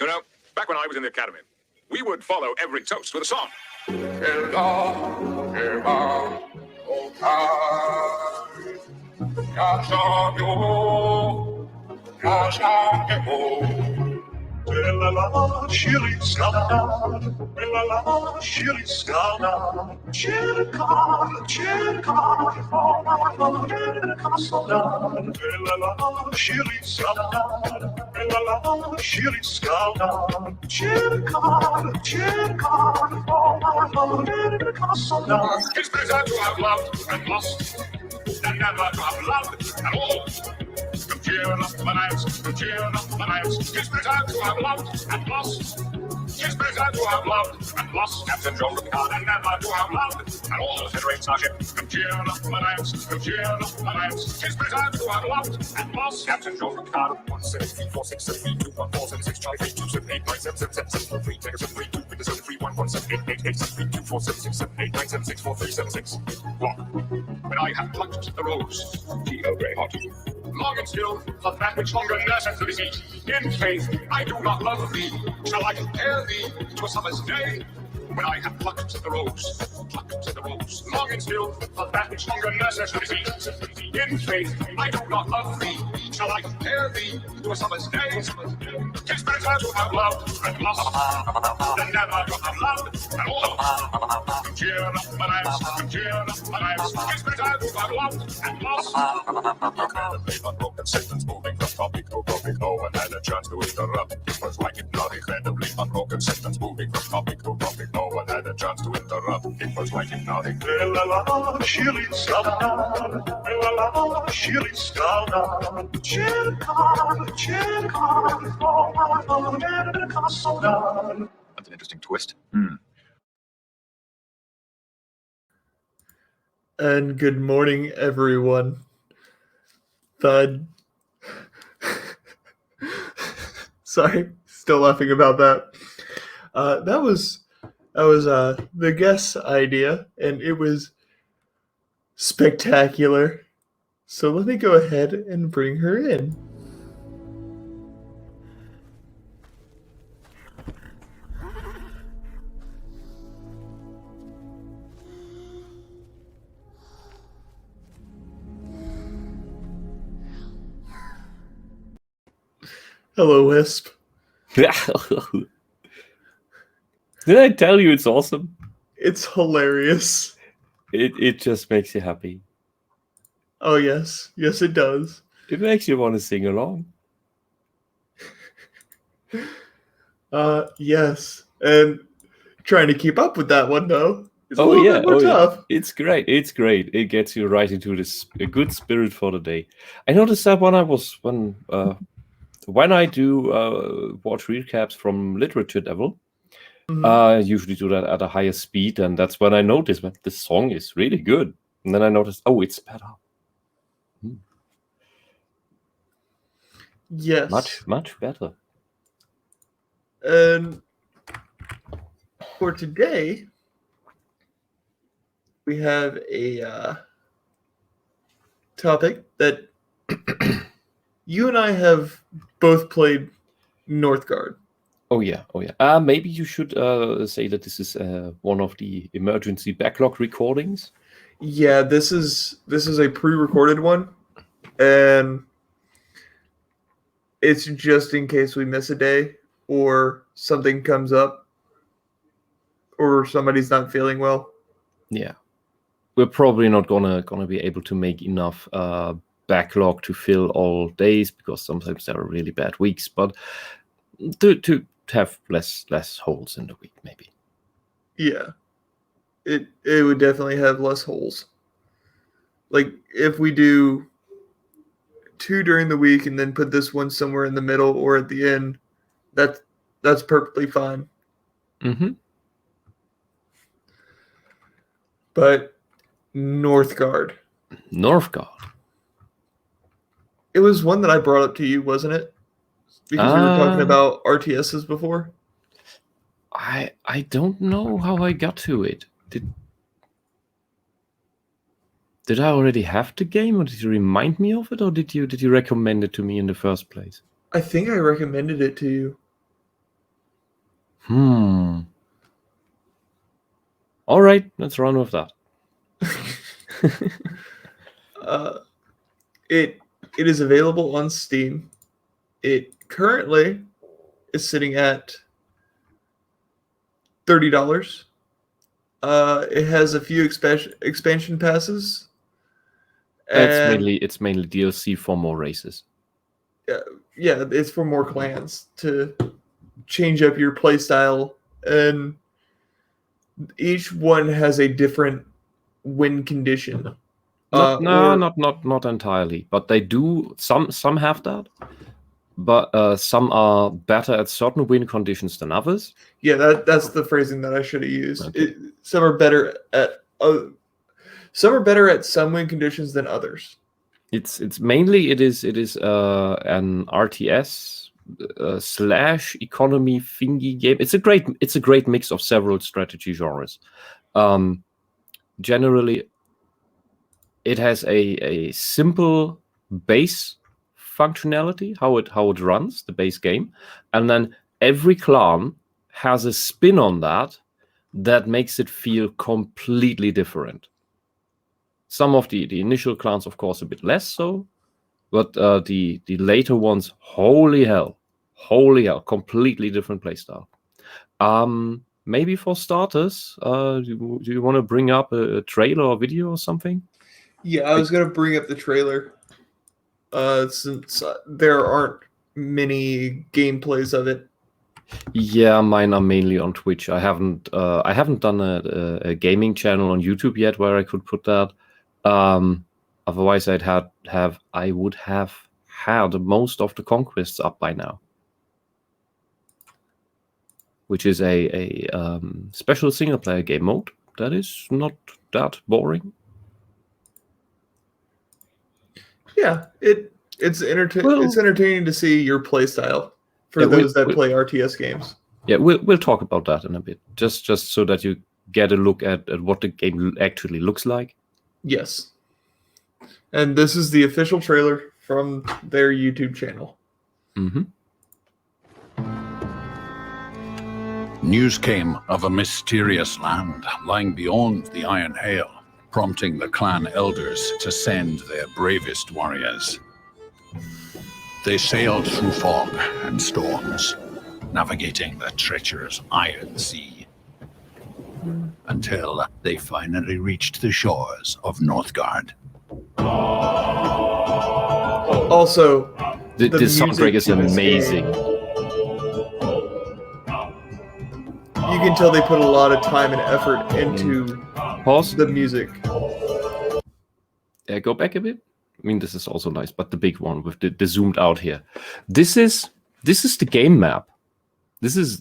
You know, back when I was in the academy, we would follow every toast with a song. Chili scala, chili scala, chili con, chili It's better to have loved and lost than never to have loved at all. Cheer up, bananas, cheer up, bananas. It's better to have loved and lost. It's better to have loved and lost. Captain John Picard and never to have loved at all. Federate Starship, cheer up, bananas, cheer up, bananas. It's better to have loved and lost. Captain John Picard, 17346721476 Charlie 8278977773 take us 32 Windows 3117888732476789764376 Lock. When I have plucked the rose, G.O. Grey Hot. Long and still, the that which hunger nurses the disease. In faith, I do not love thee. Shall I compare thee to a summer's day? When I have plucked the rose, long and still, the that which hunger nurses the disease. In faith, I do not love thee. Shall I compare thee to a summer's day? 'Tis better to have loved and lost than never to have loved at all. Cheer up, bananas, cheer up, bananas. 'Tis better to have loved and lost. Unbroken sentence moving from topic to topic. No one had a chance to interrupt. It was like hypnotic, randomly unbroken sentence moving from topic to topic. No one had a chance to interrupt. It was like hypnotic. Chili scala, chili scala, chili con, That's an interesting twist. And good morning, everyone. Thud. Sorry, still laughing about that. That was the guest's idea, and it was spectacular. So let me go ahead and bring her in. Hello, Wisp. Did I tell you it's awesome? It's hilarious. It just makes you happy. Oh, yes. Yes, it does. It makes you want to sing along. Yes. And trying to keep up with that one, though, is a Oh little yeah, bit more tough. It's great. It's great. It gets you right into a good spirit for the day. I noticed that when I do watch recaps from Literature Devil, I usually do that at a higher speed, and that's when I noticed that this song is really good. And then I noticed, oh, it's sped up. Yes. Much better. And for today, we have a topic that you and I have both played Northgard. Oh yeah. Maybe you should say that this is one of the emergency backlog recordings. Yeah, this is a pre-recorded one, and it's just in case we miss a day or something comes up or somebody's not feeling well. Yeah, we're probably not gonna be able to make enough backlog to fill all days because sometimes there are really bad weeks, but to have less holes in the week, maybe. Yeah, it would definitely have less holes. Like if we do 2 during the week and then put this one somewhere in the middle or at the end, that's perfectly fine. But Northgard. It was one that I brought up to you, wasn't it? Because we were talking about RTSs before. I don't know how I got to it. Did I already have the game, or did you remind me of it, or did you recommend it to me in the first place? I think I recommended it to you. All right, let's run with that. It is available on Steam. It currently is sitting at $30. It has a few expansion passes. It's And mainly DLC for more races. yeah, it's for more clans to change up your playstyle, and each one has a different win condition. Not entirely, but they do. Some have that, but some are better at certain win conditions than others. Yeah, that's the phrasing that I should have used. Okay. Some are better at some win conditions than others. It's mainly it is an RTS / economy thingy game. It's a great mix of several strategy genres. Generally, it has a simple base functionality, how it runs, the base game, and then every clan has a spin on that makes it feel completely different. Some of the initial clans, of course, a bit less so, but the later ones, holy hell, completely different playstyle. Maybe for starters, do you want to bring up a trailer or video or something? Yeah, I was gonna bring up the trailer. Since there aren't many gameplays of it. Yeah, mine are mainly on Twitch. I haven't done a gaming channel on YouTube yet where I could put that. Otherwise, I would have had most of the conquests up by now, which is a special single player game mode that is not that boring. Yeah, it's entertaining to see your playstyle for those that play RTS games. Yeah, we'll talk about that in a bit, just so that you get a look at what the game actually looks like. Yes. And this is the official trailer from their YouTube channel. Mm-hmm. News came of a mysterious land lying beyond the Iron Hail, prompting the clan elders to send their bravest warriors. They sailed through fog and storms, navigating the treacherous Iron Sea, until they finally reached the shores of Northgard. Also, this soundtrack is amazing. You can tell they put a lot of time and effort into the music. Go back a bit. I mean, this is also nice, but the big one with the zoomed out here. This is the game map. This is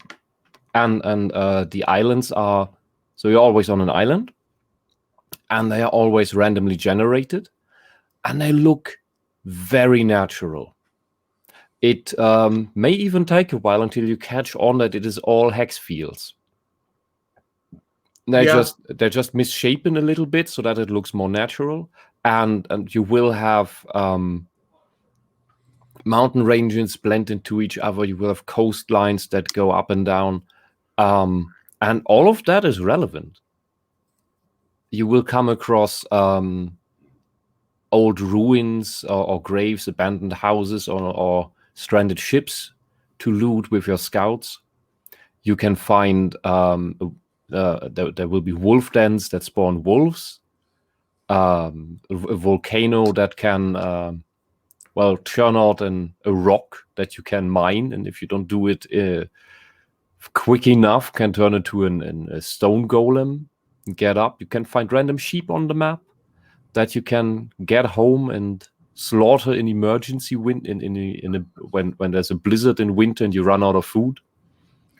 and the islands are, so you're always on an island, and they are always randomly generated, and they look very natural. It may even take a while until you catch on that it is all hex fields. They're just misshapen a little bit so that it looks more natural, and you will have mountain ranges blend into each other. You will have coastlines that go up and down, and all of that is relevant. You will come across old ruins or graves, abandoned houses, or stranded ships to loot with your scouts. You can find there will be wolf dens that spawn wolves, a volcano that can churn out a rock that you can mine, and if you don't do it quick enough, can turn into a stone golem. Get up. You can find random sheep on the map that you can get home and slaughter in emergency when there's a blizzard in winter and you run out of food.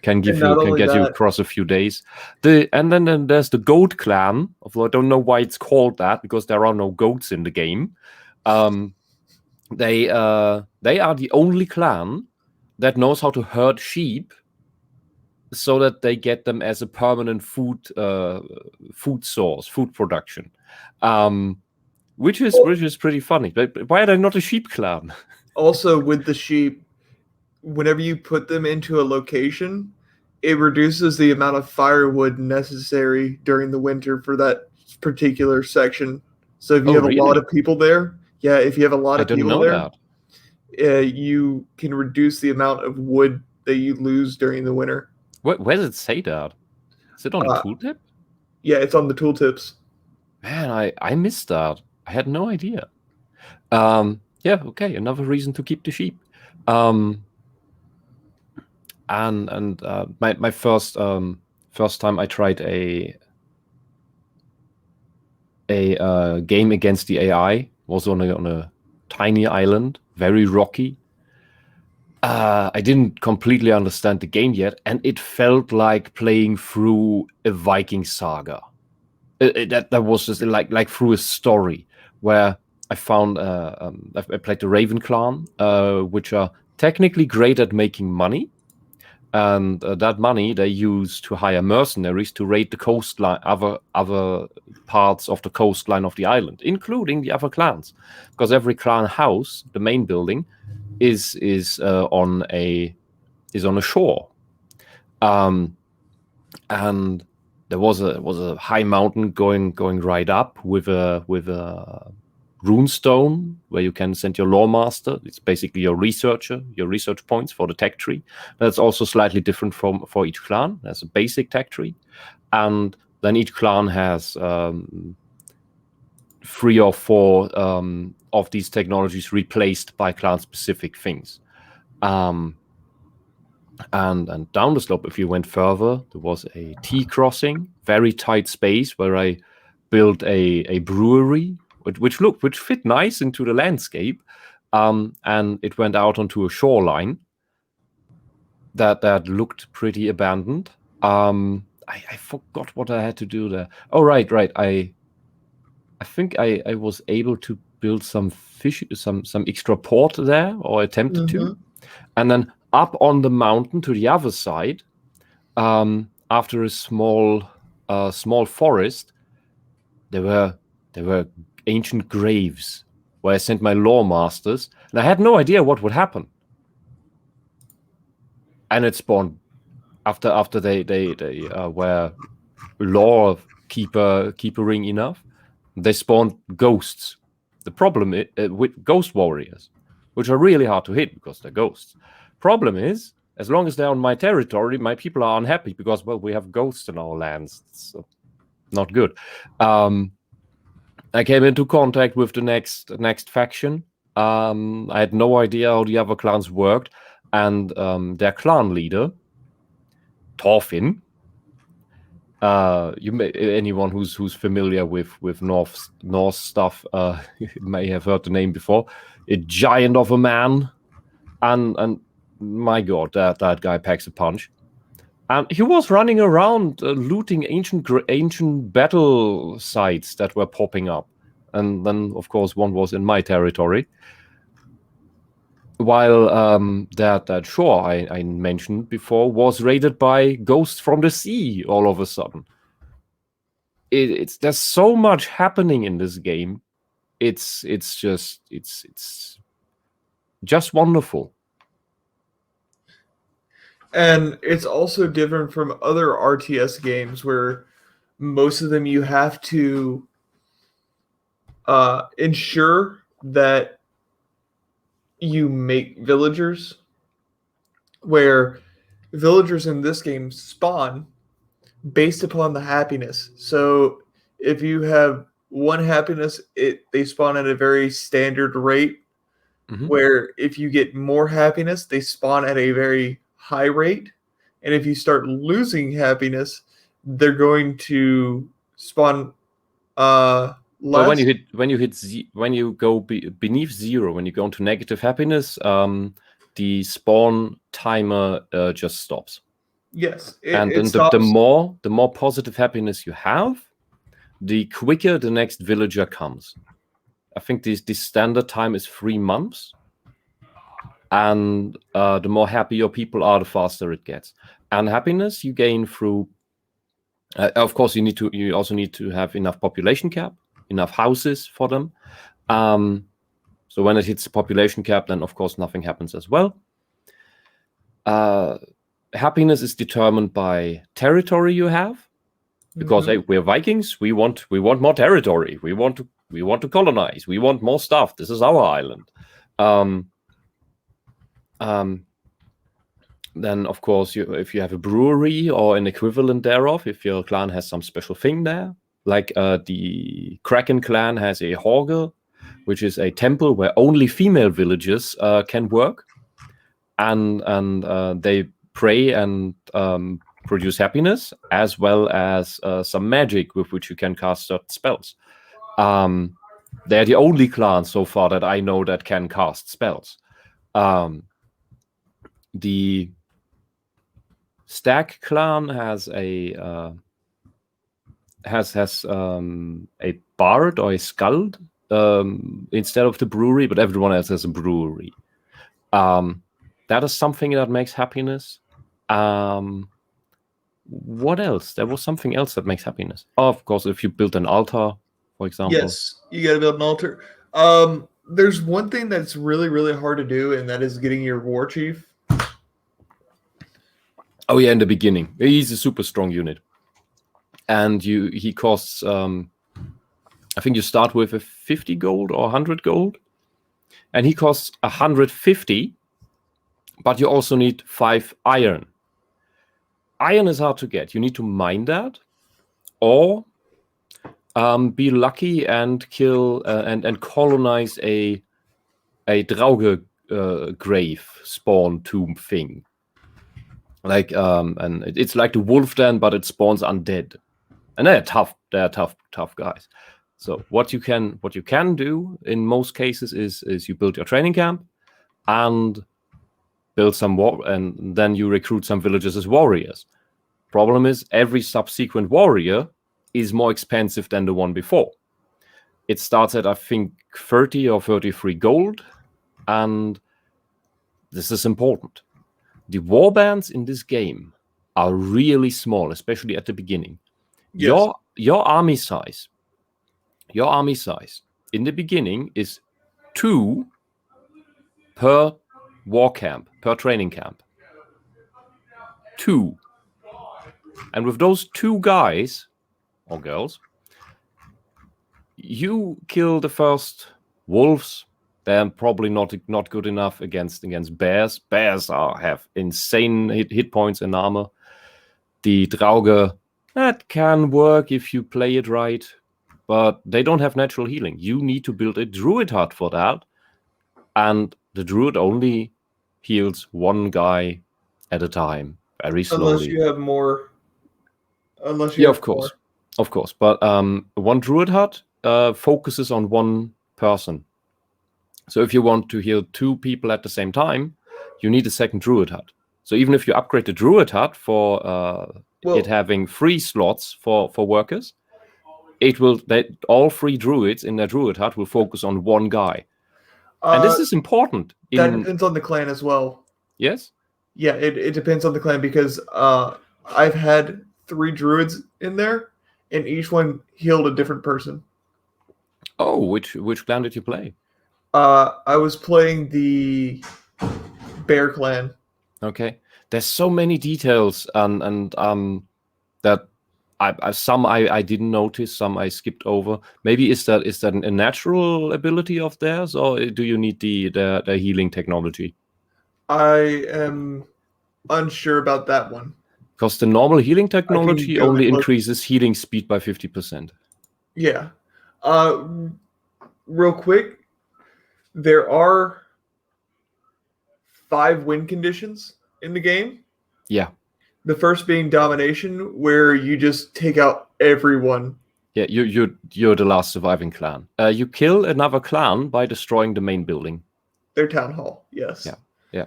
Can get you across a few days. And then there's the goat clan. Although I don't know why it's called that, because there are no goats in the game. They are the only clan that knows how to herd sheep so that they get them as a permanent food source, food production, which is pretty funny. But why are they not a sheep clan? Also, with the sheep, whenever you put them into a location, it reduces the amount of firewood necessary during the winter for that particular section. So if you Oh, have a lot really? of people there, if you have a lot I of didn't people know there, that. you can reduce the amount of wood that you lose during the winter. Where does it say that? Is it on the tooltip? Yeah, it's on the tooltips. Man, I missed that. I had no idea. Yeah, okay, another reason to keep the sheep. And my first time I tried a game against the AI was on a tiny island, very rocky. I didn't completely understand the game yet, and it felt like playing through a Viking saga. That was just like through a story where I found I played the Raven Clan, which are technically great at making money, and that money they use to hire mercenaries to raid the coastline, other parts of the coastline of the island, including the other clans, because every clan house, the main building, is on a shore, and there was a high mountain going right up with a rune stone where you can send your lore master. It's basically your research points for the tech tree. That's also slightly different for each clan. There's a basic tech tree, and then each clan has 3 or 4 of these technologies replaced by clan-specific things. And down the slope, if you went further, there was a T-crossing, very tight space where I built a brewery, which fit nice into the landscape, and it went out onto a shoreline that looked pretty abandoned. I forgot what I had to do there. Oh, right. I think I was able to build some extra port there, or attempted to, and then up on the mountain to the other side, after a small forest, there were ancient graves where I sent my lore masters, and I had no idea what would happen. And it spawned after they were lore keepering enough. They spawned ghosts. The problem is with ghost warriors, which are really hard to hit because they're ghosts. Problem is, as long as they're on my territory, my people are unhappy because, well, we have ghosts in our lands. It's not good. I came into contact with the next faction. I had no idea how the other clans worked, and their clan leader, Thorfinn. Anyone who's familiar with Norse stuff may have heard the name before. A giant of a man, and my God, that guy packs a punch. And he was running around looting ancient battle sites that were popping up, and then of course one was in my territory. While that shore I mentioned before was raided by ghosts from the sea all of a sudden. There's so much happening in this game. It's just wonderful. And it's also different from other RTS games where most of them you have to ensure that you make villagers, where villagers in this game spawn based upon the happiness. So if you have 1 happiness, they spawn at a very standard rate, where if you get more happiness, they spawn at a very high rate, and if you start losing happiness, they're going to spawn less. Well, when you go beneath 0, when you go into negative happiness, the spawn timer just stops. Yes, the more positive happiness you have, the quicker the next villager comes. I think the standard time is 3 months. And the more happy your people are, the faster it gets. And happiness you gain through, of course, you also need to have enough population cap, enough houses for them. So when it hits the population cap, then of course nothing happens as well. happiness is determined by territory you have, because hey, we're Vikings. We want more territory. We want to colonize. We want more stuff. This is our island. Then, of course, if you have a brewery or an equivalent thereof, if your clan has some special thing there, like the Kraken clan has a Hauge, which is a temple where only female villagers can work, and they pray and produce happiness, as well as some magic with which you can cast certain spells. They're the only clan so far that I know that can cast spells. The Stag clan has a bard or a skald instead of the brewery, but everyone else has a brewery. That is something that makes happiness. What else? There was something else that makes happiness. Oh, of course, if you build an altar, for example. Yes, you got to build an altar. There's one thing that's really, really hard to do, and that is getting your war chief. Oh yeah, in the beginning, he's a super strong unit, and he costs. I think you start with a 50 gold or 100 gold, and he costs 150. But you also need 5 iron. Iron is hard to get. You need to mine that, or be lucky and kill and colonize a Drauge grave spawn tomb thing. Like and it's like the wolf den, but it spawns undead, and they're tough. They're tough guys. So what you can do in most cases is you build your training camp and build some war, and then you recruit some villagers as warriors. Problem is, every subsequent warrior is more expensive than the one before. It starts at, I think, 30 or 33 gold, and this is important. The warbands in this game are really small, especially at the beginning. Yes. Your army size in the beginning is 2 per war camp, per training camp. 2. And with those 2 guys or girls, you kill the first wolves. They're probably not good enough against bears. Bears have insane hit points and armor. The Drauge, that can work if you play it right, but they don't have natural healing. You need to build a druid hut for that, and the druid only heals 1 guy at a time, very slowly. Unless you have more. Of course. But one druid hut focuses on 1 person. So if you want to heal 2 people at the same time, you need a second druid hut. So even if you upgrade the druid hut for it having 3 slots for workers, all 3 druids in their druid hut will focus on 1 guy. And this is important. That depends on the clan as well. Yes? Yeah, it depends on the clan, because I've had 3 druids in there, and each one healed a different person. Oh, which clan did you play? I was playing the Bear clan. Okay. There's so many details and that some I didn't notice, some I skipped over. Maybe is that a natural ability of theirs, or do you need the healing technology? I am unsure about that one. Because the normal healing technology only increases healing speed by 50%. Yeah. Real quick, there are 5 win conditions in the game. Yeah. The first being domination, where you just take out everyone. Yeah, you're the last surviving clan. You kill another clan by destroying the main building. Their town hall, yes. Yeah.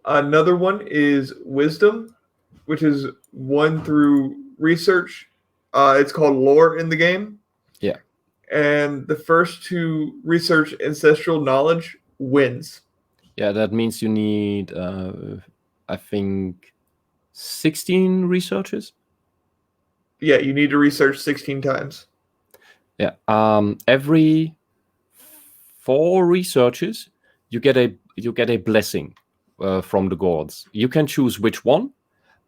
Another one is wisdom, which is 1 through research. It's called lore in the game. Yeah. And the first to research ancestral knowledge wins. Yeah, that means you need, I think, 16 researches. Yeah, you need to research 16 times. Yeah. Every 4 researches, you get a blessing from the gods. You can choose which one,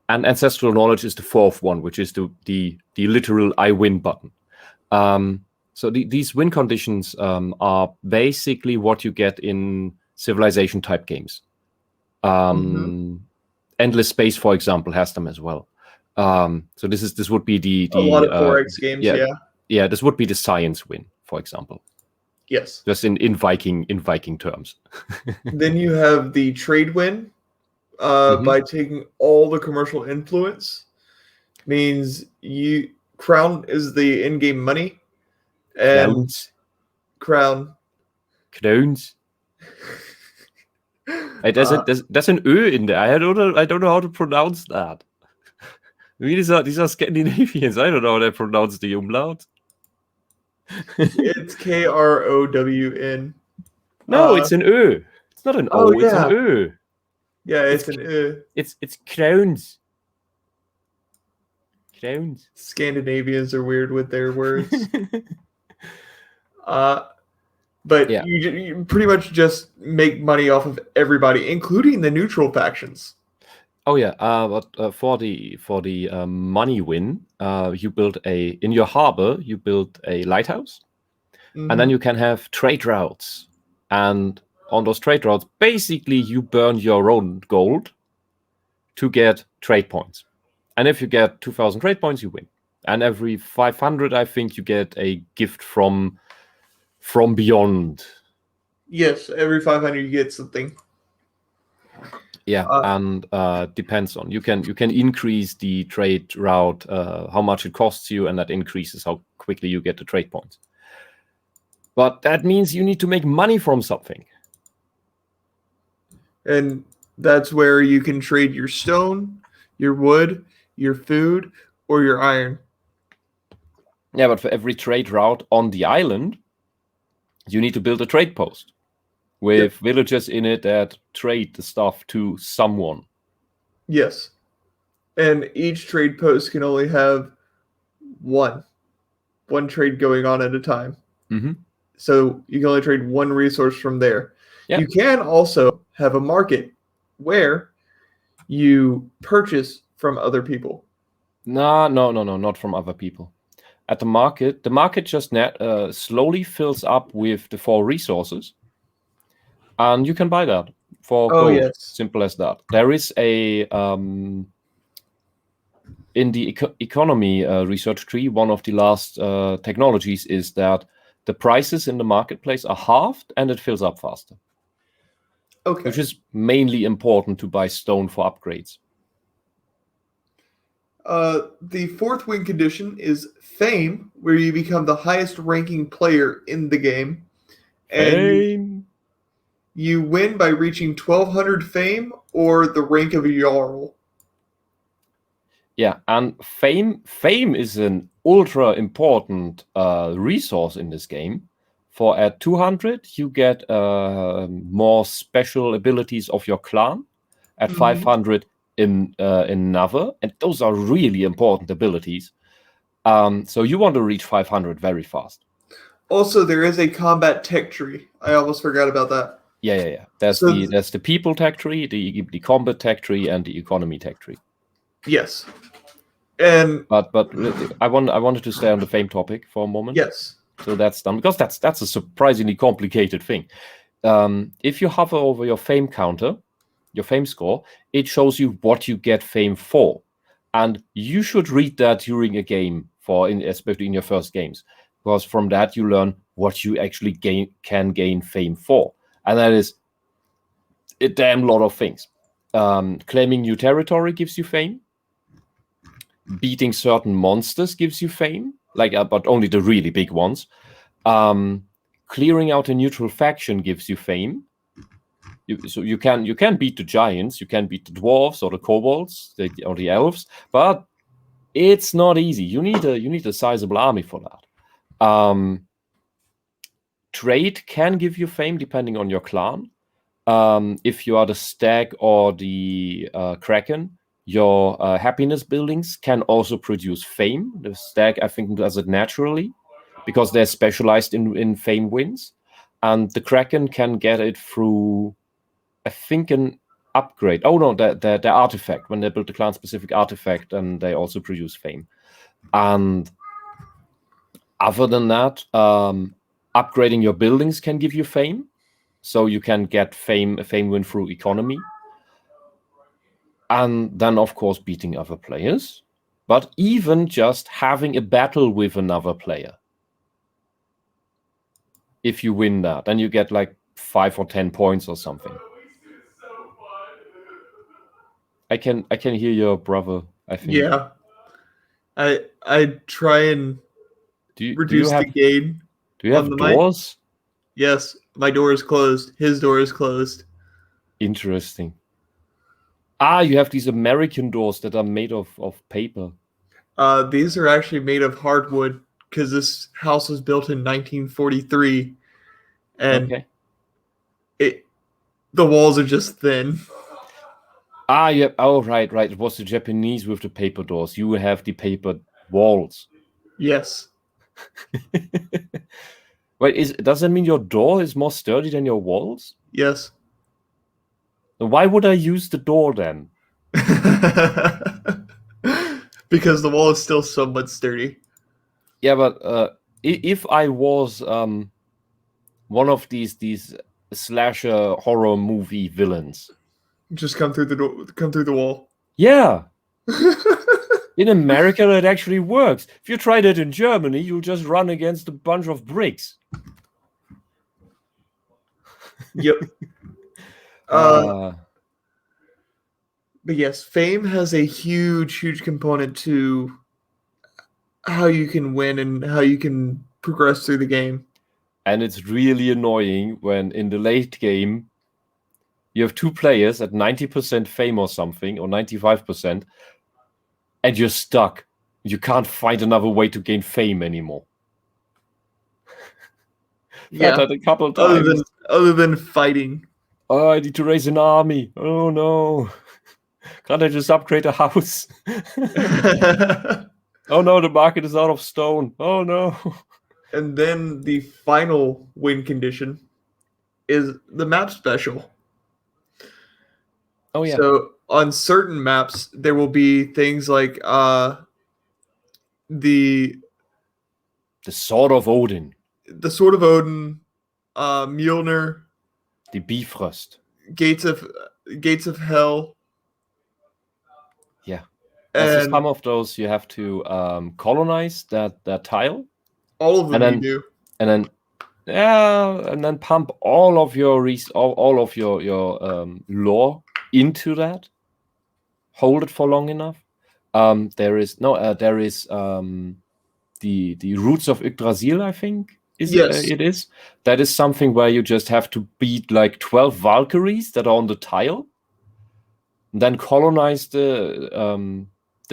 And ancestral knowledge is the fourth one, which is the literal I win button. So these win conditions are basically what you get in civilization type games. Endless Space, for example, has them as well. So this would be the a lot of 4X games. Yeah, this would be the science win, for example. Yes. Just in Viking terms. Then you have the trade win by taking all the commercial influence. Means crown is the in-game money. And crown. Crowns. There's an Ö in there. I don't know how to pronounce that. These are Scandinavians. I don't know how they pronounce the umlaut. It's KROWN. No, it's an Ö. It's not an O. It's an Ö. Yeah, it's an Ö. It's crowns. Crowns. Scandinavians are weird with their words. But you pretty much just make money off of everybody, including the neutral factions. Oh yeah, but for the money win, you build in your harbor. You build a lighthouse, and then you can have trade routes. And on those trade routes, basically, you burn your own gold to get trade points. And if you get 2,000 trade points, you win. And every 500, I think, you get a gift from beyond. Yes, every 500 you get something. Yeah, and depends on you can increase the trade route, how much it costs you, and that increases how quickly you get the trade points. But that means you need to make money from something. And that's where you can trade your stone, your wood, your food, or your iron. Yeah, but for every trade route on the island, you need to build a trade post with villagers in it that trade the stuff to someone. Yes. And each trade post can only have one trade going on at a time. So you can only trade one resource from there. You can also have a market where you purchase from other people. No, not from other people. At the market just slowly fills up with the 4 resources. And you can buy that for gold. Yes. Simple as that. There is a in the economy research tree, one of the last technologies is that the prices in the marketplace are halved and it fills up faster. Okay. Which is mainly important to buy stone for upgrades. The fourth win condition is fame, where you become the highest ranking player in the game. And you win by reaching 1,200 fame or the rank of a Jarl. Yeah, and fame is an ultra important resource in this game. For at 200, you get more special abilities of your clan. At 500, in another, and those are really important abilities. So you want to reach 500 very fast. Also, there is a combat tech tree. I almost forgot about that. Yeah. There's the people tech tree, the combat tech tree, and the economy tech tree. Yes. And but I wanted to stay on the fame topic for a moment. Yes. So that's done, because that's a surprisingly complicated thing. If you hover over your fame counter, your fame score, it shows you what you get fame for. And you should read that during a game, especially in your first games, because from that you learn what you actually can gain fame for. And that is a damn lot of things. Claiming new territory gives you fame. Beating certain monsters gives you fame, but only the really big ones. Clearing out a neutral faction gives you fame. So you can beat the giants, you can beat the dwarves or the kobolds or the elves, but it's not easy. You need a sizable army for that. Trade can give you fame depending on your clan. If you are the stag or the kraken, your happiness buildings can also produce fame. The stag, I think, does it naturally because they're specialized in fame wins, and the kraken can get it through, I think, an upgrade. Oh no, the artifact. When they build the clan-specific artifact, and they also produce fame. And other than that, upgrading your buildings can give you fame. So you can get fame win through economy. And then, of course, beating other players. But even just having a battle with another player. If you win that, then you get like 5 or 10 points or something. I can hear your brother, I think. Yeah. I try and reduce the gain. Do you have doors? Yes, my door is closed. His door is closed. Interesting. You have these American doors that are made of paper. These are actually made of hardwood because this house was built in 1943, and the walls are just thin. Yeah. Oh, right. It was the Japanese with the paper doors. You have the paper walls. Yes. Wait, does that mean your door is more sturdy than your walls? Yes. Why would I use the door then? Because the wall is still somewhat sturdy. Yeah, but if I was one of these slasher horror movie villains, just come through the door, come through the wall. Yeah. In America, that actually works. If you try that in Germany, you'll just run against a bunch of bricks. Yep. But yes, fame has a huge component to how you can win and how you can progress through the game. And it's really annoying when in the late game, you have two players at 90% fame or something, or 95%, and you're stuck. You can't find another way to gain fame anymore. Yeah, that a couple times. Other than fighting. Oh, I need to raise an army. Oh no. Can't I just upgrade a house? Oh no, the market is out of stone. Oh no. And then the final win condition is the map special. Oh yeah. So on certain maps, there will be things like the Sword of Odin. The Sword of Odin, Mjolnir, the Bifrost, Gates of Hell. Yeah. And some of those you have to colonize that tile. All of them you do. And then pump all of your lore into that. Hold it for long enough. There is the Roots of Yggdrasil, I think. It is. That is something where you just have to beat like 12 Valkyries that are on the tile. Then colonize the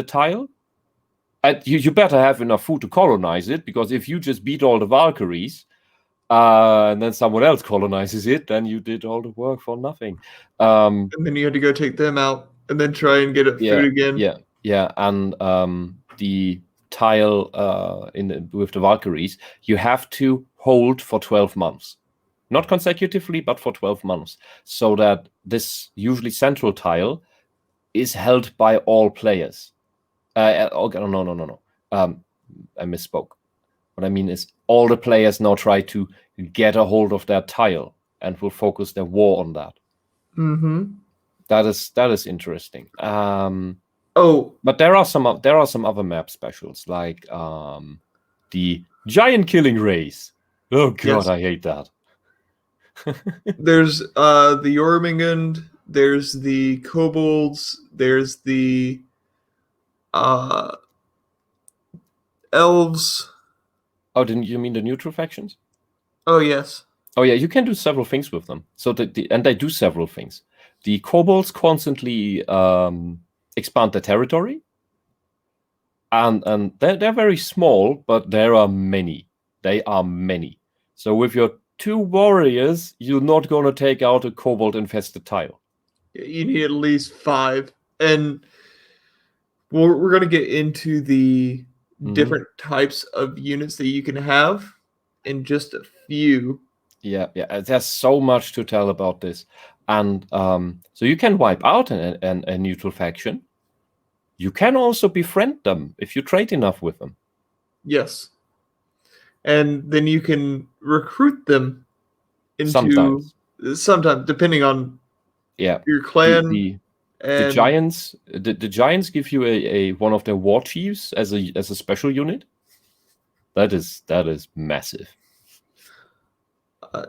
tile. And you better have enough food to colonize it, because if you just beat all the Valkyries and then someone else colonizes it, then you did all the work for nothing. And then you had to go take them out and then try and get food again. Yeah. And the tile with the Valkyries, you have to hold for 12 months. Not consecutively, but for 12 months. So that this usually central tile is held by all players. No. I misspoke. What I mean is all the players now try to get a hold of that tile and will focus their war on that. Mm-hmm. That is interesting. But there are some other map specials, like the giant killing race. Oh god, yes. I hate that. There's the Jormungand, there's the kobolds, there's the elves. Oh, didn't you mean the neutral factions? Oh yes. Oh yeah, you can do several things with them. So and they do several things. The kobolds constantly expand their territory, and they're very small, but there are many. They are many. So with your 2 warriors, you're not going to take out a kobold infested tile. You need at least 5, and we're going to get into the different types of units that you can have in just a few. Yeah. There's so much to tell about this. And so you can wipe out a neutral faction. You can also befriend them if you trade enough with them. Yes. And then you can recruit them into sometimes depending on your clan. The giants give you a one of their war chiefs as a special unit. That is massive.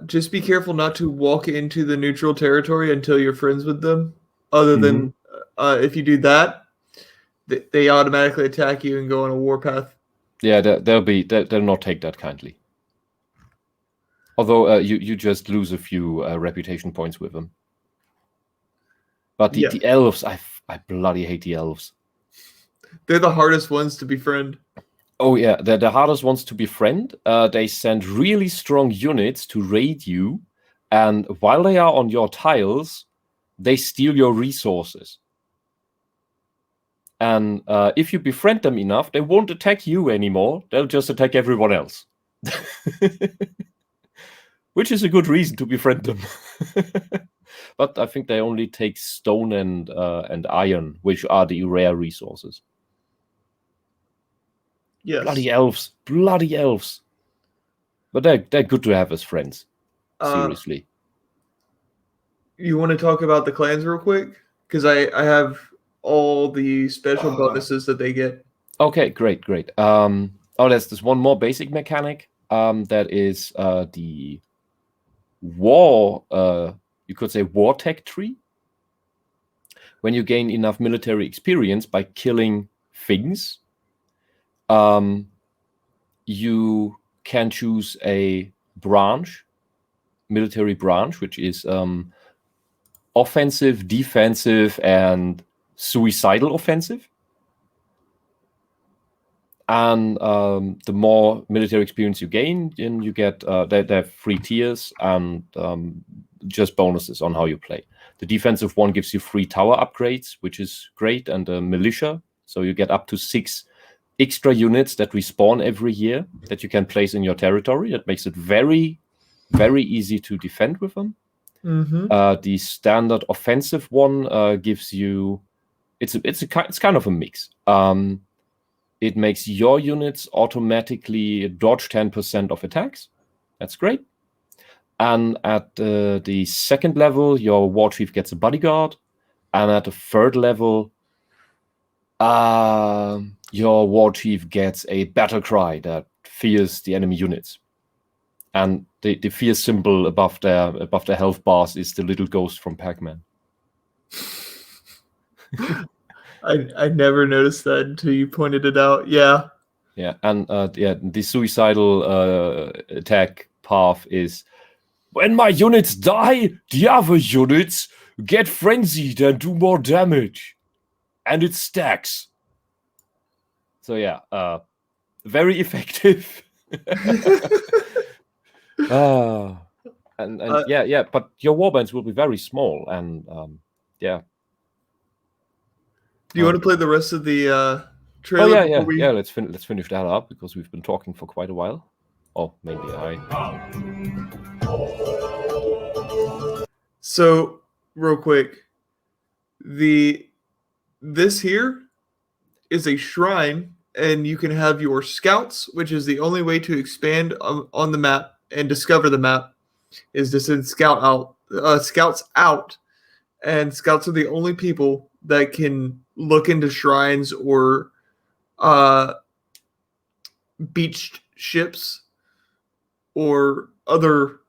Just be careful not to walk into the neutral territory until you're friends with them. Other than if you do that, they automatically attack you and go on a warpath. Yeah, they'll not take that kindly. Although you just lose a few reputation points with them. But the elves, I bloody hate the elves. They're the hardest ones to befriend. Oh yeah, they're the hardest ones to befriend. They send really strong units to raid you, and while they are on your tiles, they steal your resources. And if you befriend them enough, they won't attack you anymore. They'll just attack everyone else. Which is a good reason to befriend them. But I think they only take stone and iron, which are the rare resources. Yes. Bloody elves. But they're good to have as friends. Seriously. You want to talk about the clans real quick? Because I have all the special bonuses that they get. Okay, great. There's this one more basic mechanic. That is the war, you could say war tech tree. When you gain enough military experience by killing things, you can choose a military branch, which is offensive, defensive, and suicidal offensive. And the more military experience you gain, then you get they have 3 tiers and just bonuses on how you play. The defensive one gives you 3 tower upgrades, which is great, and a militia. So you get up to 6 extra units that respawn every year that you can place in your territory. That makes it very, very easy to defend with them. The standard offensive one gives you it's kind of a mix. It makes your units automatically dodge 10% of attacks. That's great. And at the second level, your war chief gets a bodyguard. And at the third level, your war chief gets a battle cry that fears the enemy units. And the fear symbol above their health bars is the little ghost from Pac-Man. I never noticed that until you pointed it out. Yeah. Yeah, and the suicidal attack path is, when my units die, the other units get frenzied and do more damage. And it stacks. So yeah, very effective. But your warbands will be very small, and yeah. Do you want to play the rest of the trailer? Yeah. Let's finish that up because we've been talking for quite a while. Oh, maybe So, real quick, this here is a shrine, and you can have your scouts, which is the only way to expand on the map and discover the map, is to send scouts out, and scouts are the only people that can look into shrines or beached ships or other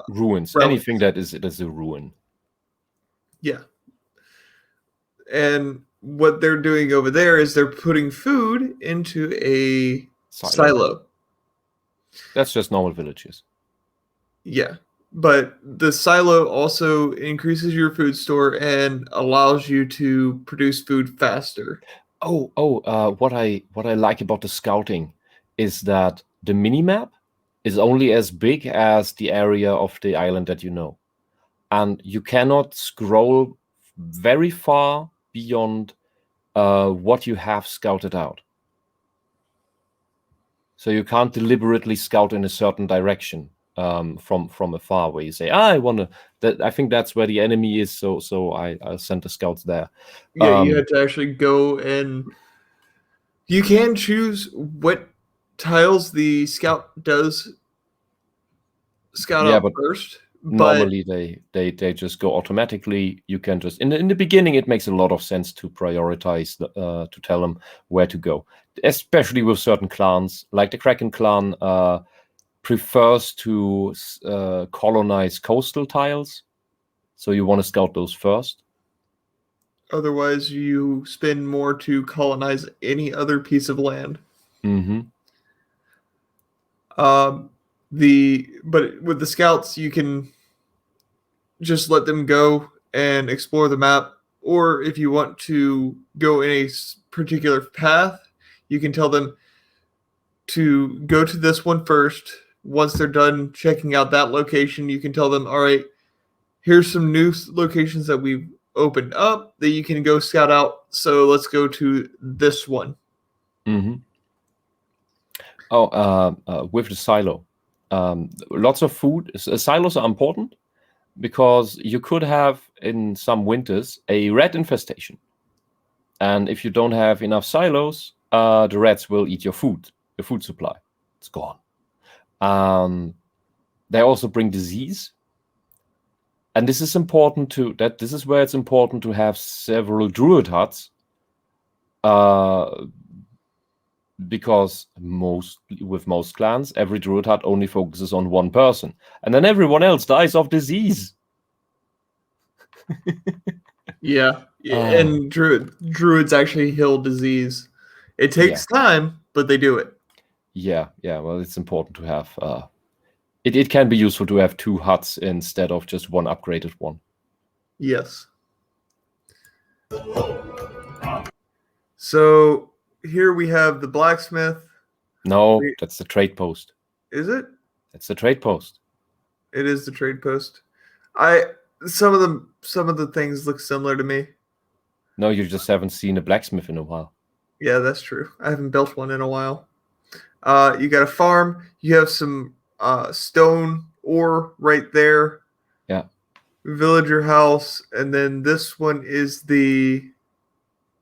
ruins. relics. Anything that is a ruin. Yeah. And what they're doing over there is they're putting food into a silo. That's just normal villages. Yeah. But the silo also increases your food store and allows you to produce food faster. What I like about the scouting is that the minimap is only as big as the area of the island that you know. And you cannot scroll very far beyond what you have scouted out. So you can't deliberately scout in a certain direction from afar, where you say, I want to. That I think that's where the enemy is. So I'll send the scouts there. Yeah, you had to actually go, and you can choose what tiles the scout does scout out but first. But normally they just go automatically. You can just in the beginning, it makes a lot of sense to prioritize to tell them where to go, especially with certain clans, like the Kraken clan prefers to colonize coastal tiles, so you want to scout those first. otherwise, you spend more to colonize any other piece of land. Mm-hmm. But with the scouts, you can just let them go and explore the map, or if you want to go in a particular path, you can tell them to go to this one first. Once they're done checking out that location, you can tell them, all right, here's some new locations that we've opened up that you can go scout out, so let's go to this one. Mm-hmm. With the silo, lots of food. Silos are important because you could have in some winters a rat infestation, and if you don't have enough silos, the rats will eat your food supply. It's gone. They also bring disease, and this is important this is where it's important to have several druid huts, because with most clans, every druid hut only focuses on one person, and then everyone else dies of disease. Yeah, and druids actually heal disease. It takes time, but they do it. Yeah. Well, it's important to have. It can be useful to have 2 huts instead of just one upgraded one. Yes. So here we have the blacksmith. No, that's the trade post. Is it? That's the trade post. It is the trade post. Some of the things look similar to me. No, you just haven't seen a blacksmith in a while. Yeah, that's true. I haven't built one in a while. You got a farm. You have some stone ore right there. Yeah. Villager house, and then this one is the.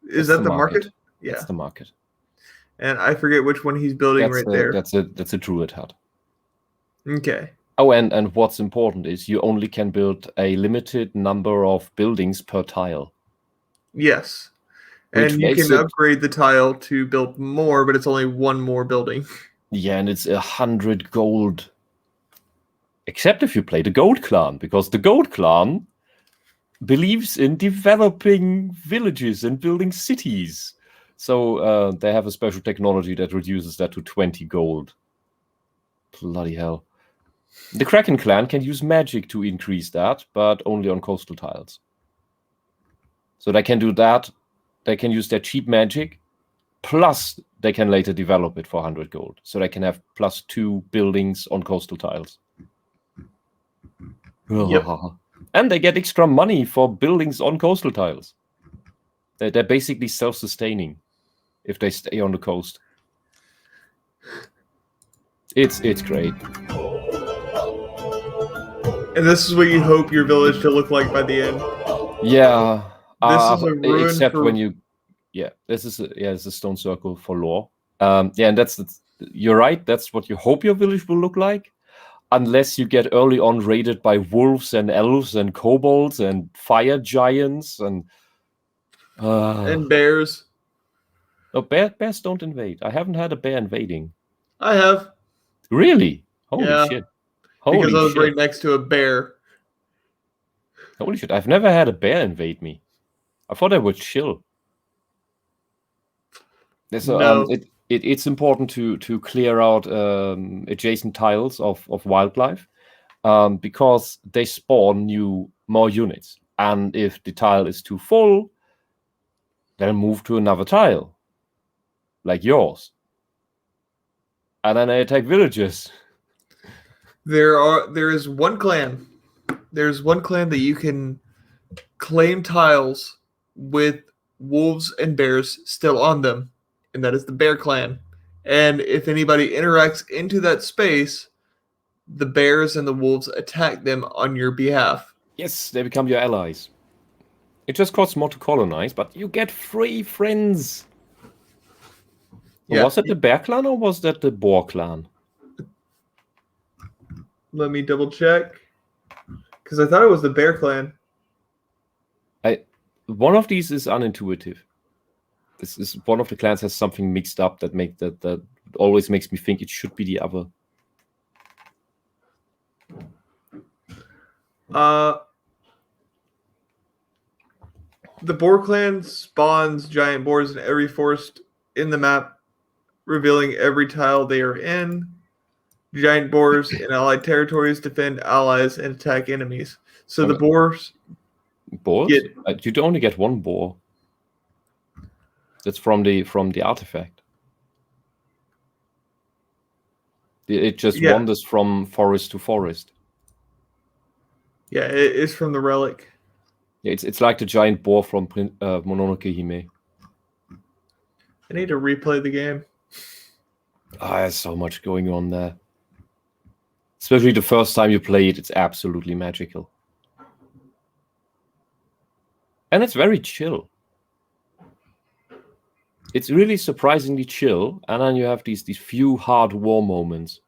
Is that the market? Yeah, that's the market. And I forget which one he's building there. That's a druid hut. Okay. Oh, and what's important is you only can build a limited number of buildings per tile. Yes. And you can upgrade the tile to build more, but it's only one more building. Yeah, and it's 100 gold. Except if you play the Gold Clan, because the Gold Clan believes in developing villages and building cities. So they have a special technology that reduces that to 20 gold. Bloody hell. The Kraken clan can use magic to increase that, but only on coastal tiles. So they can do that. They can use their cheap magic, plus they can later develop it for 100 gold. So they can have +2 buildings on coastal tiles. Yep. And they get extra money for buildings on coastal tiles. They're basically self-sustaining if they stay on the coast. It's great. And this is what you hope your village to look like by the end. Yeah. This is a ruin except when you, this is a stone circle for lore. And you're right. That's what you hope your village will look like, unless you get early on raided by wolves and elves and kobolds and fire giants and bears. No, bears don't invade. I haven't had a bear invading. I have. Really? Holy shit. Because I was right next to a bear. Holy shit. I've never had a bear invade me. I thought I would chill. So, it's important to clear out adjacent tiles of wildlife because they spawn more units. And if the tile is too full, they'll move to another tile, like yours. And then they attack villages. There is one clan. There's one clan that you can claim tiles with wolves and bears still on them, and that is the Bear Clan. And if anybody interacts into that space, the bears and the wolves attack them on your behalf. Yes, they become your allies. It just costs more to colonize, but you get free friends. Yeah. Was that the bear clan or was that the boar clan? Let me double check. Because I thought it was the bear clan. One of these is unintuitive. This is one of the clans has something mixed up that always makes me think it should be the other. The boar clan spawns giant boars in every forest in the map, revealing every tile they are in. Giant boars in allied territories defend allies and attack enemies. So the boars. Boars? You'd only get one boar. That's from the artifact. It just wanders from forest to forest. Yeah, it is from the relic. Yeah, it's like the giant boar from Mononoke Hime. I need to replay the game. There's so much going on there. Especially the first time you play it, it's absolutely magical. And it's very chill. It's really surprisingly chill, and then you have these few hard war moments.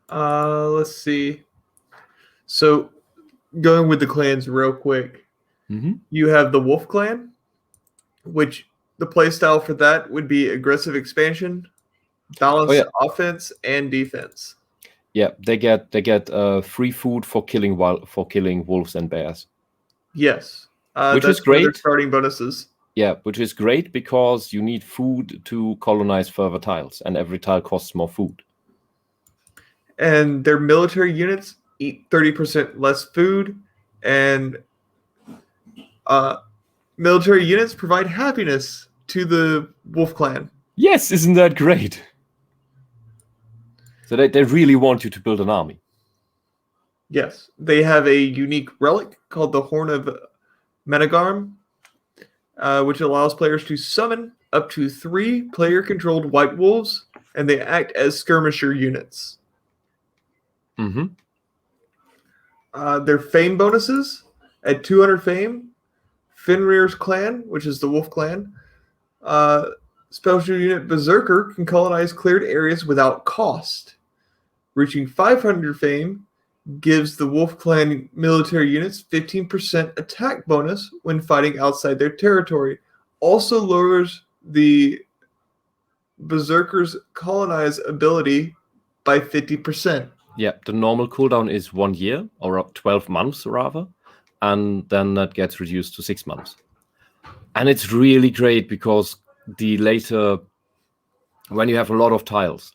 Let's see. So, going with the clans real quick, you have the Wolf Clan, which the playstyle for that would be aggressive expansion, balanced offense, and defense. Yeah, they get free food for killing wolves and bears. Yes, which is great. Their starting bonuses. Yeah, which is great because you need food to colonize further tiles, and every tile costs more food. And their military units eat 30% less food, and military units provide happiness to the Wolf Clan. Yes, isn't that great? So they really want you to build an army. Yes, they have a unique relic called the Horn of Menagarm, which allows players to summon up to 3 player-controlled white wolves, and they act as skirmisher units. Their fame bonuses at 200 fame, Fenrir's clan, which is the Wolf Clan, special unit Berserker can colonize cleared areas without cost. Reaching 500 fame gives the Wolf Clan military units 15% attack bonus when fighting outside their territory. Also lowers the Berserker's colonize ability by 50%. Yeah, the normal cooldown is 1 year, or 12 months rather, and then that gets reduced to 6 months. And it's really great because the later, when you have a lot of tiles,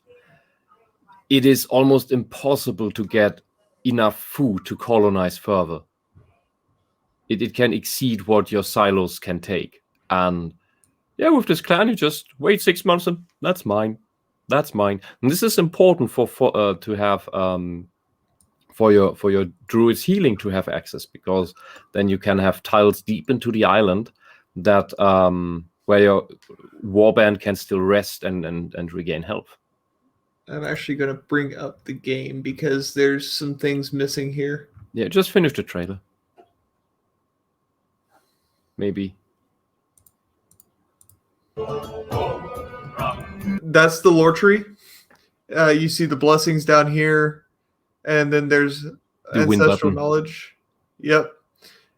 it is almost impossible to get enough food to colonize further. It can exceed what your silos can take. And yeah, with this clan, you just wait 6 months and that's mine. That's mine. And this is important to have for your druid's healing to have access, because then you can have tiles deep into the island that where your warband can still rest and regain health. I'm actually going to bring up the game because there's some things missing here. Yeah, just finish the trailer. Maybe. That's the lore tree. You see the blessings down here, and then there's the ancestral knowledge. Yep.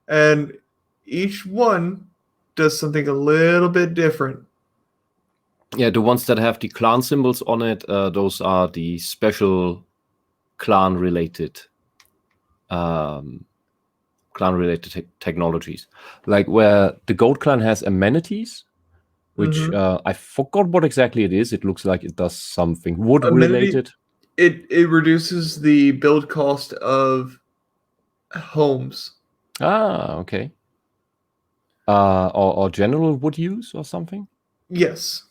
And each one does something a little bit different. Yeah, the ones that have the clan symbols on it, those are the special clan-related technologies. Like where the Goat Clan has amenities, which I forgot what exactly it is. It looks like it does something wood-related. It reduces the build cost of homes. Ah, okay. Or general wood use or something? Yes.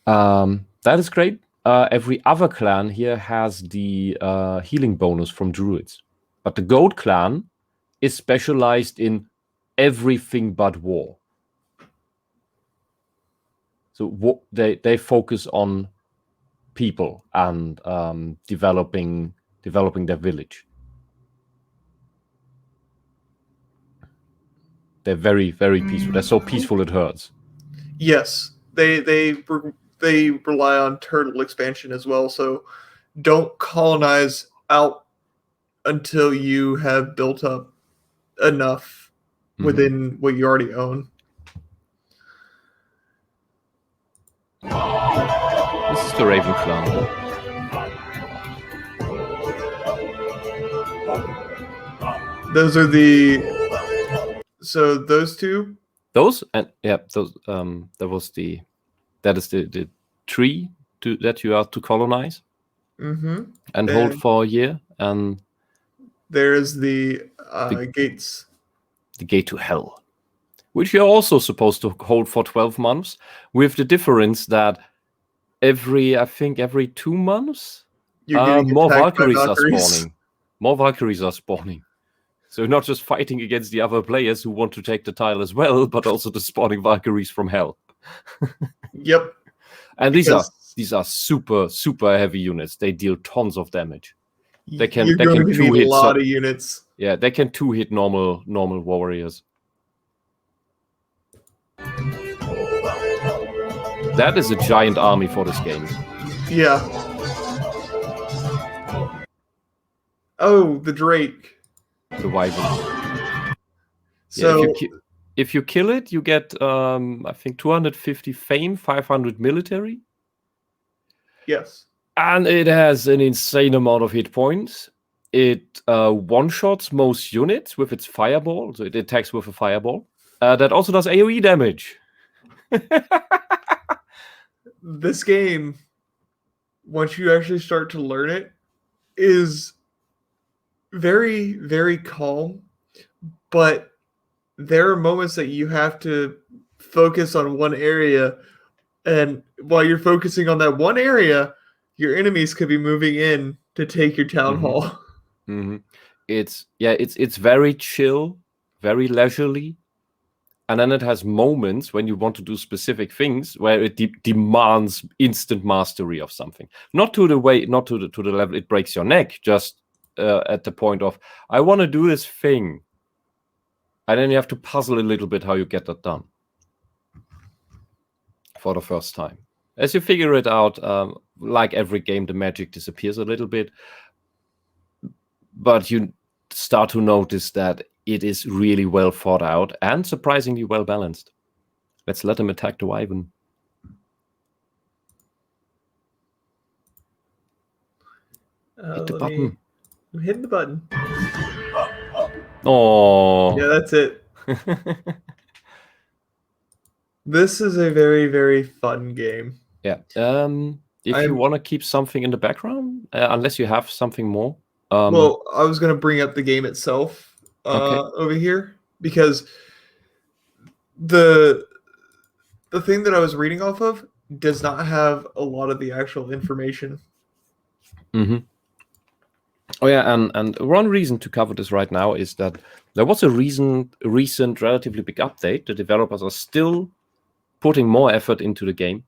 That is great. Every other clan here has the healing bonus from druids. But the Goat Clan is specialized in everything but war. So they focus on people and developing their village. They're very, very peaceful. They're so peaceful it hurts. Yes, they rely on turtle expansion as well. So don't colonize out until you have built up enough within what you already own. This is the Raven clan. Those are those two. Those and yeah, those that is the tree that you are to colonize and hold for a year, and there's the gates. The gate to hell, which you're also supposed to hold for 12 months, with the difference that every 2 months more Valkyries are spawning. More Valkyries are spawning. So not just fighting against the other players who want to take the tile as well, but also the spawning Valkyries from hell. Yep. And these are super, super heavy units. They deal tons of damage. They can need two-hit a lot of units. Yeah, they can two-hit normal warriors. That is a giant army for this game. Yeah. Oh, the Drake. The wyvern. So yeah, if you kill it, you get 250 fame, 500 military. Yes. And it has an insane amount of hit points. It one-shots most units with its fireball, so it attacks with a fireball. That also does AoE damage. This game, once you actually start to learn it, is very, very calm. But there are moments that you have to focus on one area, and while you're focusing on that one area, your enemies could be moving in to take your town hall. It's very chill, very leisurely, and then it has moments when you want to do specific things where it demands instant mastery of something. Not to the level it breaks your neck, just at the point of I want to do this thing, and then you have to puzzle a little bit how you get that done for the first time. As you figure it out, like every game, the magic disappears a little bit. But you start to notice that it is really well thought out and surprisingly well balanced. Let's let him attack the wyvern. Hit the button. I'm hitting the button. Oh. Yeah, that's it. This is a very, very fun game. Yeah. If you want to keep something in the background, unless you have something more. Well, I was going to bring up the game itself over here, because the thing that I was reading off of does not have a lot of the actual information. Oh yeah, and one reason to cover this right now is that there was a recent relatively big update. The developers are still putting more effort into the game,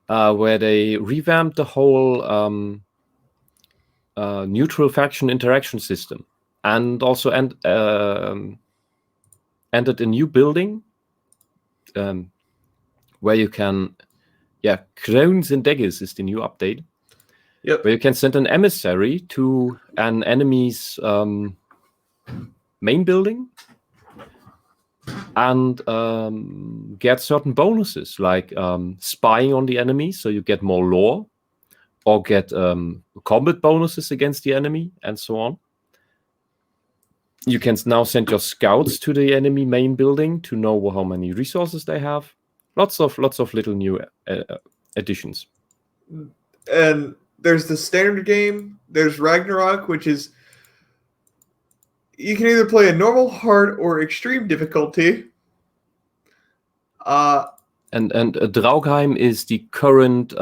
where they revamped the whole neutral faction interaction system, and also entered a new building where you can, Crowns and Daggers is the new update. Yep. Where you can send an emissary to an enemy's main building and get certain bonuses, like spying on the enemy, so you get more lore, or get combat bonuses against the enemy, and so on. You can now send your scouts to the enemy main building to know how many resources they have. Lots of little new additions. And there's the standard game. There's Ragnarok, which is you can either play a normal, hard, or extreme difficulty. And Draugheim is the current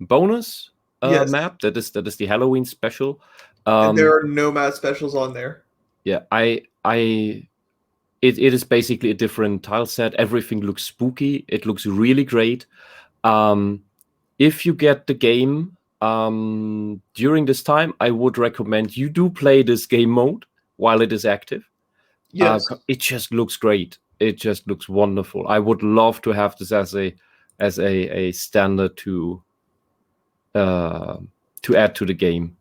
bonus map. That is the Halloween special. And there are no map specials on there. Yeah, it is basically a different tile set. Everything looks spooky. It looks really great. if you get the game during this time, I would recommend you do play this game mode while it is active. Yes. It just looks great. It just looks wonderful. I would love to have this as a standard to add to the game.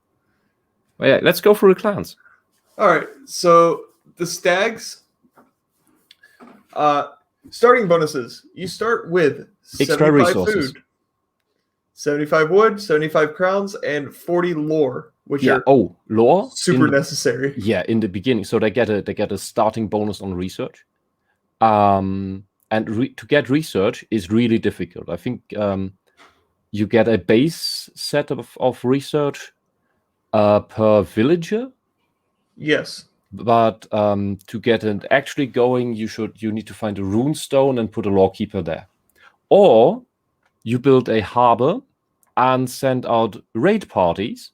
Well, yeah, let's go through the clans. All right. So the stags, starting bonuses. You start with Extra 75 resources. food, 75 wood, 75 crowns, and 40 lore, which are lore super necessary. Yeah, in the beginning, so they get a starting bonus on research. And to get research is really difficult. I think you get a base set of research per villager. Yes. But to get it actually going, you need to find a rune stone and put a lawkeeper there, or you build a harbor and send out raid parties,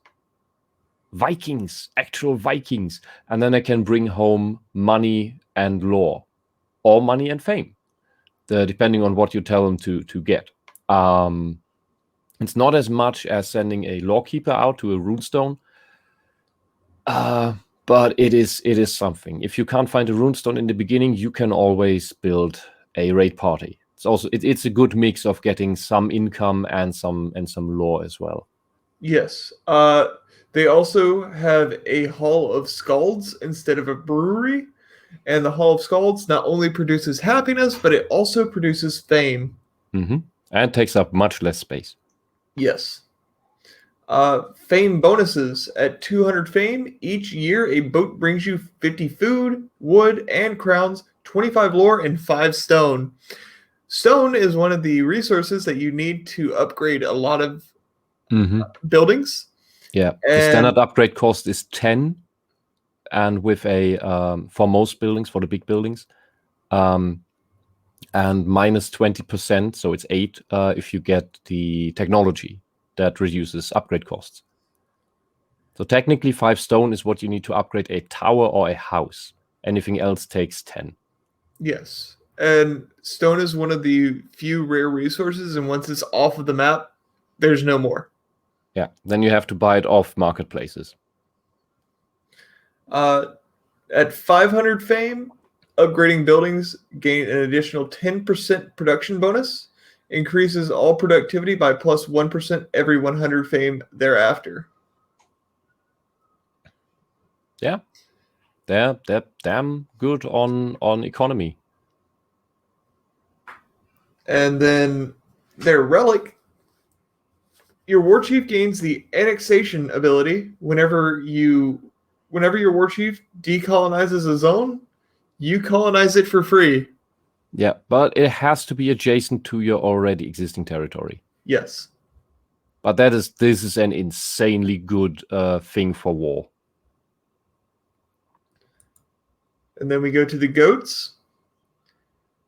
actual Vikings, and then they can bring home money and lore, or money and fame, depending on what you tell them to get. It's not as much as sending a lawkeeper out to a runestone, but it is something. If you can't find a runestone in the beginning, you can always build a raid party. It's a good mix of getting some income and some lore as well. Yes. They also have a Hall of Scalds instead of a brewery. And the Hall of Scalds not only produces happiness, but it also produces fame. Mm-hmm. And takes up much less space. Yes. Fame bonuses. At 200 fame, each year a boat brings you 50 food, wood, and crowns, 25 lore, and 5 stone. Stone is one of the resources that you need to upgrade a lot of buildings. Yeah, the standard upgrade cost is 10, and with a for most buildings, for the big buildings, and minus 20%, so it's 8 if you get the technology that reduces upgrade costs. So technically 5 stone is what you need to upgrade a tower or a house. Anything else takes 10. Yes, and stone is one of the few rare resources, and once it's off of the map, there's no more. Yeah, then you have to buy it off marketplaces. At 500 fame, upgrading buildings gain an additional 10% production bonus, increases all productivity by plus 1% every 100 fame thereafter. Yeah, they're damn good on economy. And then their relic, your war chief gains the annexation ability whenever your war chief decolonizes a zone, you colonize it for free. Yeah, but it has to be adjacent to your already existing territory. Yes. But this is an insanely good thing for war. And then we go to the goats.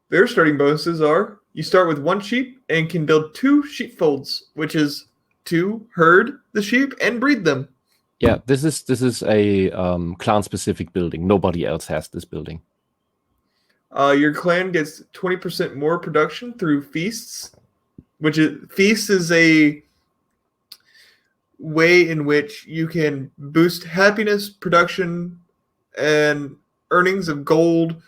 Their starting bonuses are: you start with 1 sheep and can build 2 sheepfolds, which is to herd the sheep and breed them. Yeah, this is a clan-specific building. Nobody else has this building. Your clan gets 20% more production through feasts, feast is a way in which you can boost happiness, production, and earnings of gold,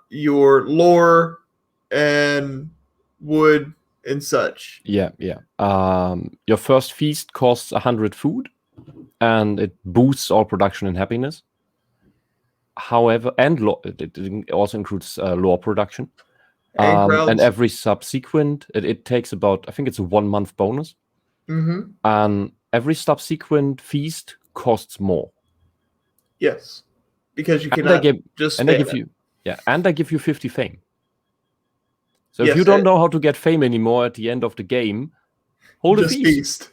your lore, and wood and such. Yeah. Your first feast costs 100 food, and it boosts all production and happiness. However, it also includes lore production. And every subsequent, it takes about, I think it's a 1 month bonus. Mm-hmm. And every subsequent feast costs more. Yes, because you cannot just spam and they give you 50 fame. So yes, if you don't know how to get fame anymore at the end of the game, hold a feast.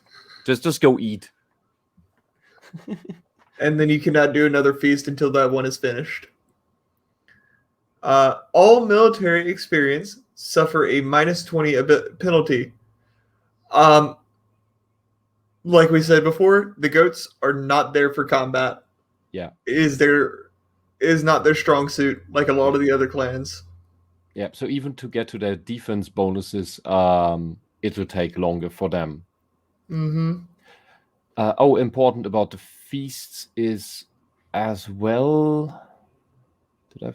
Just go eat. And then you cannot do another feast until that one is finished. All military experience suffer a minus 20 penalty. Like we said before, the goats are not there for combat. Yeah. Is not their strong suit like a lot of the other clans. Yeah, so even to get to their defense bonuses, it will take longer for them. Mm-hmm. Important about the feasts is as well. Did I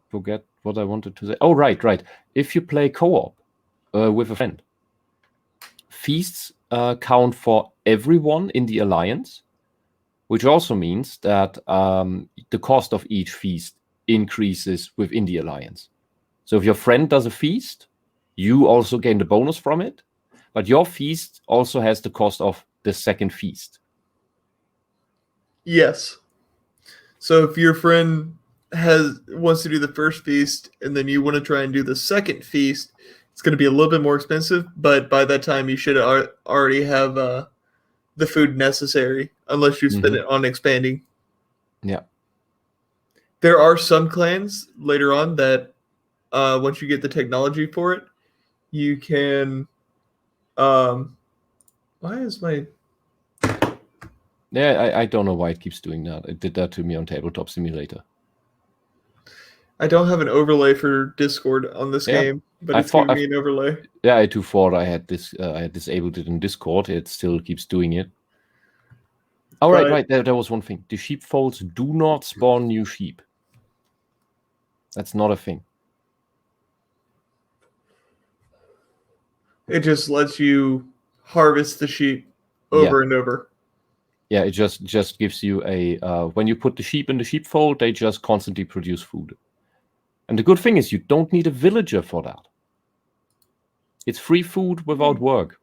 forget what I wanted to say? Oh, right. If you play co-op with a friend, feasts count for everyone in the alliance, which also means that the cost of each feast increases within the alliance. So if your friend does a feast, you also gain the bonus from it, but your feast also has the cost of the second feast. Yes. So if your friend wants to do the first feast and then you want to try and do the second feast, it's going to be a little bit more expensive, but by that time you should already have the food necessary, unless you spend it on expanding. Yeah. There are some clans later on that once you get the technology for it, you can why is my Yeah, I don't know why it keeps doing that. It did that to me on Tabletop Simulator. I don't have an overlay for Discord on this game, but it's giving me an overlay. Yeah, I too thought I had this. I had disabled it in Discord. It still keeps doing it. Oh, right. There was one thing. The sheepfolds do not spawn new sheep. That's not a thing. It just lets you harvest the sheep over and over. Yeah, it just gives you a when you put the sheep in the sheepfold, they just constantly produce food. And the good thing is you don't need a villager for that. It's free food without work.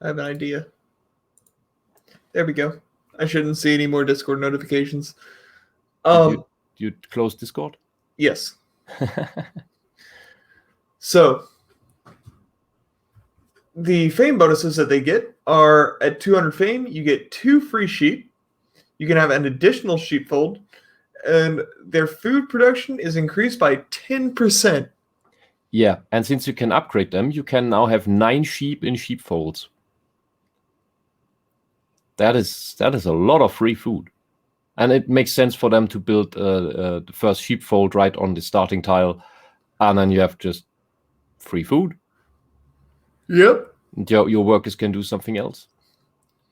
I have an idea. There we go. I shouldn't see any more Discord notifications. You close Discord? Yes. So the fame bonuses that they get are at 200 fame, you get 2 free sheep. You can have an additional sheepfold, and their food production is increased by 10%. Yeah, and since you can upgrade them, you can now have 9 sheep in sheepfolds. That is a lot of free food. And it makes sense for them to build the first sheepfold right on the starting tile, and then you have just free food. Yep. Your workers can do something else.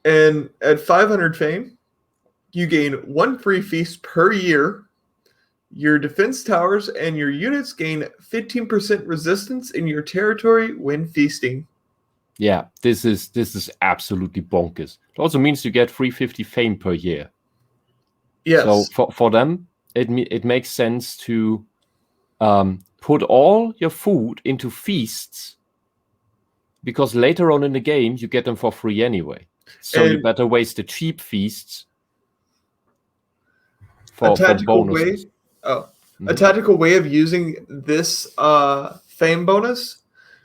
And at 500 fame, you gain 1 free feast per year. Your defense towers and your units gain 15% resistance in your territory when feasting. Yeah, this is absolutely bonkers. It also means you get 350 fame per year. Yes. So for them, it makes sense to put all your food into feasts, because later on in the game you get them for free anyway. So you better waste the cheap feasts for bonuses. A tactical way of using this fame bonus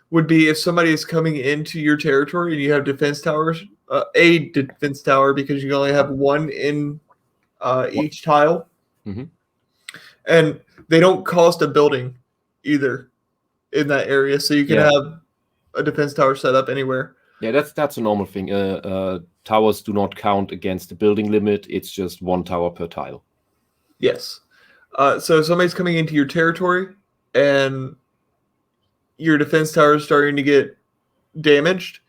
would be if somebody is coming into your territory and you have defense towers, a defense tower, because you only have 1 in each tile. Mm-hmm. And they don't cost a building either in that area, so you can have a defense tower set up anywhere. Yeah, that's a normal thing. Towers do not count against the building limit. It's just 1 tower per tile. Yes. So if somebody's coming into your territory and your defense tower is starting to get damaged,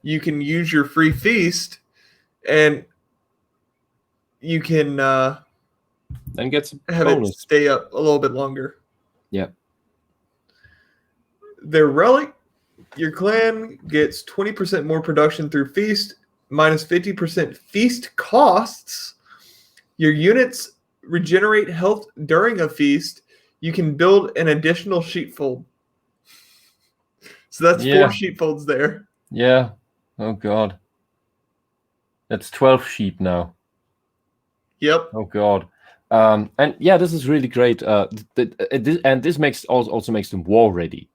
you can use your free feast, and you can then get some have bonus. it stay up a little bit longer. Yeah. Their relic, your clan gets 20% more production through feast, minus 50% feast costs. Your units regenerate health during a feast. You can build an additional sheepfold. So that's 4 sheepfolds there. Yeah. Oh god. That's 12 sheep now. Yep. Oh god. And yeah, this is really great. This also makes them war ready,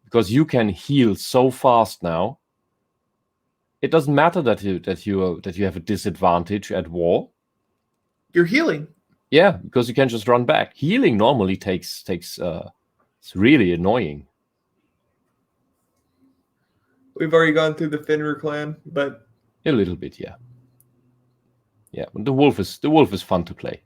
because you can heal so fast now. It doesn't matter that you have a disadvantage at war. You're healing. Yeah, because you can just run back. Healing normally takes it's really annoying. We've already gone through the Fenrir clan, but a little bit, yeah. Yeah, the wolf is fun to play.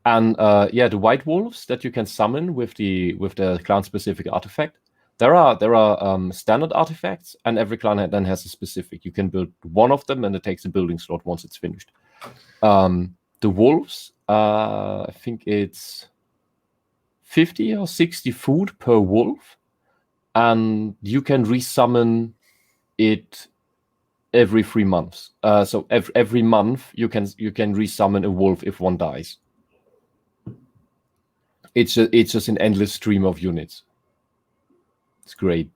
And the white wolves that you can summon with the clan specific artifact, There are standard artifacts, and every clan then has a specific. You can build one of them, and it takes a building slot once it's finished. The wolves, I think it's 50 or 60 food per wolf, and you can resummon it every 3 months. So every month you can resummon a wolf if one dies. It's just an endless stream of units. It's great.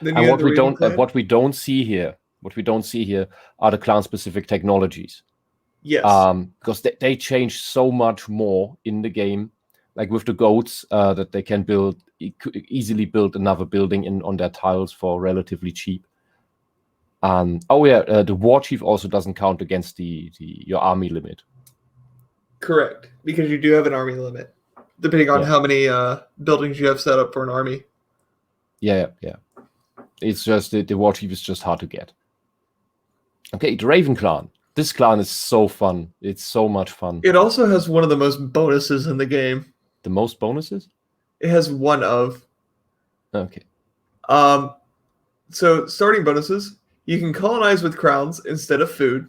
Then And you have the Raven clan. what we don't see here are the clan specific technologies. Yes. Because they change so much more in the game, like with the goats, that they can easily build another building on their tiles for relatively cheap. The war chief also doesn't count against your army limit. Correct, because you do have an army limit, depending on how many buildings you have set up for an army. Yeah. It's just the war chief is just hard to get. Okay, the Raven clan. This clan is so fun. It's so much fun. It also has one of the most bonuses in the game. The most bonuses? It has one of. Okay. So starting bonuses, you can colonize with crowns instead of food.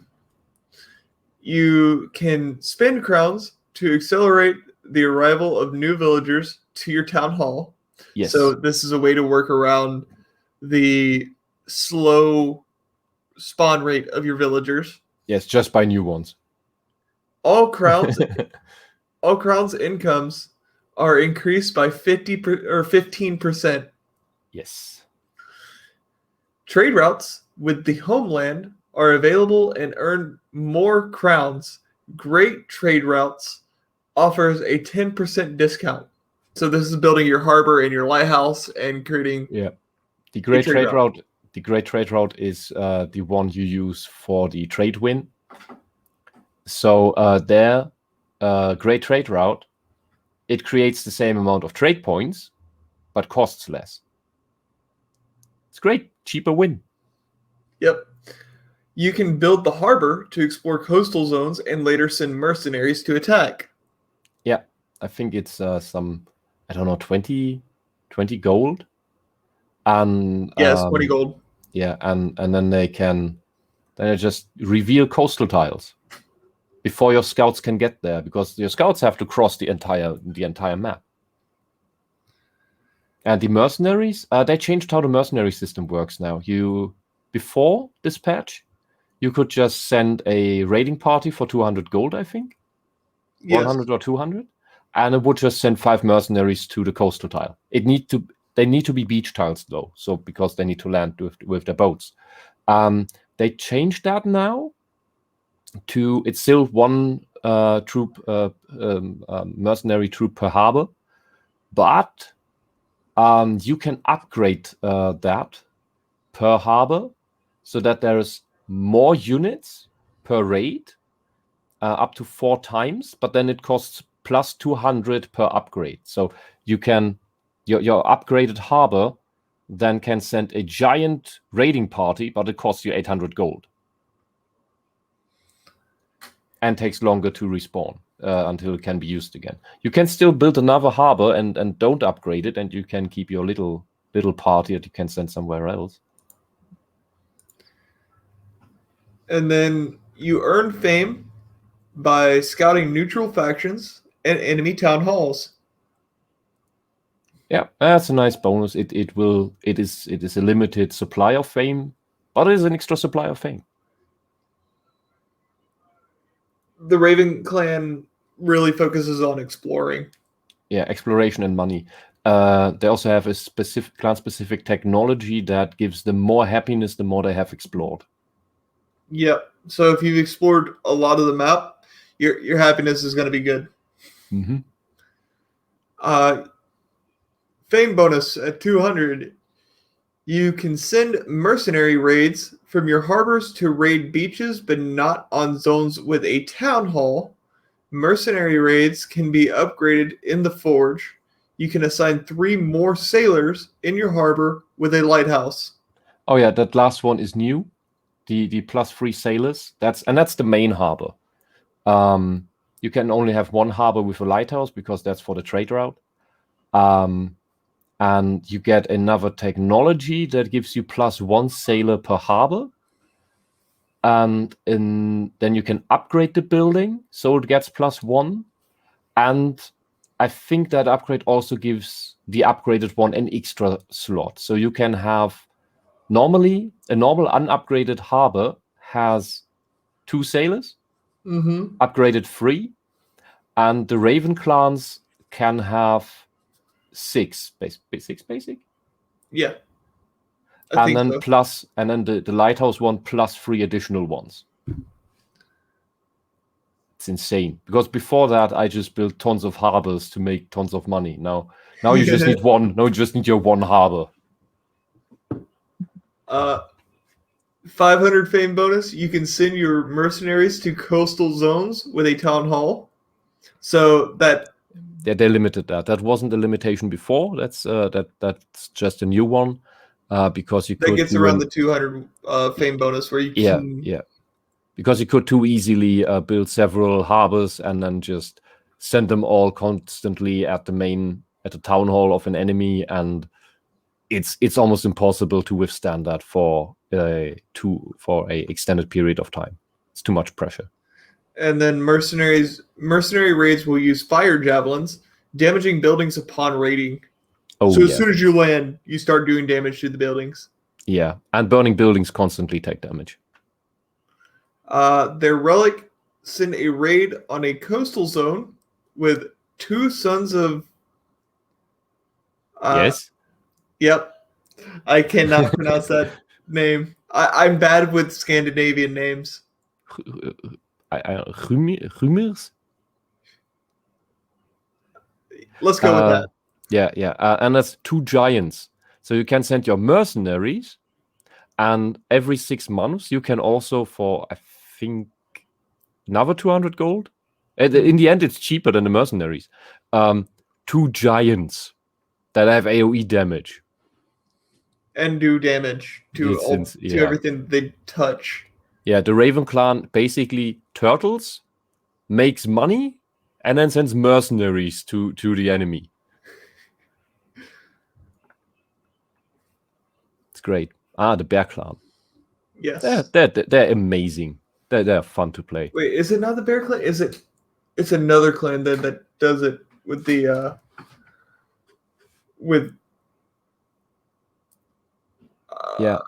You can spend crowns to accelerate the arrival of new villagers to your town hall. Yes. So this is a way to work around the slow spawn rate of your villagers. Yes, just buy new ones. All crowns incomes are increased by 15%. Yes. Trade routes with the homeland are available and earn more crowns. Great Trade Routes offers a 10% discount. So this is building your harbor and your lighthouse and creating. Yeah. The Great Trade Route. The Great Trade Route is the one you use for the trade win. So their Great Trade Route, it creates the same amount of trade points, but costs less. It's great, cheaper win. Yep. You can build the harbor to explore coastal zones and later send mercenaries to attack. Yeah, I think it's 20 gold. And yes, 20 gold. Yeah, and then they just reveal coastal tiles before your scouts can get there, because your scouts have to cross the entire map. And the mercenaries, they changed how the mercenary system works now. Before this patch, you could just send a raiding party for 200 gold, I think. Yes. 100 or 200. And it would just send 5 mercenaries to the coastal tile. They need to be beach tiles, though, so because they need to land with their boats. They changed that now to it's still one mercenary troop per harbor, but you can upgrade that per harbor so that there's more units per raid, up to 4 times, but then it costs plus 200 per upgrade. So you can your upgraded harbor then can send a giant raiding party, but it costs you 800 gold. And takes longer to respawn until it can be used again. You can still build another harbor and don't upgrade it, and you can keep your little party that you can send somewhere else. And then you earn fame by scouting neutral factions and enemy town halls. Yeah, that's a nice bonus. It is a limited supply of fame, but it is an extra supply of fame. The Raven clan really focuses on exploring. Yeah, exploration and money. They also have a clan-specific technology that gives them more happiness the more they have explored. Yep. So if you've explored a lot of the map, your happiness is going to be good. Mm-hmm. Fame bonus at 200. You can send mercenary raids from your harbors to raid beaches, but not on zones with a town hall. Mercenary raids can be upgraded in the forge. You can assign 3 more sailors in your harbor with a lighthouse. Oh yeah, that last one is new. The plus 3 sailors. That's the main harbor. You can only have one harbor with a lighthouse because that's for the trade route. and you get another technology that gives you +1 sailor per harbor. And then you can upgrade the building, so it gets +1. And I think that upgrade also gives the upgraded one an extra slot. So you can have normally a normal unupgraded harbor has 2 sailors, upgraded 3, and the Raven clans can have 6 basic. Yeah. And then the lighthouse one +3 additional ones. It's insane, because before that I just built tons of harbors to make tons of money. Now you just need one. Now you just need your one harbor. 500 fame bonus. You can send your mercenaries to coastal zones with a town hall. So that they limited that. That wasn't a limitation before. That's just a new one, because you that could gets around the 200 fame bonus where you can. Yeah. Because you could too easily build several harbors and then just send them all constantly at the town hall of an enemy, and it's almost impossible to withstand that for a extended period of time. It's too much pressure. And then mercenary raids will use fire javelins, damaging buildings upon raiding. So as soon as you land, you start doing damage to the buildings. Yeah, and burning buildings constantly take damage. Their relic send a raid on a coastal zone with 2 sons of. Yes. Yep. I cannot pronounce that name. I'm bad with Scandinavian names. Rumors? Let's go with that. Yeah. And that's 2 giants. So you can send your mercenaries, and every 6 months you can also, for I think another 200 gold. In the end, it's cheaper than the mercenaries. 2 giants that have AoE damage and do damage to everything they touch. Yeah, the Raven clan basically turtles, makes money, and then sends mercenaries to the enemy. It's great. The bear clan. Yes, they're amazing. They're fun to play. Wait, is it not the bear clan? Is it? It's another clan that does it with the yeah.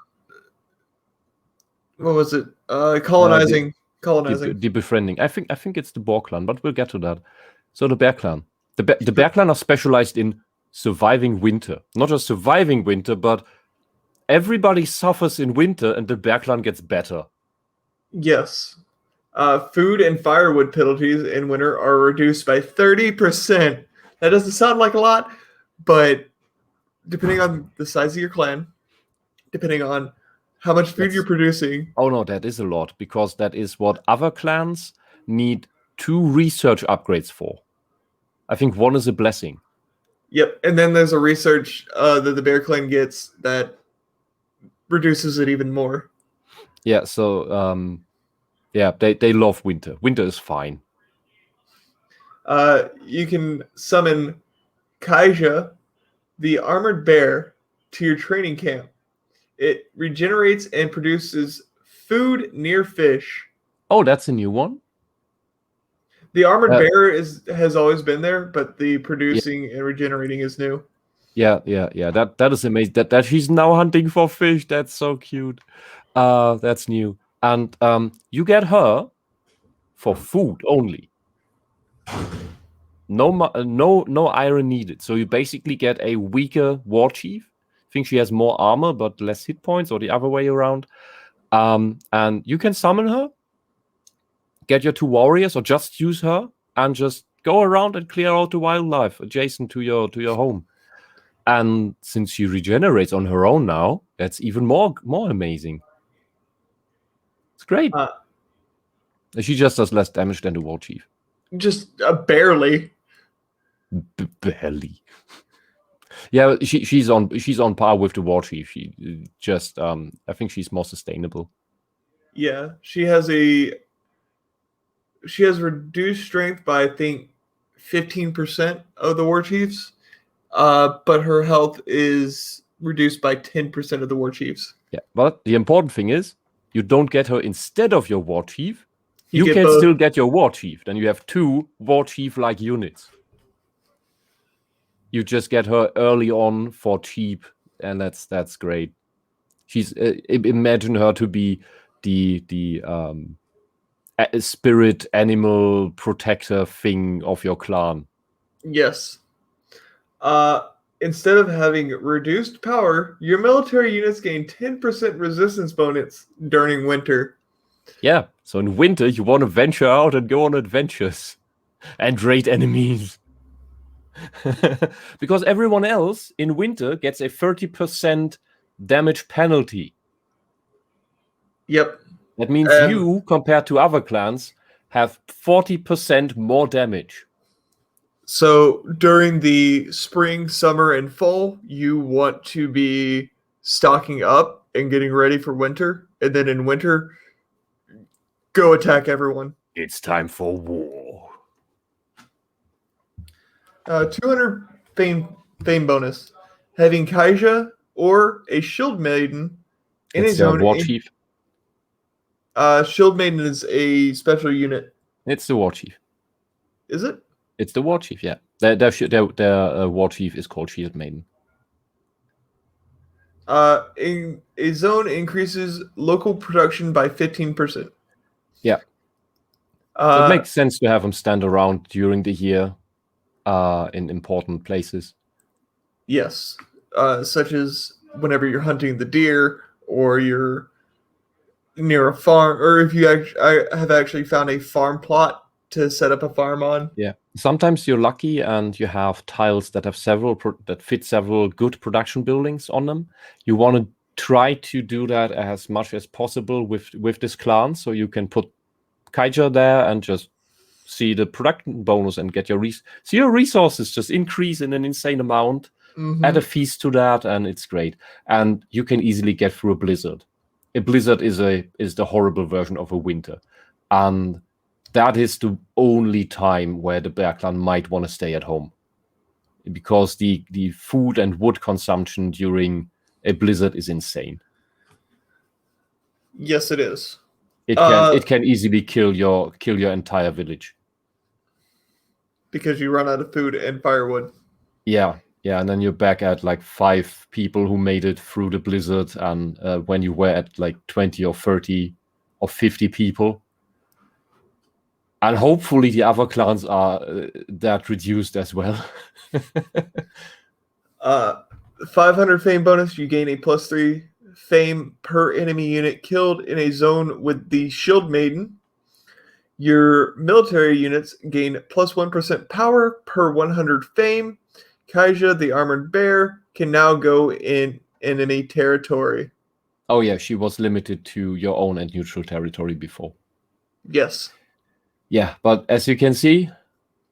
What was it? Colonizing. The befriending. I think it's the boar clan, but we'll get to that. So the bear clan. The bear clan are specialized in surviving winter. Not just surviving winter, but everybody suffers in winter, and the bear clan gets better. Yes. Food and firewood penalties in winter are reduced by 30%. That doesn't sound like a lot, but depending on the size of your clan, depending on how much food you're producing. Oh no, that is a lot, because that is what other clans need 2 research upgrades for. I think 1 is a blessing. Yep, and then there's a research that the bear clan gets that reduces it even more. Yeah, so they love winter. Winter is fine. You can summon Kaija, the armored bear, to your training camp. It regenerates and produces food near fish. Oh, that's a new one. The armored bear has always been there, but the producing and regenerating is new. Yeah. That is amazing. That she's now hunting for fish. That's so cute. That's new. And you get her for food only. No iron needed. So you basically get a weaker war chief. I think she has more armor but less hit points, or the other way around. And you can summon her, get your 2 warriors, or just use her and just go around and clear out the wildlife adjacent to your home. And since she regenerates on her own now, that's even more amazing. It's great. She just does less damage than the war chief. Just barely. Barely. Yeah, she's on par with the war chief. She just I think she's more sustainable. Yeah, she has reduced strength by I think 15% of the war chiefs, but her health is reduced by 10% of the war chiefs. Yeah, but the important thing is you don't get her instead of your war chief. You get can both. still get your war chief. Then you have 2 war chief-like units. You just get her early on for cheap, and that's great. She's imagine her to be the spirit animal protector thing of your clan. Yes. Instead of having reduced power, your military units gain 10% resistance bonus during winter. Yeah, so in winter you want to venture out and go on adventures and raid enemies. Because everyone else in winter gets a 30% damage penalty. Yep. That means you, compared to other clans, have 40% more damage. So during the spring, summer, and fall, you want to be stocking up and getting ready for winter. And then in winter, go attack everyone. It's time for war. 200 fame bonus. Having Kaija or a Shield Maiden in It's a zone. war chief. Shield Maiden is a special unit. It's the war chief. Is it? It's the war chief, yeah. Their war chief is called Shield Maiden. In a zone increases local production by 15%. Yeah. So it makes sense to have them stand around during the year in important places. Yes. Such as whenever you're hunting the deer or you're near a farm, or if you have actually found a farm plot to set up a farm on. Yeah. Sometimes you're lucky and you have tiles that have that fit several good production buildings on them. You want to try to do that as much as possible with this clan, so you can put Kaija there and just see the production bonus and get your so your resources just increase in an insane amount. Mm-hmm. Add a feast to that, and it's great. And you can easily get through a blizzard. A blizzard is the horrible version of a winter, and that is the only time where the bear clan might want to stay at home, because the food and wood consumption during a blizzard is insane. Yes, it is. It can easily kill your entire village because you run out of food and firewood. Yeah, and then you're back at like 5 people who made it through the blizzard, and when you were at like 20 or 30 or 50 people. And hopefully the other clans are that reduced as well. 500 fame bonus, you gain a +3 fame per enemy unit killed in a zone with the Shield Maiden. Your military units gain +1% power per 100 fame. Kaija, the armored bear, can now go in enemy territory. Oh yeah, she was limited to your own and neutral territory before. Yes. Yeah, but as you can see,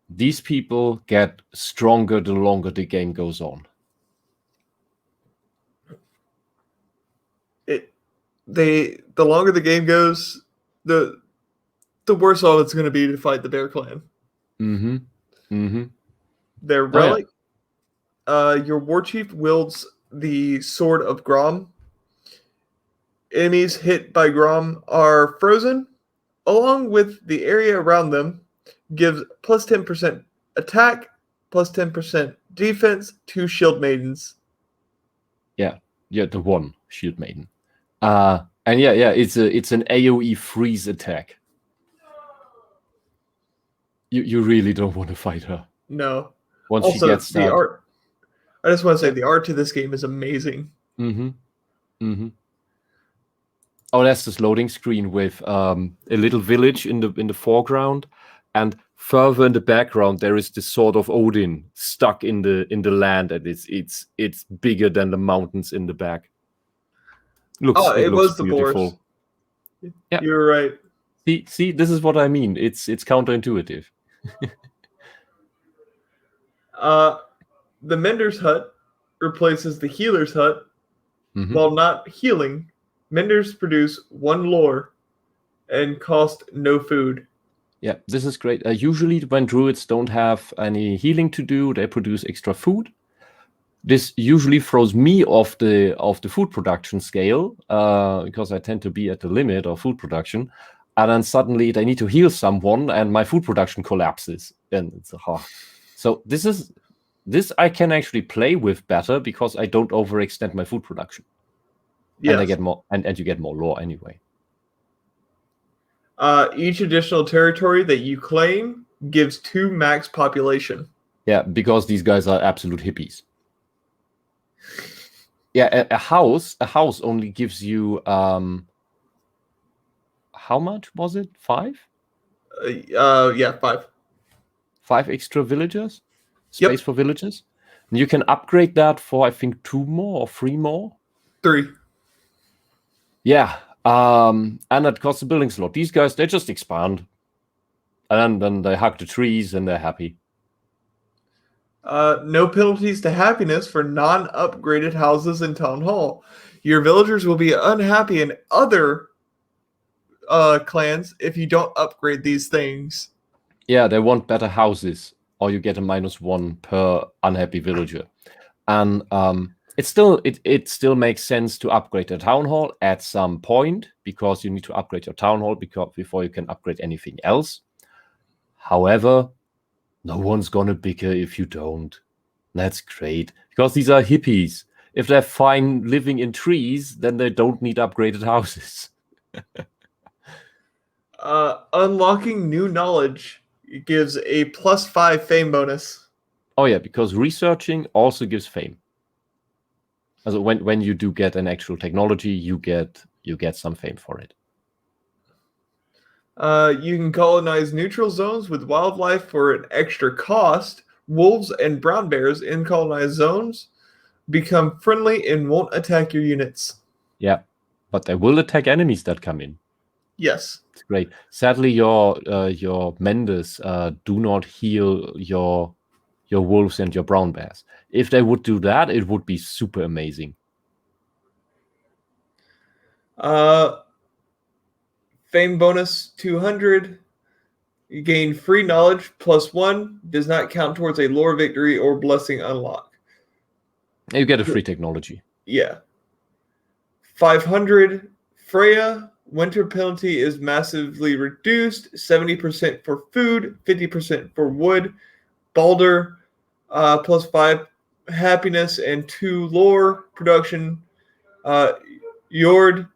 these people get stronger the longer the game goes on. The longer the game goes, the worse off it's going to be to fight the Bear Clan. Mm-hmm. Mm-hmm. Their relic, your war chief wields the Sword of Grom. Enemies hit by Grom are frozen, along with the area around them, gives +10% attack, +10% defense to Shield Maidens. Yeah, the one Shield Maiden. And it's an AoE freeze attack. You really don't want to fight her. No. Once also, she gets the art. I just want to say the art to this game is amazing. Mm-hmm. Mm-hmm. Oh, that's this loading screen with a little village in the foreground, and further in the background there is this Sword of Odin stuck in the land, and it's bigger than the mountains in the back. It looks was the beautiful. Boars. Yeah, you're right. See, this is what I mean. It's counterintuitive. The Mender's Hut replaces the Healer's Hut. Mm-hmm. While not healing, Menders produce 1 lore and cost no food. Yeah, this is great. Usually when druids don't have any healing to do, they produce extra food. This usually throws me off the food production scale because I tend to be at the limit of food production, and then suddenly they need to heal someone, and my food production collapses, and it's So this I can actually play with better because I don't overextend my food production. Yes. And I get more, and you get more lore anyway. Each additional territory that you claim gives 2 max population. Yeah, because these guys are absolute hippies. Yeah, a house only gives you how much was it? 5? Yeah, 5. 5 extra villagers? Space for villagers? And you can upgrade that for I think 2 more or 3 more. 3. Yeah. And that costs a building slot. These guys, they just expand. And then they hug the trees and they're happy. No penalties to happiness for non-upgraded houses in Town Hall. Your villagers will be unhappy in other clans if you don't upgrade these things. Yeah, they want better houses, or you get a -1 per unhappy villager. And it still makes sense to upgrade the town hall at some point, because you need to upgrade your town hall before you can upgrade anything else. However, no one's gonna bicker if you don't. That's great, because these are hippies. If they're fine living in trees, then they don't need upgraded houses. Unlocking new knowledge gives a +5 fame bonus. Oh yeah, because researching also gives fame. So when you do get an actual technology, you get some fame for it. You can colonize neutral zones with wildlife for an extra cost. Wolves and brown bears in colonized zones become friendly and won't attack your units. Yeah, but they will attack enemies that come in. Yes. It's great. Sadly, your Mendes do not heal your wolves and your brown bears. If they would do that, it would be super amazing. Fame bonus 200. You gain free knowledge +1. Does not count towards a lore victory or blessing unlock. You get a free technology. Yeah. 500. Freya. Winter penalty is massively reduced. 70% for food, 50% for wood. Balder, +5 happiness and 2 lore production. Yord,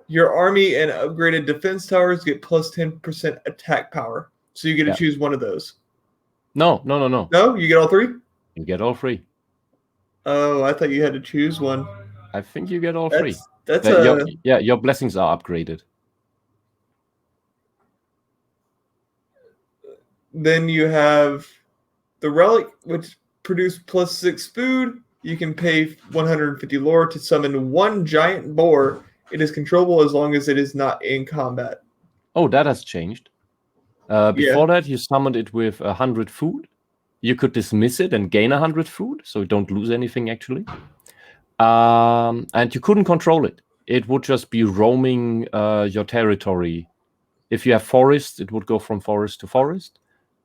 your army and upgraded defense towers get +10% attack power. So you get to choose one of those. No. No? You get all 3? You get all 3. Oh, I thought you had to choose one. I think you get all 3. Your blessings are upgraded. Then you have the relic, which produce +6 food. You can pay 150 lore to summon 1 giant boar. It is controllable as long as it is not in combat. Oh, that has changed. Before that, you summoned it with 100 food. You could dismiss it and gain 100 food, so you don't lose anything actually. And you couldn't control it. It would just be roaming your territory. If you have forests, it would go from forest to forest,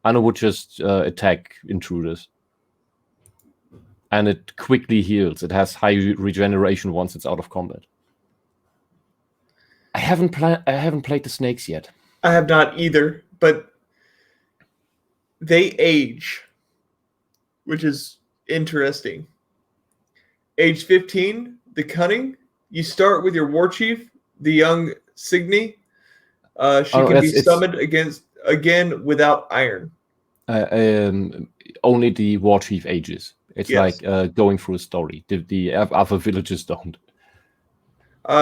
and it would just attack intruders. And it quickly heals. It has high regeneration once it's out of combat. I haven't played the snakes yet. I have not either, but they age, which is interesting. Age 15, the cunning. You start with your war chief, the young Signy. She can be summoned again without iron. Only the war chief ages. It's like going through a story. The other villagers don't.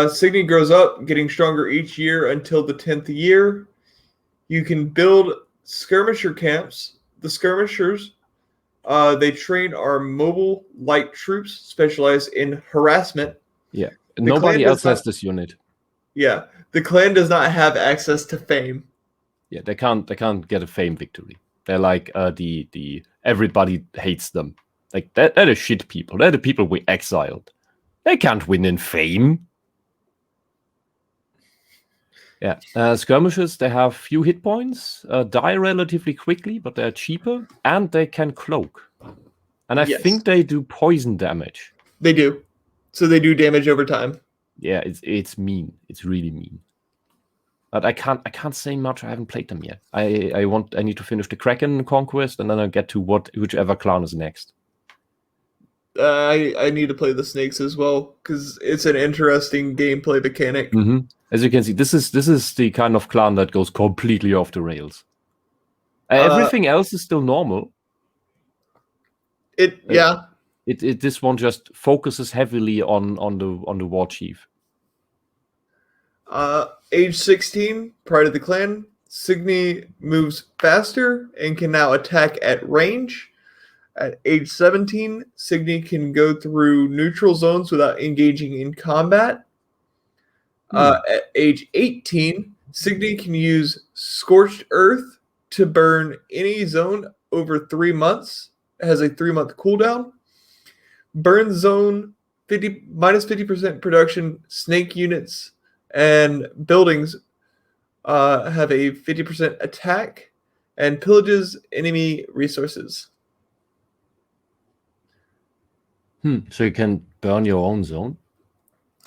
Signy grows up, getting stronger each year until the 10th year. You can build skirmisher camps. The skirmishers, they train our mobile light troops specialized in harassment. Yeah, nobody else has this unit. Yeah, the clan does not have access to fame. Yeah, they can't get a fame victory. They're like the everybody hates them. Like they're the shit people. They're the people we exiled. They can't win in fame. Yeah, skirmishers, they have few hit points, die relatively quickly, but they're cheaper, and they can cloak. And I Yes. think they do poison damage. They do. So they do damage over time. Yeah, it's mean. It's really mean. But I can't say much. I haven't played them yet. I need to finish the Kraken Conquest, and then I'll get to whichever clan is next. I need to play the snakes as well because it's an interesting gameplay mechanic. Mm-hmm. As you can see, this is the kind of clan that goes completely off the rails. Everything else is still normal. This one just focuses heavily on the war chief. Age 16, Pride of the Clan, Signy moves faster and can now attack at range. At age 17, Signy can go through neutral zones without engaging in combat. At age 18, Signy can use Scorched Earth to burn any zone over 3 months. It has a 3-month cooldown. Burn zone, minus 50% production, snake units and buildings have a 50% attack and pillages enemy resources. So you can burn your own zone?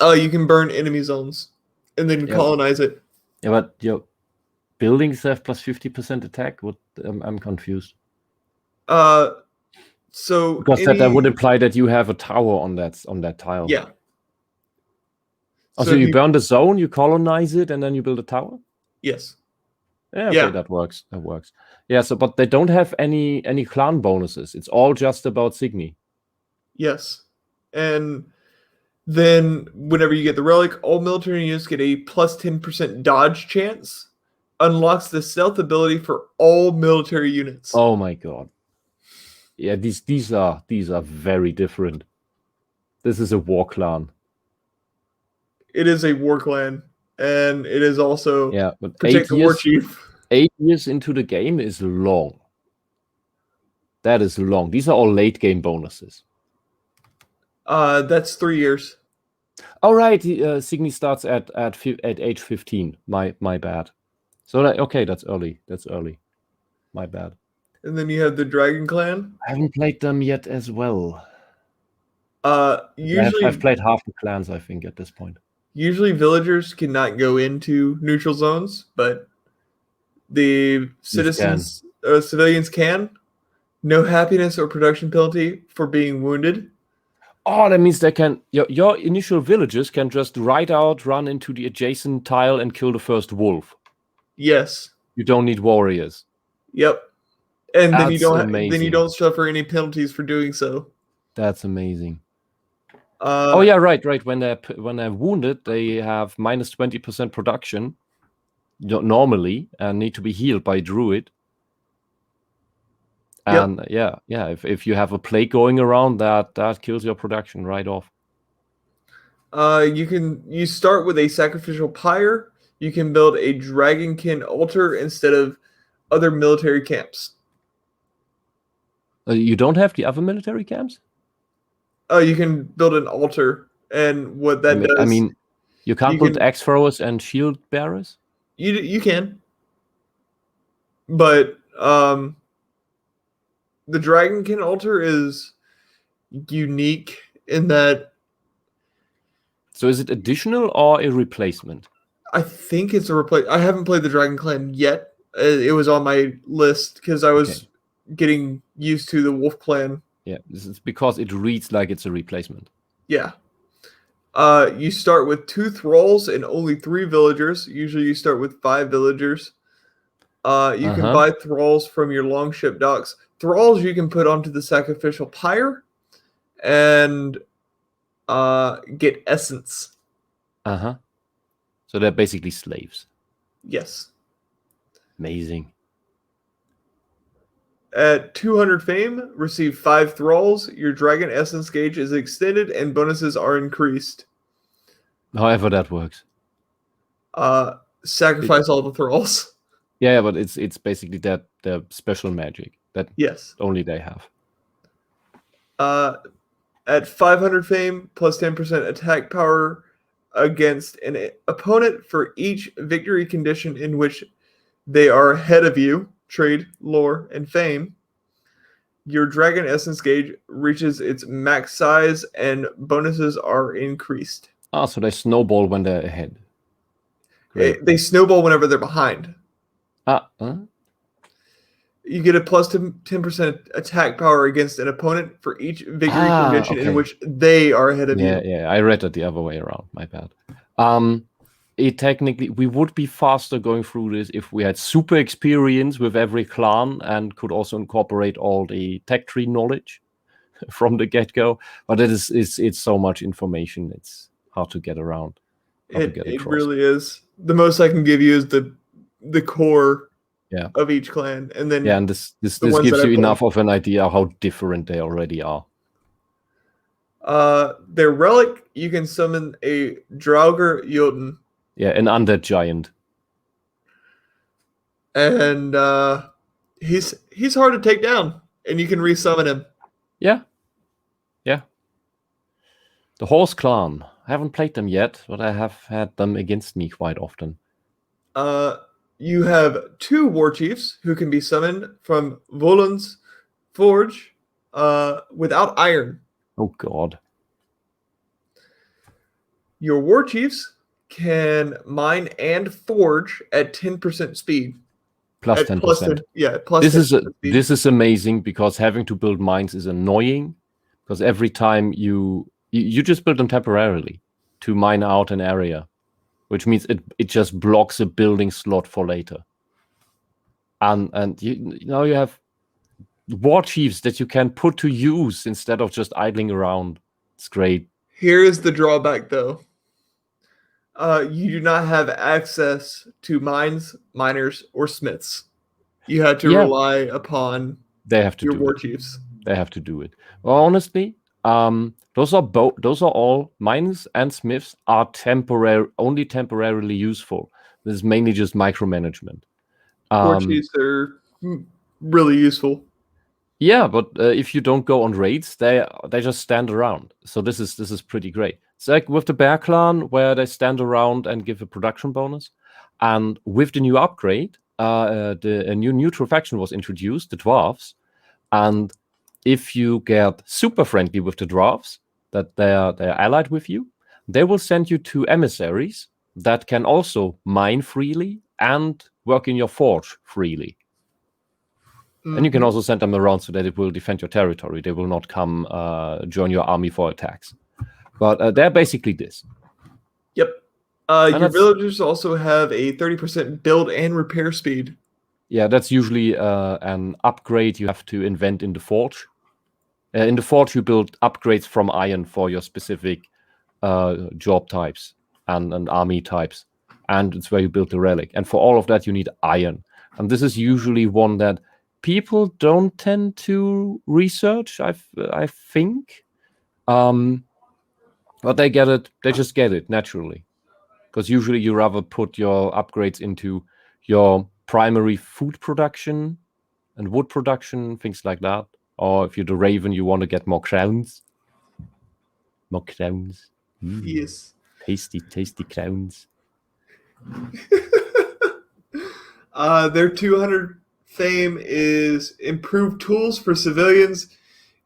You can burn enemy zones and then colonize it. Yeah, but your buildings have plus 50% attack? What? I'm confused. So because that would imply that you have a tower on that tile. Yeah. Oh, so you burn the zone, you colonize it, and then you build a tower? Yes. Yeah, okay, that works. That works. Yeah, but they don't have any clan bonuses. It's all just about Signy. Yes. And then whenever you get the relic, all military units get a plus 10% dodge chance. Unlocks the stealth ability for all military units. Oh my god. Yeah, these are very different. This is a war clan. It is a war clan, and it is also but protect the war chief. 8 years into the game is long. That is long. These are all late game bonuses. That's 3 years. All right, Signy starts at age 15. My bad. So that's early. That's early. My bad. And then you have the Dragon Clan. I haven't played them yet as well. Usually I've played half the clans, I think, at this point. Usually villagers cannot go into neutral zones, but the citizens civilians can. No happiness or production penalty for being wounded. Oh, that means they can. Your initial villagers can just run into the adjacent tile and kill the first wolf. Yes. You don't need warriors. Yep. And That's then you don't amazing. then you don't suffer any penalties for doing so. That's amazing. Oh yeah, right. When they're wounded, they have minus 20% production normally and need to be healed by Druid. And if you have a plague going around, that kills your production right off. You start with a sacrificial pyre. You can build a dragonkin altar instead of other military camps. You don't have the other military camps? You can build an altar, and what that does. I mean, you can't build axe throwers and shield bearers. You can, but the dragonkin altar is unique in that. So is it additional or a replacement? I think it's a replace. I haven't played the Dragon Clan yet. It was on my list because I was getting used to the Wolf Clan. Yeah, this is because it reads like it's a replacement. Yeah. You start with 2 thralls and only 3 villagers. Usually you start with 5 villagers. You can buy thralls from your longship docks. Thralls you can put onto the sacrificial pyre and get essence. So they're basically slaves. Yes. Amazing. At 200 fame, receive 5 thralls. Your dragon essence gauge is extended and bonuses are increased. However that works. Sacrifice all the thralls. Yeah, but it's basically that the special magic that only they have. At 500 fame, plus 10% attack power against an opponent for each victory condition in which they are ahead of you. Trade, lore, and fame. your Dragon Essence gauge reaches its max size and bonuses are increased. So they snowball when they're ahead. Great. They snowball whenever they're behind. You get a plus 10% attack power against an opponent for each victory condition in which they are ahead of you. Yeah, I read it the other way around. My bad. We would be faster going through this if we had super experience with every clan and could also incorporate all the tech tree knowledge from the get-go. But it's so much information. It's hard to get around. It really is. The most I can give you is the core of each clan, and then and this gives you enough of an idea how different they already are. Their relic, you can summon a Draugr Jotun. Yeah, an undead giant. And he's hard to take down, and you can resummon him. Yeah. The Horse Clan. I haven't played them yet, but I have had them against me quite often. You have 2 war chiefs who can be summoned from Volan's Forge without iron. Oh, God. Your war chiefs can mine and forge at 10% speed. Plus 10%. This is amazing because having to build mines is annoying because every time you just build them temporarily to mine out an area, which means it just blocks a building slot for later. And you have war chiefs that you can put to use instead of just idling around. It's great. Here is the drawback, though. You do not have access to mines, miners, or smiths. You have to rely upon your war chiefs. They have to do it. Well, honestly, those are all mines and smiths are only temporarily useful. This is mainly just micromanagement. War chiefs are really useful. Yeah, but if you don't go on raids, they just stand around. So this is pretty great. It's like with the Bear Clan, where they stand around and give a production bonus. And with the new upgrade, a new neutral faction was introduced, the Dwarves. And if you get super friendly with the Dwarves, that they're allied with you, they will send you 2 emissaries that can also mine freely and work in your forge freely. And you can also send them around so that it will defend your territory. They will not come join your army for attacks. But they're basically this. Yep. Your villagers also have a 30% build and repair speed. Yeah, that's usually an upgrade you have to invent in the forge. In the forge, you build upgrades from iron for your specific job types and army types. And it's where you build the relic. And for all of that, you need iron. And this is usually one that people don't tend to research, I think. But they get it. They just get it naturally. Because usually you rather put your upgrades into your primary food production and wood production, things like that. Or if you're the Raven, you want to get more crowns. More crowns. Yes. Tasty, tasty crowns. Their 200 fame is improved tools for civilians.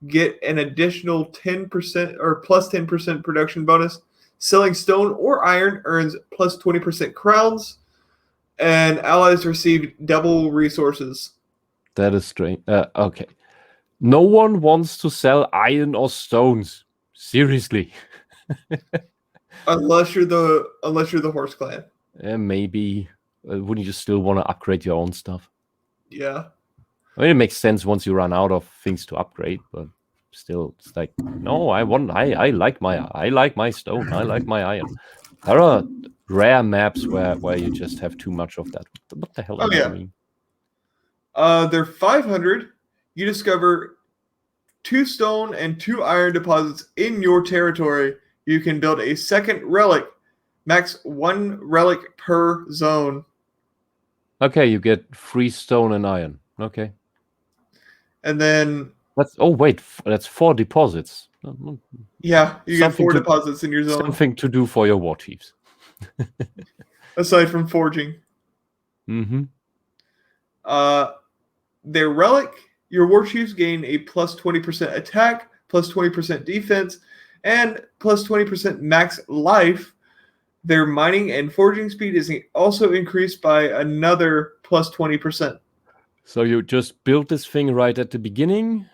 Get an additional 10% or plus 10% production bonus. Selling stone or iron earns plus 20% crowns. And allies receive double resources. That is strange. Okay. No one wants to sell iron or stones. Seriously. Unless you're the Horse Clan. Maybe. Wouldn't you still want to upgrade your own stuff? Yeah. I mean, it makes sense once you run out of things to upgrade, but still, it's like, no, I like my stone, I like my iron. There are rare maps where you just have too much of that. What the hell does that mean? They're 500. You discover 2 stone and 2 iron deposits in your territory. You can build a second relic. Max 1 relic per zone. Okay, you get 3 stone and iron. Okay. And then... that's 4 deposits. Yeah, you get 4 deposits in your zone. Something to do for your war chiefs. Aside from forging. Mm-hmm. Their relic, your war chiefs gain a plus 20% attack, plus 20% defense, and plus 20% max life. Their mining and forging speed is also increased by another plus 20%. So you just build this thing right at the beginning,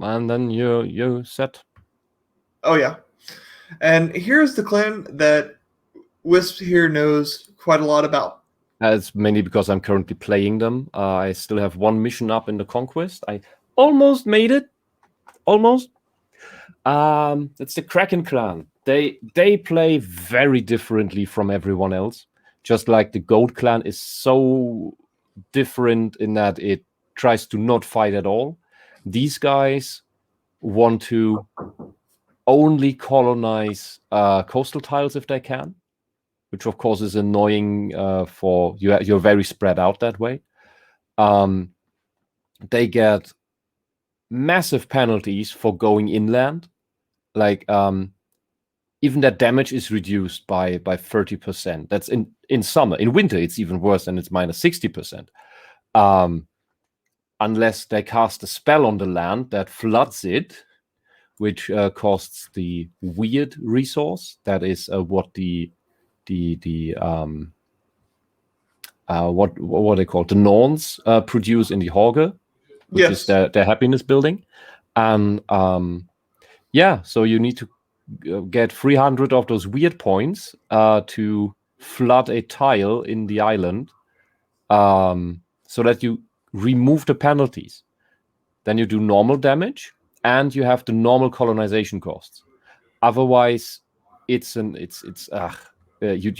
and then you're set. Oh, yeah. And here's the clan that Wisp here knows quite a lot about. It's mainly because I'm currently playing them. I still have one mission up in the Conquest. I almost made it. Almost. It's the Kraken clan. They play very differently from everyone else. Just like the Goat clan is so different in that it tries to not fight at all. These guys want to only colonize coastal tiles if they can, which of course is annoying for you. You're very spread out that way. They get massive penalties for going inland. Like even their damage is reduced by 30%. That's in summer. In winter, it's even worse, and it's minus 60%. Unless they cast a spell on the land that floods it, which costs the weird resource. That is what what they call the Norns produce in the Hauger, which is their happiness building. And so you need to get 300 of those weird points to flood a tile in the island, so that you remove the penalties. Then you do normal damage, and you have the normal colonization costs. Otherwise, you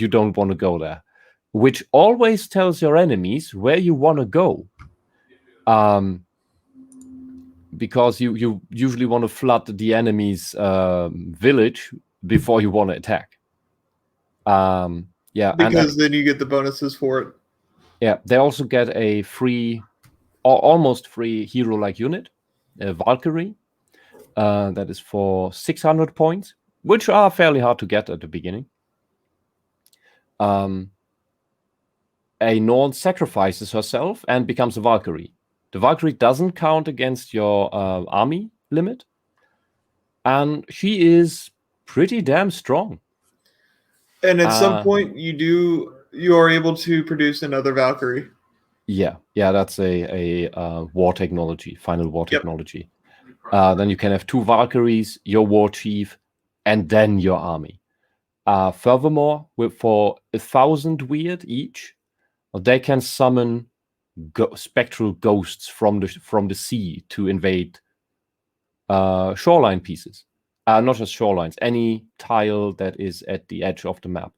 don't want to go there. Which always tells your enemies where you want to go. Because you usually want to flood the enemy's village before you want to attack. Because then you get the bonuses for it. Yeah, they also get a free, or almost free hero-like unit, a Valkyrie. That is for 600 points, which are fairly hard to get at the beginning. A Norn sacrifices herself and becomes a Valkyrie. The Valkyrie doesn't count against your army limit, and she is pretty damn strong. And at some point, you are able to produce another Valkyrie. Yeah, that's a war technology, final war technology. Then you can have 2 Valkyries, your war chief, and then your army. Furthermore, for 1,000 weird each, they can summon spectral ghosts from the sea to invade shoreline pieces. Not just shorelines, any tile that is at the edge of the map.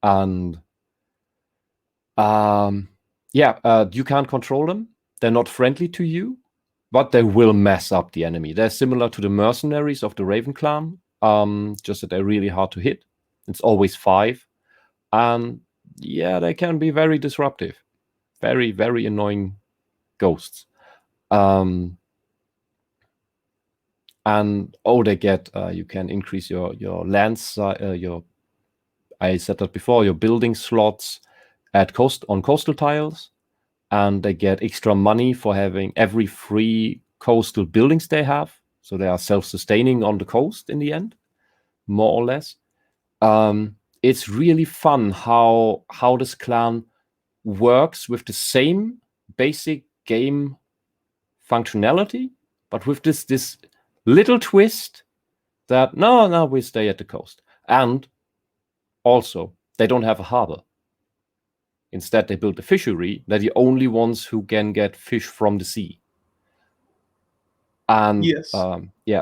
And you can't control them. They're not friendly to you, but they will mess up the enemy. They're similar to the mercenaries of the Raven clan, just that they're really hard to hit. It's always 5. And they can be very disruptive. Very, very annoying ghosts. And they get, you can increase your land size, I said that before, your building slots on coastal tiles, and they get extra money for having every free coastal buildings they have. So they are self-sustaining on the coast in the end, more or less. It's really fun how this clan works with the same basic game functionality, but with this little twist that no, we stay at the coast. And also, they don't have a harbor. Instead, they build a fishery. They're the only ones who can get fish from the sea. And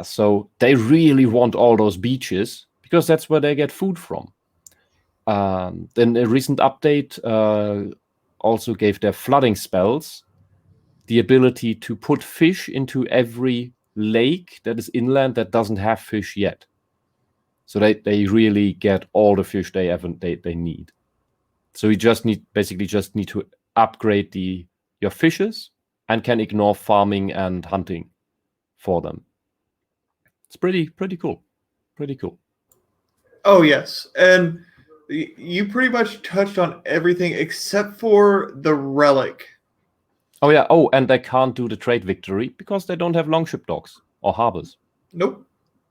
so they really want all those beaches because that's where they get food from. Then a recent update also gave their flooding spells the ability to put fish into every lake that is inland that doesn't have fish yet. So they really get all the fish they need. So you just need to upgrade your fishes and can ignore farming and hunting for them. It's pretty cool. Pretty cool. Oh yes, and you pretty much touched on everything except for the relic. Oh yeah. Oh, and they can't do the trade victory because they don't have longship docks or harbors. Nope.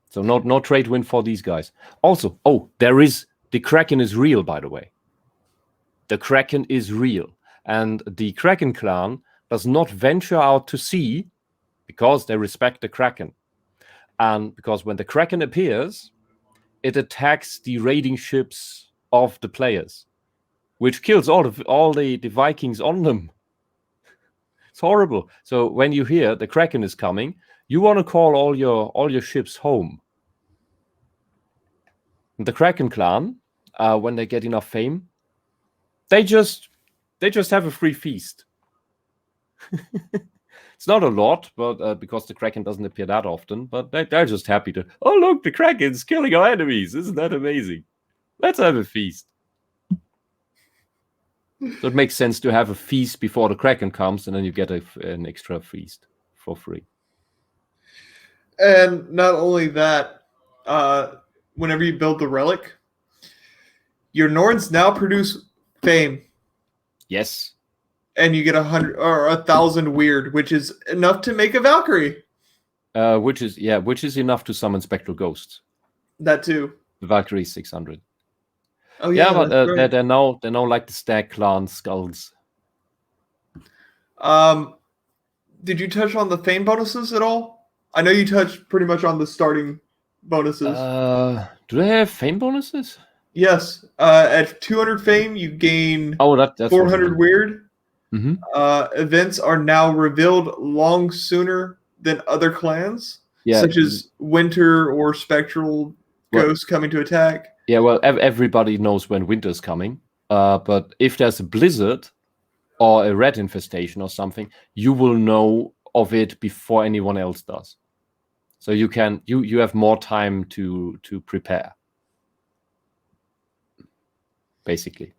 So no trade win for these guys. Also, the Kraken is real, by the way. The Kraken is real. And the Kraken clan does not venture out to sea because they respect the Kraken. And because when the Kraken appears, it attacks the raiding ships of the players, which kills all the Vikings on them. It's horrible. So when you hear the Kraken is coming, you want to call all your ships home. And the Kraken clan, when they get enough fame, they just have a free feast. It's not a lot, but because the Kraken doesn't appear that often, but they're just happy to. Oh look, the Kraken's killing our enemies! Isn't that amazing? Let's have a feast. So it makes sense to have a feast before the Kraken comes, and then you get an extra feast for free. And not only that, whenever you build the relic, your Norns now produce fame. Yes. And you get 100 or 1,000 weird, which is enough to make a Valkyrie. Which is enough to summon spectral ghosts. That too. The Valkyrie is 600. Oh yeah, but right. they're now like the Stag Clan skulls. Did you touch on the fame bonuses at all? I know you touched pretty much on the starting bonuses. Do they have fame bonuses? Yes. At 200 fame, you gain that's 400 weird. Mm-hmm. Events are now revealed long sooner than other clans, such as Winter or Spectral Ghosts coming to attack. Yeah, well, everybody knows when winter's coming. But if there's a blizzard or a rat infestation or something, you will know of it before anyone else does. So you have more time to prepare. Basically.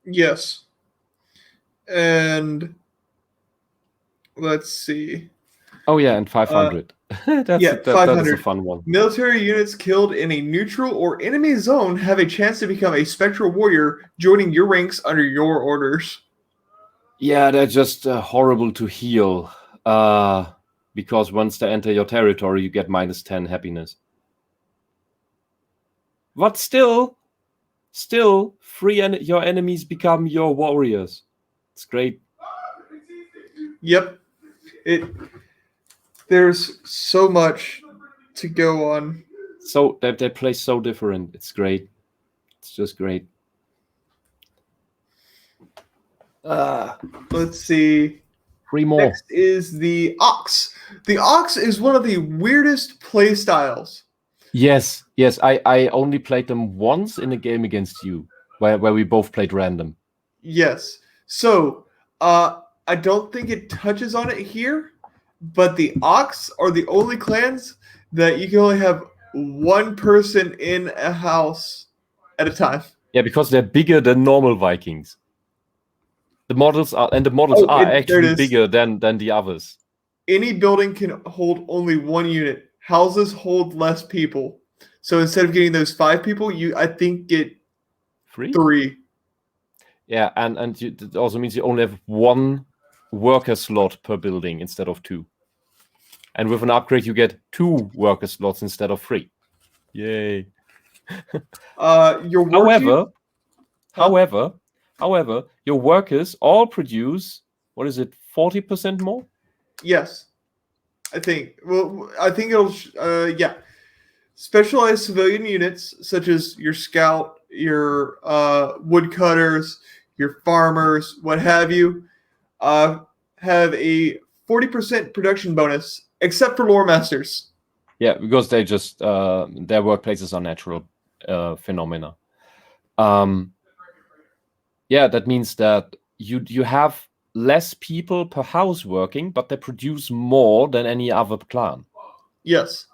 Yes. And let's see. Oh yeah, and 500. That's 500. a fun one. Military units killed in a neutral or enemy zone have a chance to become a spectral warrior, joining your ranks under your orders. Yeah, they're just horrible to heal. Because once they enter your territory, you get -10 happiness. But still, your enemies become your warriors. It's great. Yep. There's so much to go on. So they play so different. It's great. It's just great. Let's see. 3 more. Next is the Ox. The Ox is one of the weirdest play styles. Yes. I only played them once in a game against you, where we both played random. Yes. So, I don't think it touches on it here, but the Ox are the only clans that you can only have one person in a house at a time. Yeah, because they're bigger than normal Vikings. The models are actually bigger than the others. Any building can hold only one unit. Houses hold less people. So instead of getting those 5 people, I think get 3. Yeah, and it also means you only have 1 worker slot per building instead of 2. And with an upgrade, you get 2 worker slots instead of 3. Yay! However, your workers all produce, what is it, 40% more? Yes, I think. Well, I think it'll. Yeah, specialized civilian units such as your scout, your woodcutters, your farmers, what have you, have a 40% production bonus, except for lore masters. Yeah, because they just their workplaces are natural phenomena. Yeah, that means that you have less people per house working, but they produce more than any other clan. Yes.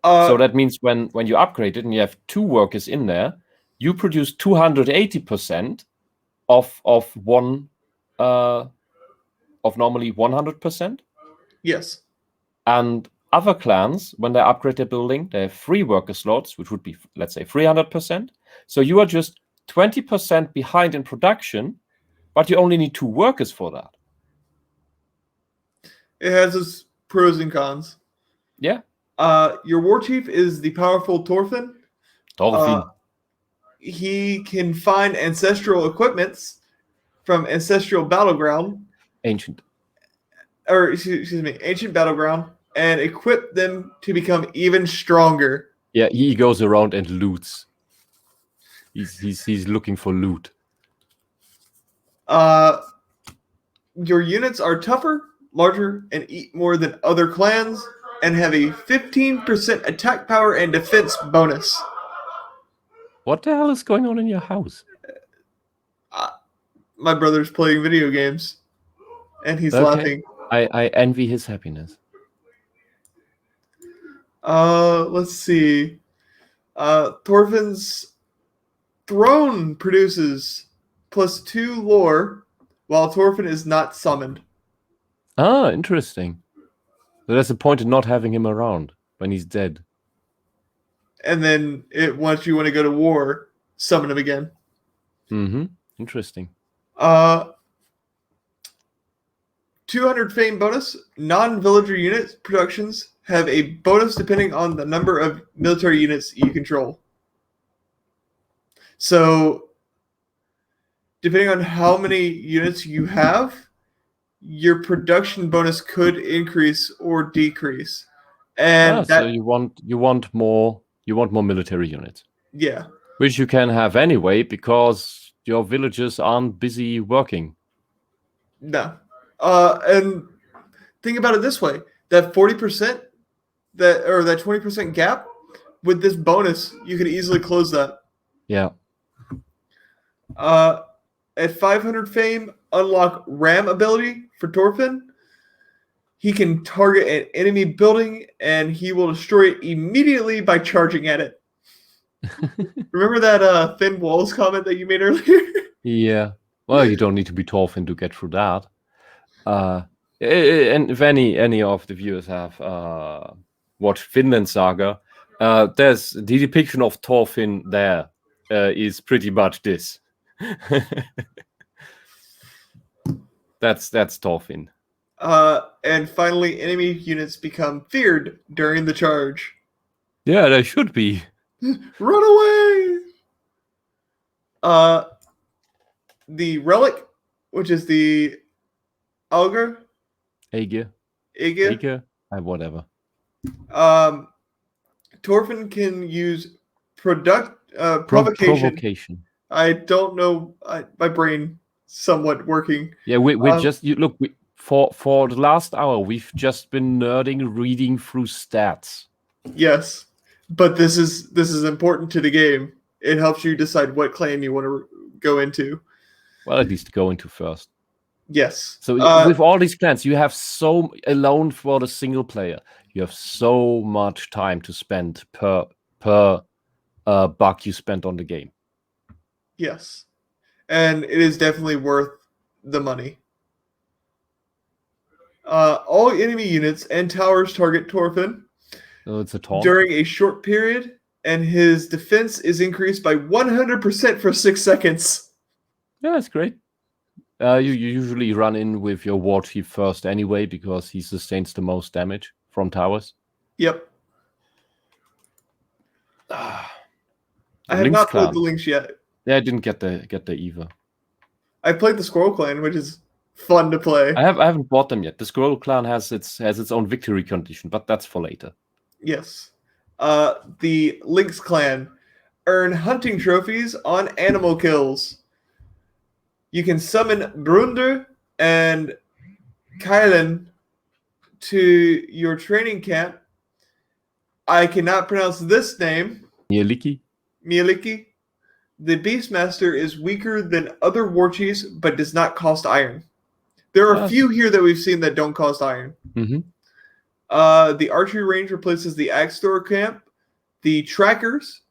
So that means when you upgrade it and you have 2 workers in there, you produce 280% of one of normally 100%. Yes. And other clans, when they upgrade their building, they have 3 worker slots, which would be, let's say, 300%. So you are just 20% behind in production, But you only need 2 workers for that. It has its pros and cons. Yeah. Your war chief is the powerful Thorfinn. Thorfinn. He can find ancestral equipments from ancestral battleground, Ancient. ancient battleground, and equip them to become even stronger. Yeah, he goes around and loots. He's looking for loot. Your units are tougher, larger, and eat more than other clans, and have a 15% attack power and defense bonus. What the hell is going on in your house? My brother's playing video games, and he's laughing. I envy his happiness. Let's see. Thorfinn's throne produces +2 lore, while Thorfinn is not summoned. Ah, interesting. So there's a point in not having him around when he's dead. And then once you want to go to war, summon him again. Mm-hmm. Interesting. 200 fame bonus. Non-villager unit productions have a bonus depending on the number of military units you control. So, depending on how many units you have, your production bonus could increase or decrease. And so you want more military units. Yeah. Which you can have anyway because your villagers aren't busy working. No. And think about it this way. That 40%, that 20% gap, with this bonus, you could easily close that. Yeah. At 500 fame, unlock Ram ability for Thorfinn. He can target an enemy building, and he will destroy it immediately by charging at it. Remember that thin walls comment that you made earlier? Yeah. Well, you don't need to be Thorfinn to get through that. And if any of the viewers have watched Finland Saga, there's the depiction of Thorfinn there is pretty much this. That's Thorfinn. And finally, enemy units become feared during the charge. Yeah, they should be. Run away! The relic, which is the Augur. Aegir. Whatever. Thorfinn can use provocation. I don't know. My brain somewhat working. Yeah, we just look. For the last hour, we've just been nerding, reading through stats. Yes, but this is important to the game. It helps you decide what clan you want to go into. Well, at least go into first. Yes. So with all these clans, you have alone for the single player. You have so much time to spend per buck you spent on the game. Yes, and it is definitely worth the money. All enemy units and towers target Thorfinn it's a taunt. during a short period, and his defense is increased by 100% for 6 seconds. Yeah, that's great. You usually run in with your war chief first anyway because he sustains the most damage from towers. Yep. I have not played the links yet. Yeah, I didn't get the either. I played the Squirrel Clan, which is fun to play. I haven't bought them yet. The Squirrel Clan has its own victory condition, but that's for later. Yes. The Lynx Clan earn hunting trophies on animal kills. You can summon Brunder and Kylan to your training camp. I cannot pronounce this name. Mieliki. The Beastmaster is weaker than other war chiefs, but does not cost iron. There are a few here that we've seen that don't cost iron. Mm-hmm. The archery range replaces the axe thrower camp. The trackers,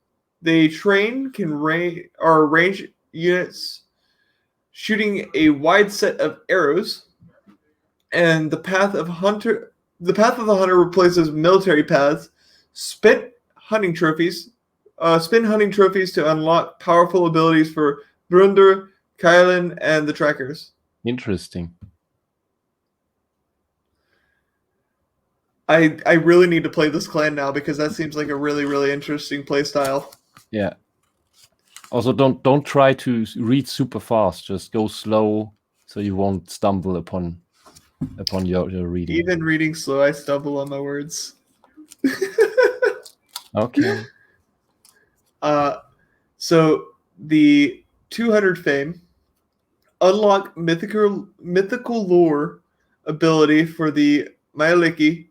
they train can range units shooting a wide set of arrows. And the path of the hunter replaces military paths. Spin hunting trophies to unlock powerful abilities for Brunder, Kylan and the Trackers. Interesting. I really need to play this clan now because that seems like a really, really interesting play style. Yeah. Also, don't try to read super fast. Just go slow so you won't stumble upon your reading. Even reading slow, I stumble on my words. Okay. So the 200 fame unlock mythical lore ability for the Myaliki.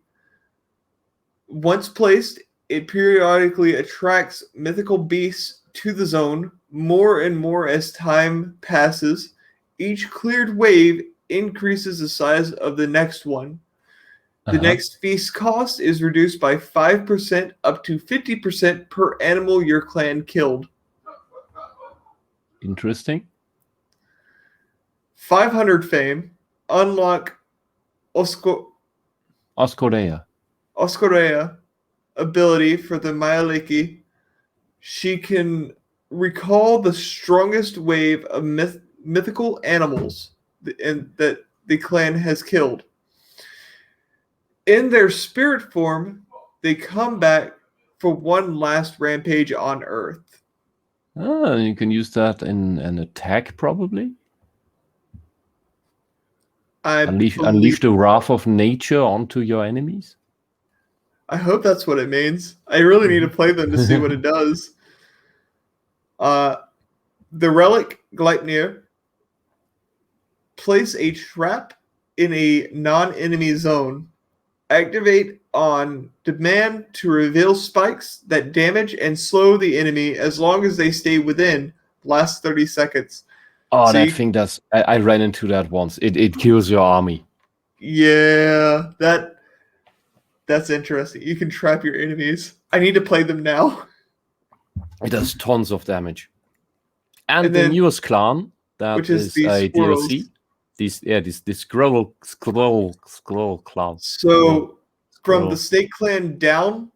Once placed, it periodically attracts mythical beasts to the zone more and more as time passes. Each cleared wave increases the size of the next one. The next feast cost is reduced by 5% up to 50% per animal your clan killed. Interesting. 500 fame unlock Oscorea. Oscorea ability for the Myaliki. She can recall the strongest wave of mythical animals that the clan has killed. In their spirit form, they come back for one last rampage on Earth. You can use that in an attack, probably. Unleash the wrath of nature onto your enemies. I hope that's what it means. I really need to play them to see what it does. The relic Gleipnir. Place a trap in a non-enemy zone. Activate on demand to reveal spikes that damage and slow the enemy as long as they stay within. Last 30 seconds. Oh, So that thing does. I ran into that once. It kills your army. Yeah, that's interesting. You can trap your enemies. I need to play them now. It does tons of damage. And the then, newest clan, that which is is the a squirrels. DLC. This scroll clan. So from the Snake Clan down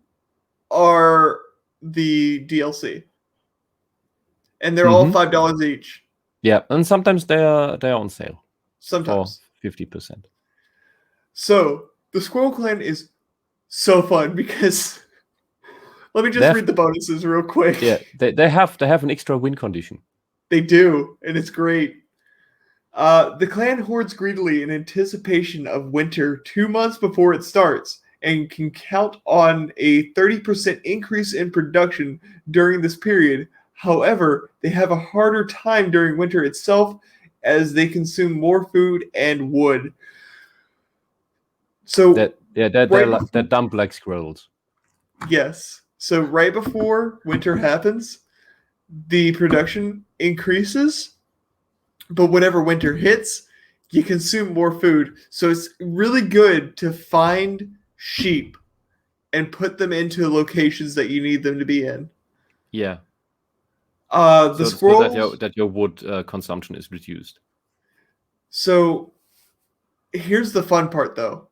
are the DLC. And they're all $5 each. Yeah, and sometimes they're on sale. Sometimes. For 50%. So the Squirrel Clan is so fun because let me just read the bonuses real quick. Yeah, they have an extra win condition. They do, and it's great. The clan hoards greedily in anticipation of winter 2 months before it starts and can count on a 30% increase in production during this period. However, they have a harder time during winter itself as they consume more food and wood. So they're dumb like squirrels. Yes. So right before winter happens, the production increases. But whenever winter hits, you consume more food. So it's really good to find sheep and put them into locations that you need them to be in. Yeah. Squirrels, so that your wood consumption is reduced. So here's the fun part, though.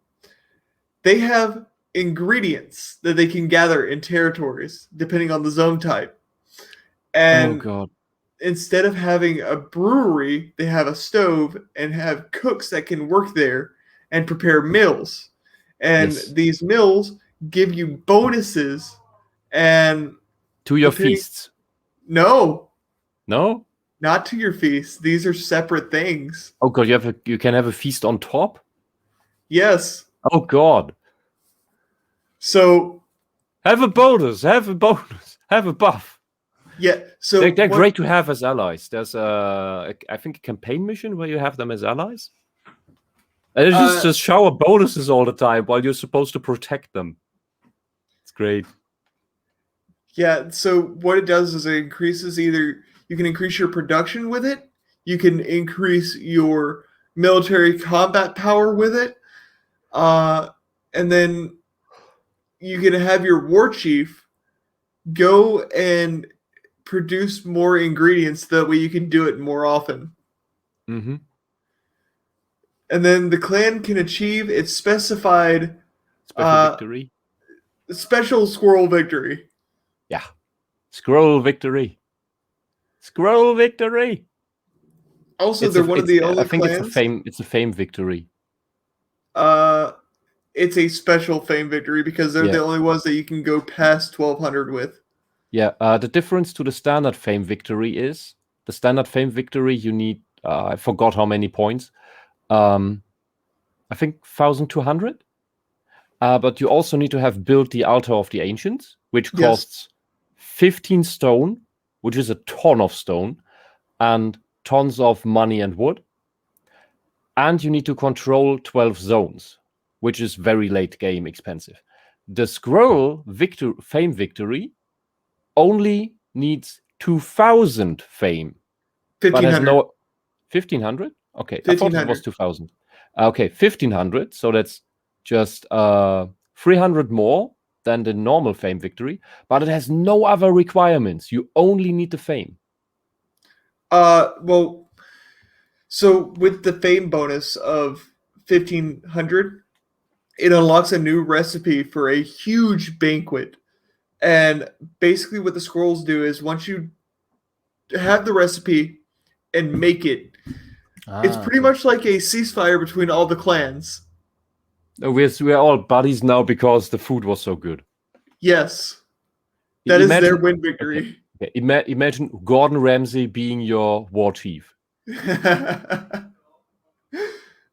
They have ingredients that they can gather in territories, depending on the zone type. And oh God. Instead of having a brewery, they have a stove and have cooks that can work there and prepare meals. And these meals give you bonuses and to your feasts. No, not to your feasts. These are separate things. Oh God, you can have a feast on top. Yes. Oh God. So have a bonus. Have a buff. Yeah, so they're great to have as allies. There's I think a campaign mission where you have them as allies. And just shower bonuses all the time while you're supposed to protect them. It's great. Yeah, so what it does is it increases you can increase your production with it, you can increase your military combat power with it, and then you can have your war chief go and produce more ingredients. That way you can do it more often. Mm-hmm. And then the clan can achieve its specified victory. Special squirrel victory. Yeah. Scroll victory. Also, they're one of the only I think clans. it's a fame victory. It's a special fame victory because they're Yeah. the only ones that you can go past 1200 with. Yeah, the difference to the standard fame victory is the standard fame victory. You need I forgot how many points. I think 1,200. But you also need to have built the altar of the ancients, which Yes. costs 15 stone, which is a ton of stone, and tons of money and wood. And you need to control 12 zones, which is very late game expensive. The scroll fame victory only needs 2,000 fame, but has 1500. no 1,500. Okay, I thought it was 1500. 2,000. Okay, 1,500. So that's just 300 more than the normal fame victory, but it has no other requirements. You only need the fame. Well, so with the fame bonus of 1500, it unlocks a new recipe for a huge banquet. And basically, what the scrolls do is once you have the recipe and make it, it's pretty much like a ceasefire between all the clans. We're all buddies now because the food was so good. Yes. That is their win victory. Okay. Imagine Gordon Ramsay being your war chief.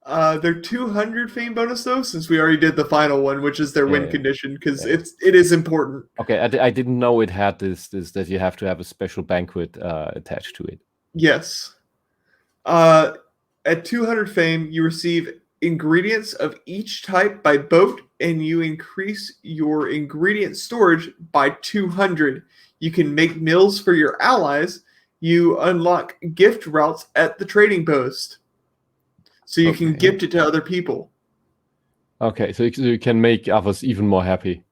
Their 200 fame bonus though, since we already did the final one, which is their win condition, because it is important. Okay, I didn't know it had this that you have to have a special banquet attached to it. Yes. At 200 fame, you receive ingredients of each type by boat, and you increase your ingredient storage by 200. You can make meals for your allies. You unlock gift routes at the trading post, so you can gift it to other people. Okay, so you can make others even more happy.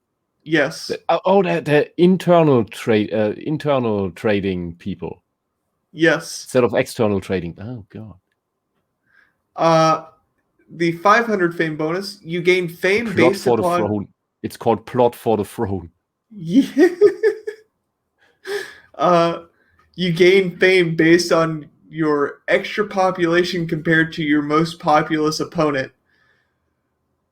Yes. The internal trading people. Yes. Instead of external trading. Oh god. The 500 fame bonus, you gain fame Plot based for upon. the throne. It's called plot for the throne. Yeah. You gain fame based on your extra population compared to your most populous opponent.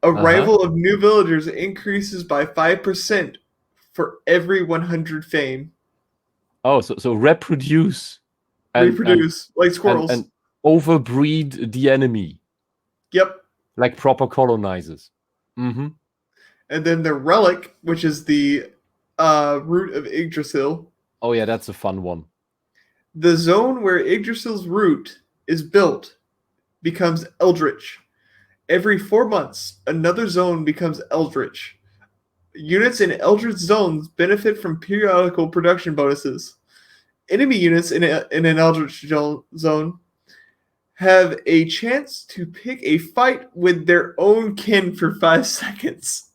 Arrival of new villagers increases by 5% for every 100 fame. Oh, so reproduce. Like squirrels. And overbreed the enemy. Yep. Like proper colonizers. Mm-hmm. And then the relic, which is the root of Yggdrasil. Oh yeah, that's a fun one. The zone where Yggdrasil's root is built becomes eldritch. Every 4 months, another zone becomes eldritch. Units in eldritch zones benefit from periodical production bonuses. Enemy units in an eldritch zone have a chance to pick a fight with their own kin for 5 seconds.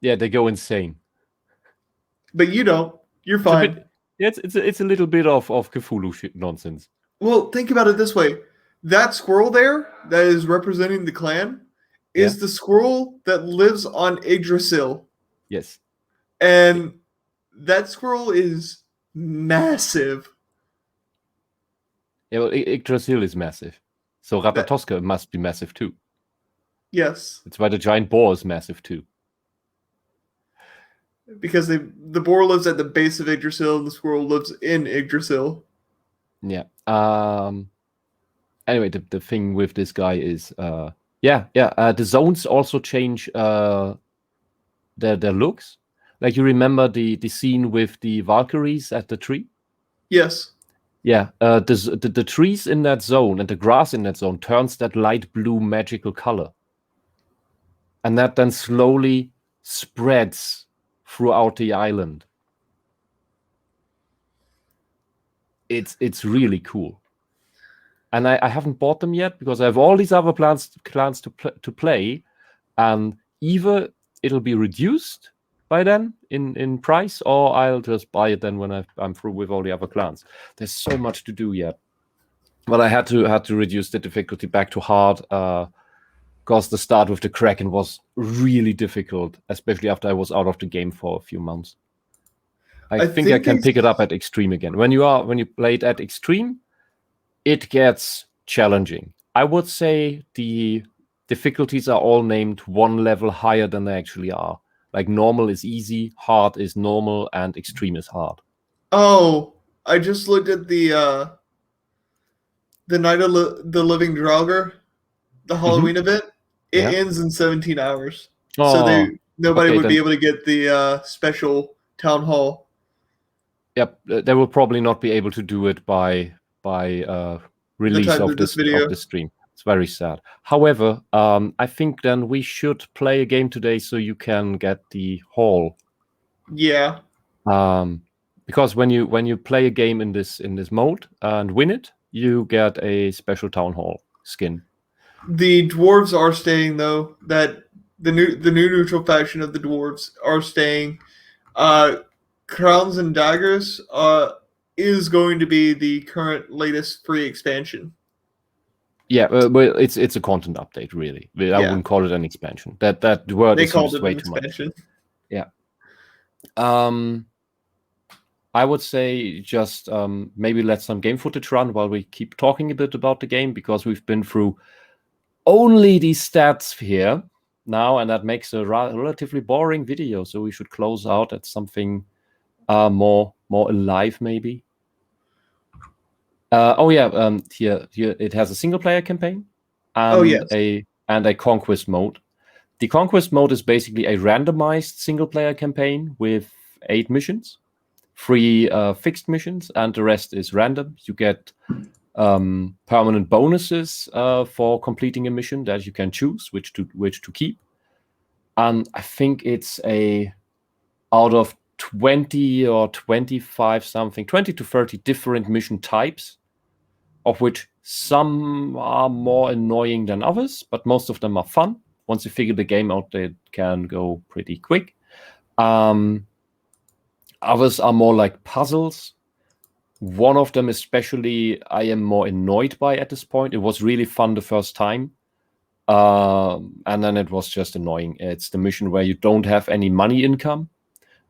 Yeah, they go insane. But you don't. You're fine. It's a little bit of Cthulhu shit nonsense. Well, think about it this way. That squirrel there that is representing the clan is the squirrel that lives on Yggdrasil. Yes. And that squirrel is massive. Yeah, well, Yggdrasil is massive. So Ratatoska must be massive too. Yes. That's why the giant boar is massive too. Because the boar lives at the base of Yggdrasil and the squirrel lives in Yggdrasil. Yeah. Anyway, the thing with this guy is the zones also change their looks. Like you remember the scene with the Valkyries at the tree? Yes. Yeah, the trees in that zone and the grass in that zone turns that light blue magical color. And that then slowly spreads throughout the island. It's really cool. And I haven't bought them yet because I have all these other clans to play, and either it'll be reduced by then in price, or I'll just buy it then when I'm through with all the other clans. There's so much to do yet. But I had to reduce the difficulty back to hard because the start with the Kraken was really difficult, especially after I was out of the game for a few months. I think I can pick it up at extreme again. When you play it at extreme, it gets challenging. I would say the difficulties are all named one level higher than they actually are. Like normal is easy, hard is normal, and extreme is hard. Oh, I just looked at the Night of the Living Draugr, the Halloween event. It Yeah. ends in 17 hours. Oh, So nobody okay, would be then- able to get the special town hall. Yep, they will probably not be able to do it by release time of of this video. the stream. It's very sad. However, I think then we should play a game today so you can get the hall. Yeah. Because when you play a game in this mode and win it, you get a special town hall skin. The dwarves are staying though. That the new neutral faction of the dwarves are staying. Crowns and Daggers is going to be the current latest free expansion. Yeah, well, it's a content update, really. I wouldn't call it an expansion. That word They is called used it way an too much. expansion. Yeah. I would say just maybe let some game footage run while we keep talking a bit about the game, because we've been through only these stats here now, and that makes a relatively boring video. So we should close out at something more alive, maybe. Here it has a single player campaign and a conquest mode. The conquest mode is basically a randomized single player campaign with 8 missions, 3 fixed missions, and the rest is random. You get permanent bonuses for completing a mission that you can choose which to keep. And I think it's out of 20 or 25 something, 20 to 30 different mission types, of which some are more annoying than others, but most of them are fun. Once you figure the game out, they can go pretty quick. Others are more like puzzles. One of them especially I am more annoyed by at this point. It was really fun the first time. And then it was just annoying. It's the mission where you don't have any money income,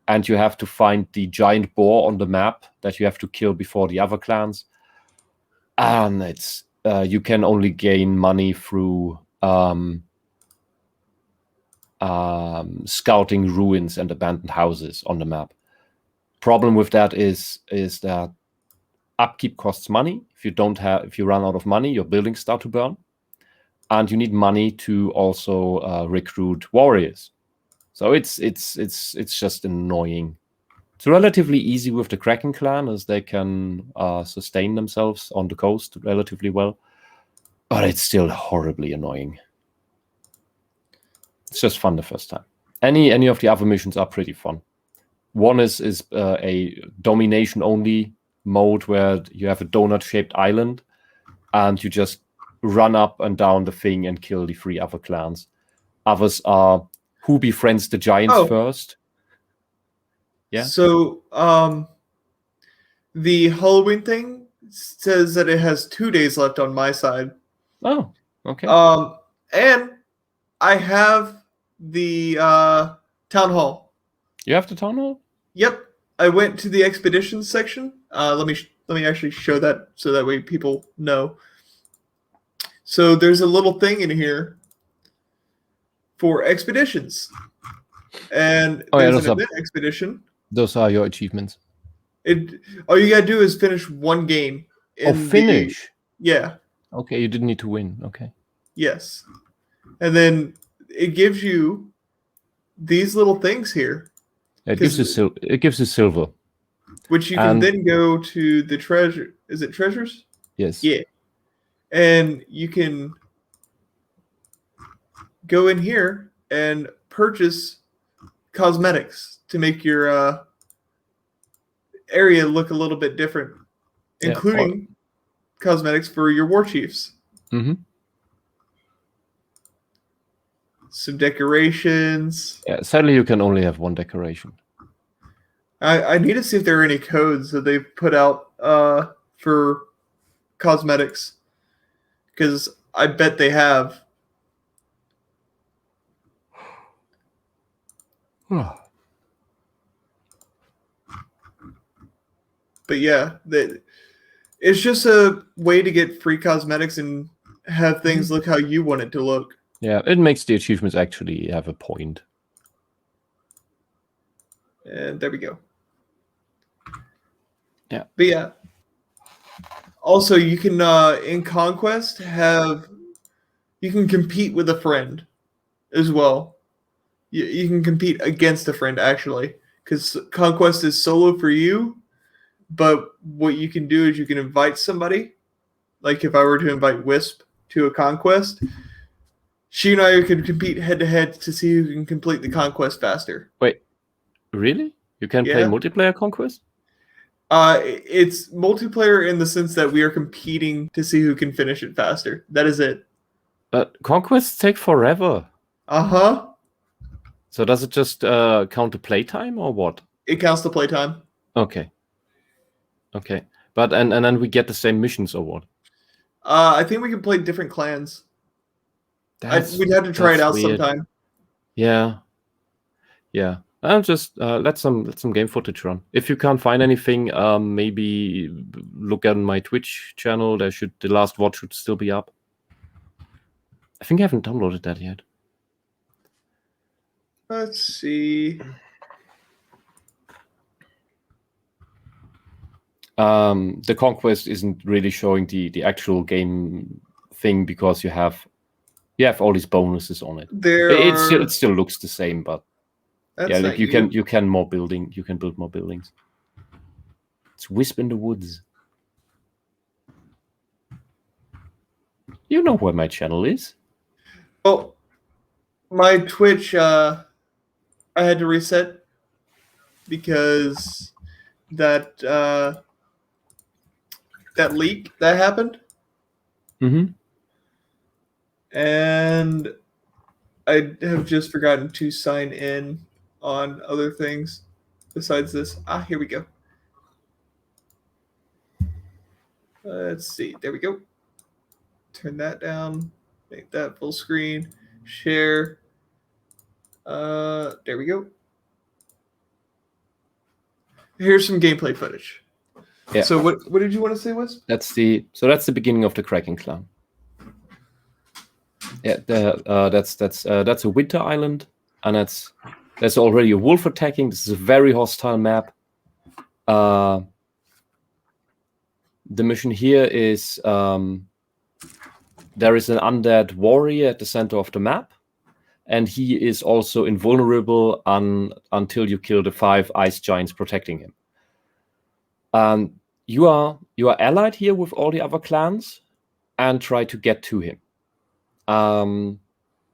and you have to find the giant boar on the map that you have to kill before the other clans. And it's you can only gain money through scouting ruins and abandoned houses on the map. Problem with that is that upkeep costs money. If you run out of money, your buildings start to burn, and you need money to also recruit warriors. So it's just annoying. It's relatively easy with the Kraken clan, as they can sustain themselves on the coast relatively well, but it's still horribly annoying. It's just fun the first time. Any of the other missions are pretty fun. One is a domination only mode where you have a donut-shaped island, and you just run up and down the thing and kill the 3 other clans. Others are who befriends the giants first. Yeah. So the Halloween thing says that it has 2 days left on my side. Oh, okay. And I have the town hall. You have the town hall? Yep. I went to the expeditions section. Let me actually show that so that way people know. So there's a little thing in here for expeditions. And there's an event expedition. Those are your achievements. All you gotta do is finish one game. Finish? Yeah. Okay, you didn't need to win. Okay. Yes. And then it gives you these little things here. It gives you silver. Which you can then go to the treasure. Is it treasures? Yes. Yeah. And you can go in here and purchase cosmetics to make your area look a little bit different, including cosmetics for your war chiefs. Mm-hmm. Some decorations. Yeah, sadly, you can only have one decoration. I need to see if there are any codes that they've put out for cosmetics, because I bet they have. But yeah, It's just a way to get free cosmetics and have things look how you want it to look. Yeah, it makes the achievements actually have a point. And there we go. Yeah. But yeah. Also, you can in Conquest you can compete with a friend as well. You can compete against a friend actually, because Conquest is solo for you. But what you can do is you can invite somebody. Like if I were to invite Wisp to a Conquest, she and I could compete head to head to see who can complete the Conquest faster. Wait, really? You can play Yeah. multiplayer Conquest? It's multiplayer in the sense that we are competing to see who can finish it faster. That is it. But Conquests take forever. Uh-huh. So does it just count the playtime or what? It counts the playtime. Okay. Okay. But and then we get the same missions or what? I think we can play different clans. We'd have to try it out weird. sometime. Yeah. Yeah. I'll just let some game footage run. If you can't find anything, maybe look at my Twitch channel. The last VOD should still be up. I think I haven't downloaded that yet. Let's see. The Conquest isn't really showing the actual game thing because you have all these bonuses on it. It still looks the same, but That's yeah, like you can build more buildings. It's Wisp in the Woods. You know where my channel is. Oh, my Twitch, I had to reset because that leak that happened. Mm-hmm. And I have just forgotten to sign in on other things besides this. Here we go. Let's see. There we go. Turn that down. Make that full screen. Share. There we go. Here's some gameplay footage. Yeah. So what did you want to say, Wes? That's the beginning of the Kraken clan. Yeah, that's a winter island, and there's already a wolf attacking. This is a very hostile map. The mission here is there is an undead warrior at the center of the map, and he is also invulnerable until you kill the 5 ice giants protecting him. You are allied here with all the other clans and try to get to him.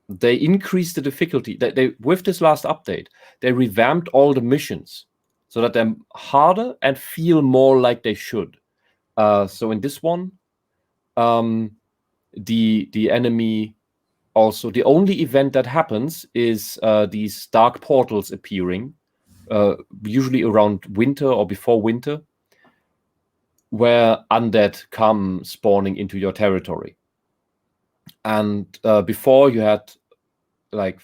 They increased the difficulty. They with this last update, they revamped all the missions so that they're harder and feel more like they should. So in this one, the enemy also, the only event that happens is these dark portals appearing, usually around winter or before winter, where undead come spawning into your territory. And before you had like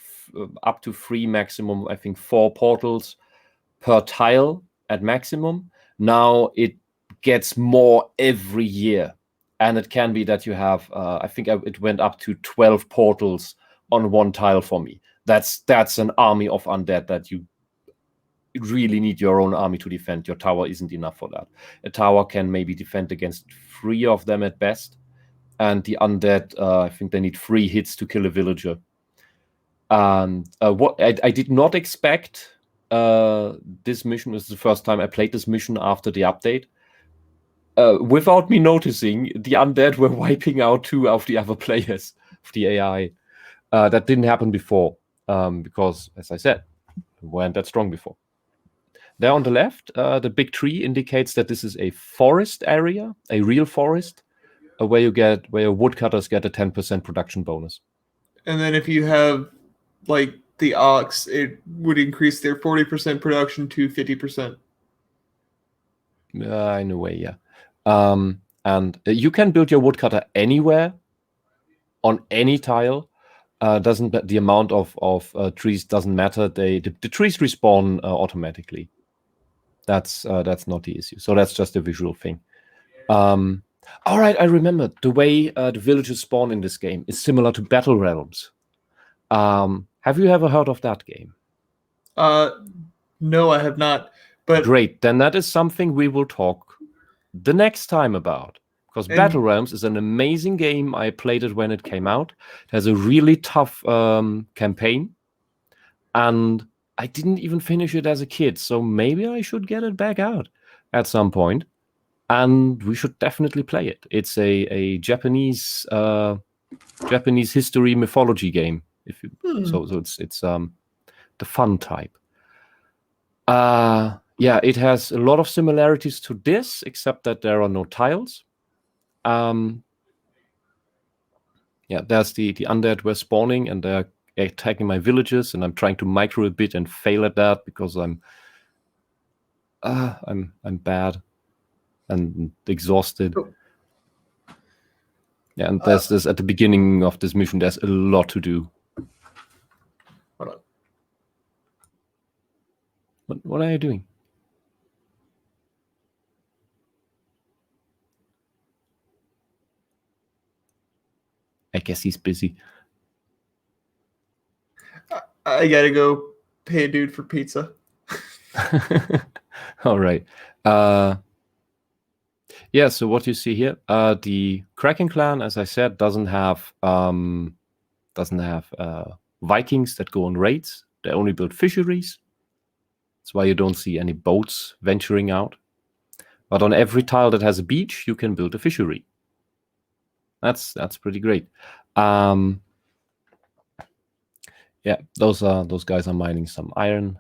up to 3 maximum, I think 4 portals per tile at maximum. Now it gets more every year. And it can be that you have, I think it went up to 12 portals on 1 tile for me. That's an army of undead that you really need your own army to defend. Your tower isn't enough for that. A tower can maybe defend against 3 of them at best. And the undead, I think they need 3 hits to kill a villager. What I did not expect this mission. This is the first time I played this mission after the update. Without me noticing, the undead were wiping out 2 of the other players of the AI. That didn't happen before, because, as I said, we weren't that strong before. There on the left, the big tree indicates that this is a forest area, a real forest, where your woodcutters get a 10% production bonus. And then if you have like the ox, it would increase their 40% production to 50%. In a way, yeah. And you can build your woodcutter anywhere, on any tile. The amount of trees doesn't matter. The trees respawn automatically. That's not the issue. So that's just a visual thing. All right, I remember the way the villagers spawn in this game is similar to Battle Realms. Have you ever heard of that game? No, I have not. But Great, then that is something we will talk the next time about. Because And- Battle Realms is an amazing game. I played it when it came out. It has a really tough campaign. And I didn't even finish it as a kid. So maybe I should get it back out at some point. And we should definitely play it. It's a Japanese history mythology game. If you, so it's the fun type. Yeah, it has a lot of similarities to this, except that there are no tiles. Yeah, there's the undead were spawning and they're attacking my villages, and I'm trying to micro a bit and fail at that because I'm bad and exhausted. Oh. Yeah, and there's this at the beginning of this mission. There's a lot to do. Hold on. What are you doing? I guess he's busy. I gotta go pay a dude for pizza. All right. Yeah, so what you see here, the Kraken clan, as I said, doesn't have Vikings that go on raids. They only build fisheries. That's why you don't see any boats venturing out. But on every tile that has a beach, you can build a fishery. That's pretty great. Yeah, those guys are mining some iron.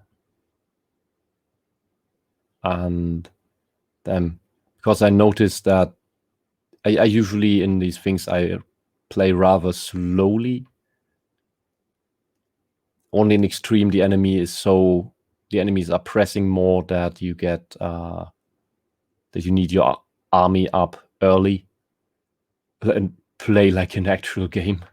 And then, because I noticed that I usually in these things I play rather slowly. Only in extreme the enemies are pressing more that you get that you need your army up early and play like an actual game.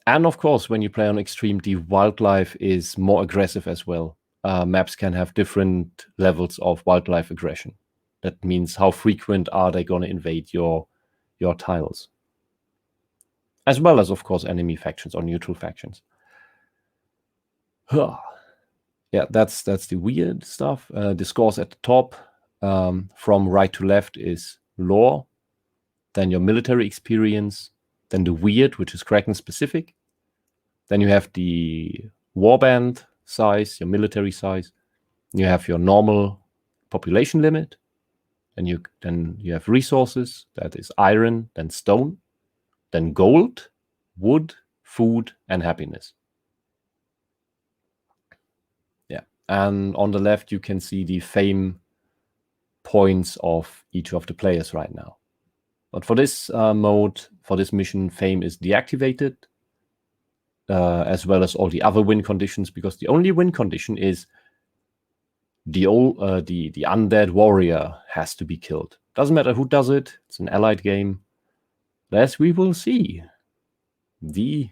And of course, when you play on extreme, the wildlife is more aggressive as well. Maps can have different levels of wildlife aggression. That means how frequent are they going to invade your tiles, as well as, of course, enemy factions or neutral factions. Yeah, that's the weird stuff. The scores at the top, from right to left, is lore, then your military experience, then the weird, which is Kraken specific. Then you have the warband size, your military size. You have your normal population limit. And then you have resources, that is iron, then stone, then gold, wood, food, and happiness. Yeah, and on the left you can see the fame points of each of the players right now. But for this mode, for this mission, fame is deactivated, as well as all the other win conditions, because the only win condition is the undead warrior has to be killed. Doesn't matter who does it. It's an allied game. As we will see, the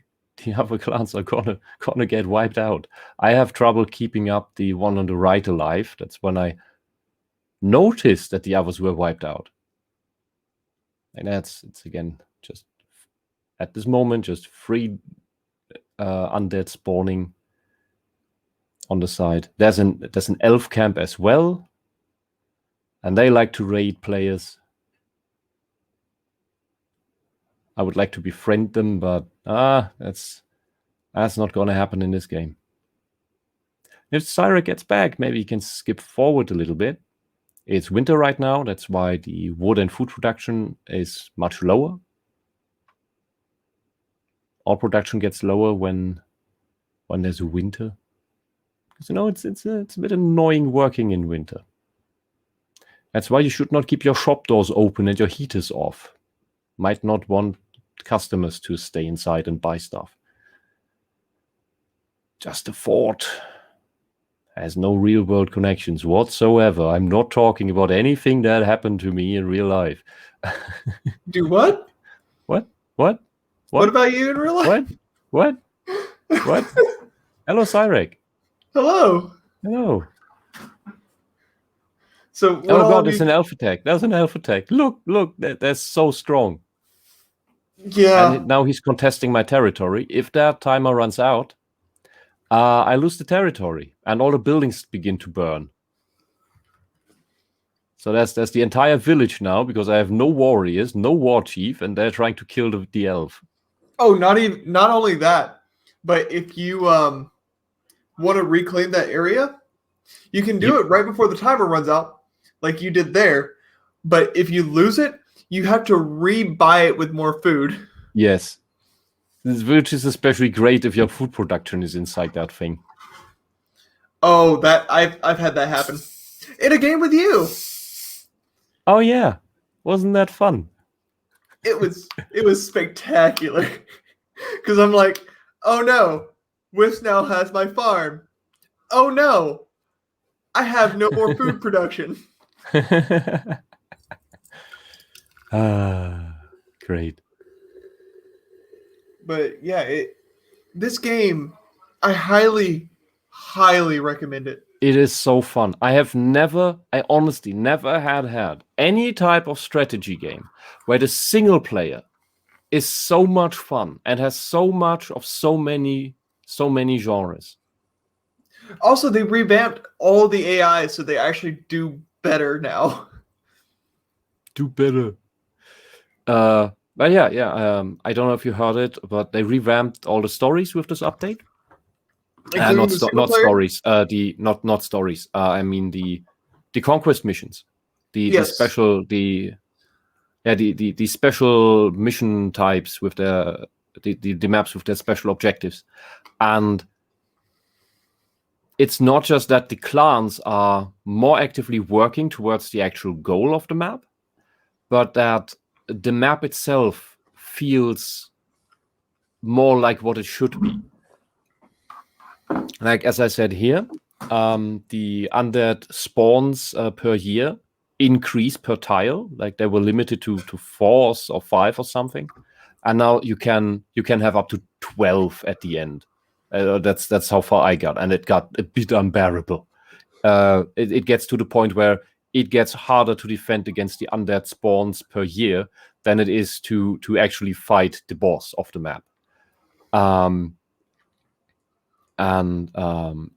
other clans are gonna get wiped out. I have trouble keeping up the one on the right alive. That's when I noticed that the others were wiped out. And it's again just at this moment just 3 undead spawning on the side. There's an elf camp as well, and they like to raid players. I would like to befriend them, but that's not going to happen in this game. If Cyrek gets back, maybe he can skip forward a little bit. It's winter right now. That's why the wood and food production is much lower. All production gets lower when there's a winter. Because it's a bit annoying working in winter. That's why you should not keep your shop doors open and your heaters off. Might not want customers to stay inside and buy stuff. Just a fort. Has no real world connections whatsoever. I'm not talking about anything that happened to me in real life. Do what? What? What about you in real life? What? Hello, Cyrek. Hello. Hello. So what Oh all god, of there's you? an elf attack. There's an elf attack. Look, that's so strong. Yeah. And now he's contesting my territory. If that timer runs out, I lose the territory, and all the buildings begin to burn. So that's the entire village now, because I have no warriors, no war chief, and they're trying to kill the elf. Oh, not only that, but if you want to reclaim that area, you can do it right before the timer runs out, like you did there. But if you lose it, you have to rebuy it with more food. Yes. Which is especially great if your food production is inside that thing. Oh, that I've had that happen in a game with you. Oh yeah, wasn't that fun? It was spectacular because I'm like, oh no, Wisp now has my farm. Oh no, I have no more food production. Great. But yeah, this game, I highly recommend it. It is so fun. I honestly never had any type of strategy game where the single player is so much fun and has so much of so many genres. Also, they revamped all the AI so they actually do better now. Do better. But yeah. I don't know if you heard it, but they revamped all the stories with this update. Not stories. Not stories. I mean the conquest missions. The special mission types with the maps with their special objectives. And it's not just that the clans are more actively working towards the actual goal of the map, but that the map itself feels more like what it should be. Like, as I said here, the undead spawns per year increase per tile. Like, they were limited to 4 or 5 or something. And now you can have up to 12 at the end. That's how far I got. And it got a bit unbearable. It gets to the point where it gets harder to defend against the undead spawns per year than it is to actually fight the boss of the map.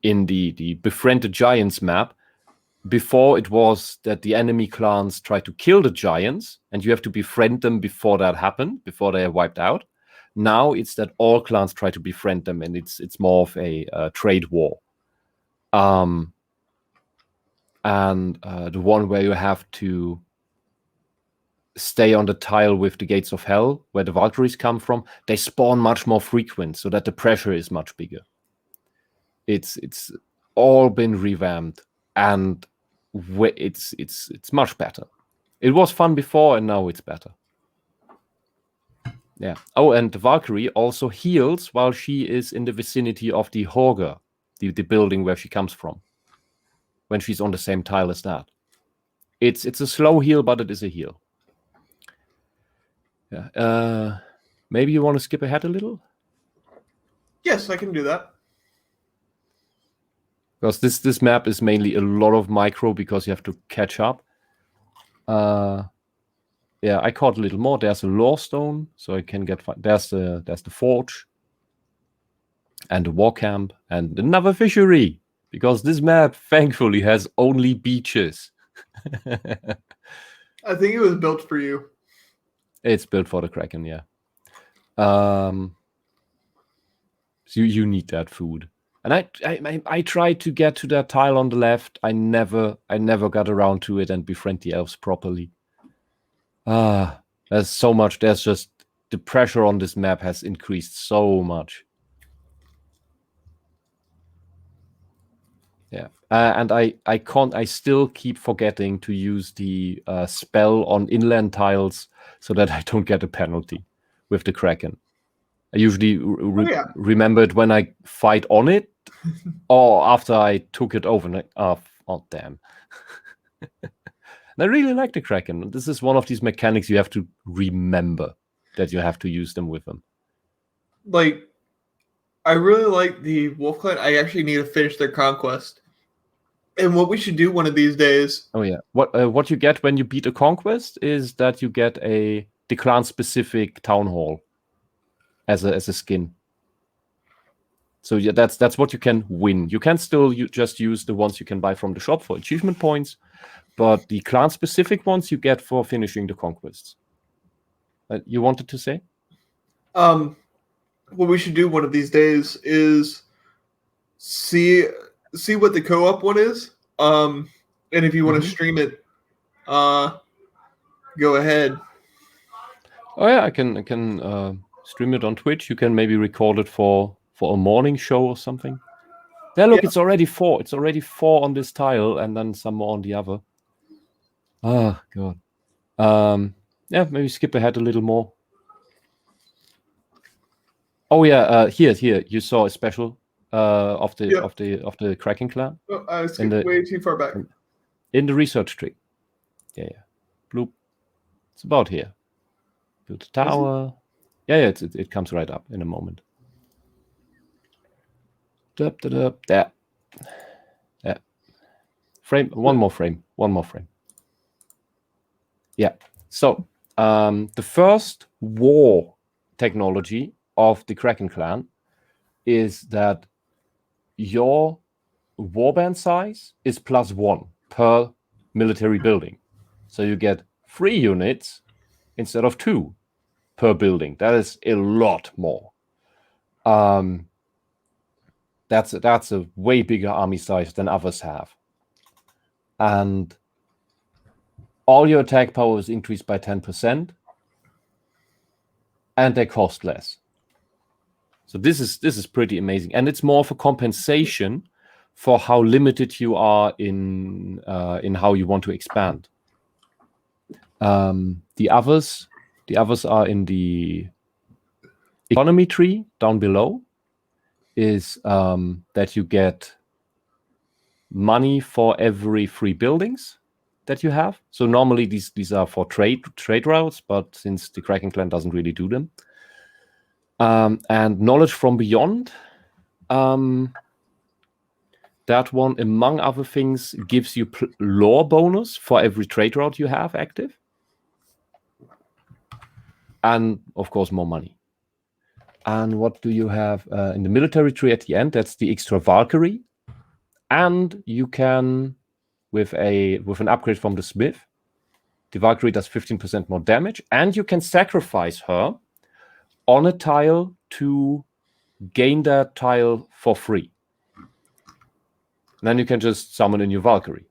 In the Befriend the Giants map, before it was that the enemy clans try to kill the giants, and you have to befriend them before that happened, before they are wiped out. Now it's that all clans try to befriend them, and it's more of a trade war. And the one where you have to stay on the tile with the gates of hell, where the Valkyries come from, they spawn much more frequent, so that the pressure is much bigger. It's all been revamped, and it's much better. It was fun before, and now it's better. Yeah. Oh, and the Valkyrie also heals while she is in the vicinity of the Horger, the building where she comes from, when she's on the same tile as that. It's a slow heal, but it is a heal. Yeah. Maybe you want to skip ahead a little? Yes, I can do that. Because this map is mainly a lot of micro because you have to catch up. Yeah, I caught a little more. There's a lore stone, so I can get. There's the forge, and the war camp, and another fishery. Because this map, thankfully, has only beaches. I think it was built for you. It's built for the Kraken, yeah. So you need that food. And I tried to get to that tile on the left. I never got around to it and befriend the elves properly. There's so much. There's just the pressure on this map has increased so much. Yeah, and I still keep forgetting to use the spell on inland tiles so that I don't get a penalty with the Kraken. I usually remember it when I fight on it or after I took it over. And oh damn. And I really like the Kraken. This is one of these mechanics you have to remember that you have to use them with them. Like, I really like the Wolf Clan. I actually need to finish their conquest. And what we should do one of these days. Oh yeah. What you get when you beat a conquest is that you get the clan specific town hall as a skin. So yeah, that's what you can win. You can still just use the ones you can buy from the shop for achievement points, but the clan specific ones you get for finishing the conquests. You wanted to say? What we should do one of these days is see what the co-op one is. And if you want to stream it, go ahead. Oh yeah, I can stream it on Twitch. You can maybe record it for a morning show or something. There, look, it's already 4. It's already 4 on this tile, and then some more on the other. Ah, God. Yeah, maybe skip ahead a little more. Oh yeah, here. You saw a special of the Kraken clan. Oh, I skipped way too far back. In the research tree. Yeah. Bloop. It's about here. Build a tower. Yeah. It comes right up in a moment. There. Yeah. Frame. One more frame. Yeah. So the first war technology of the Kraken clan is that your warband size is +1 per military building. So you get 3 units instead of 2 per building. That is a lot more. That's a way bigger army size than others have. And all your attack power is increased by 10%. And they cost less. So this is pretty amazing. And it's more of a compensation for how limited you are in how you want to expand. The others are in the economy tree down below. Is that you get money for every 3 buildings that you have. So normally these are for trade routes, but since the Kraken clan doesn't really do them. And knowledge from beyond. That one, among other things, gives you lore bonus for every trade route you have active. And, of course, more money. And what do you have in the military tree at the end? That's the extra Valkyrie. And you can, with an upgrade from the Smith, the Valkyrie does 15% more damage. And you can sacrifice her on a tile to gain that tile for free. And then you can just summon a new Valkyrie.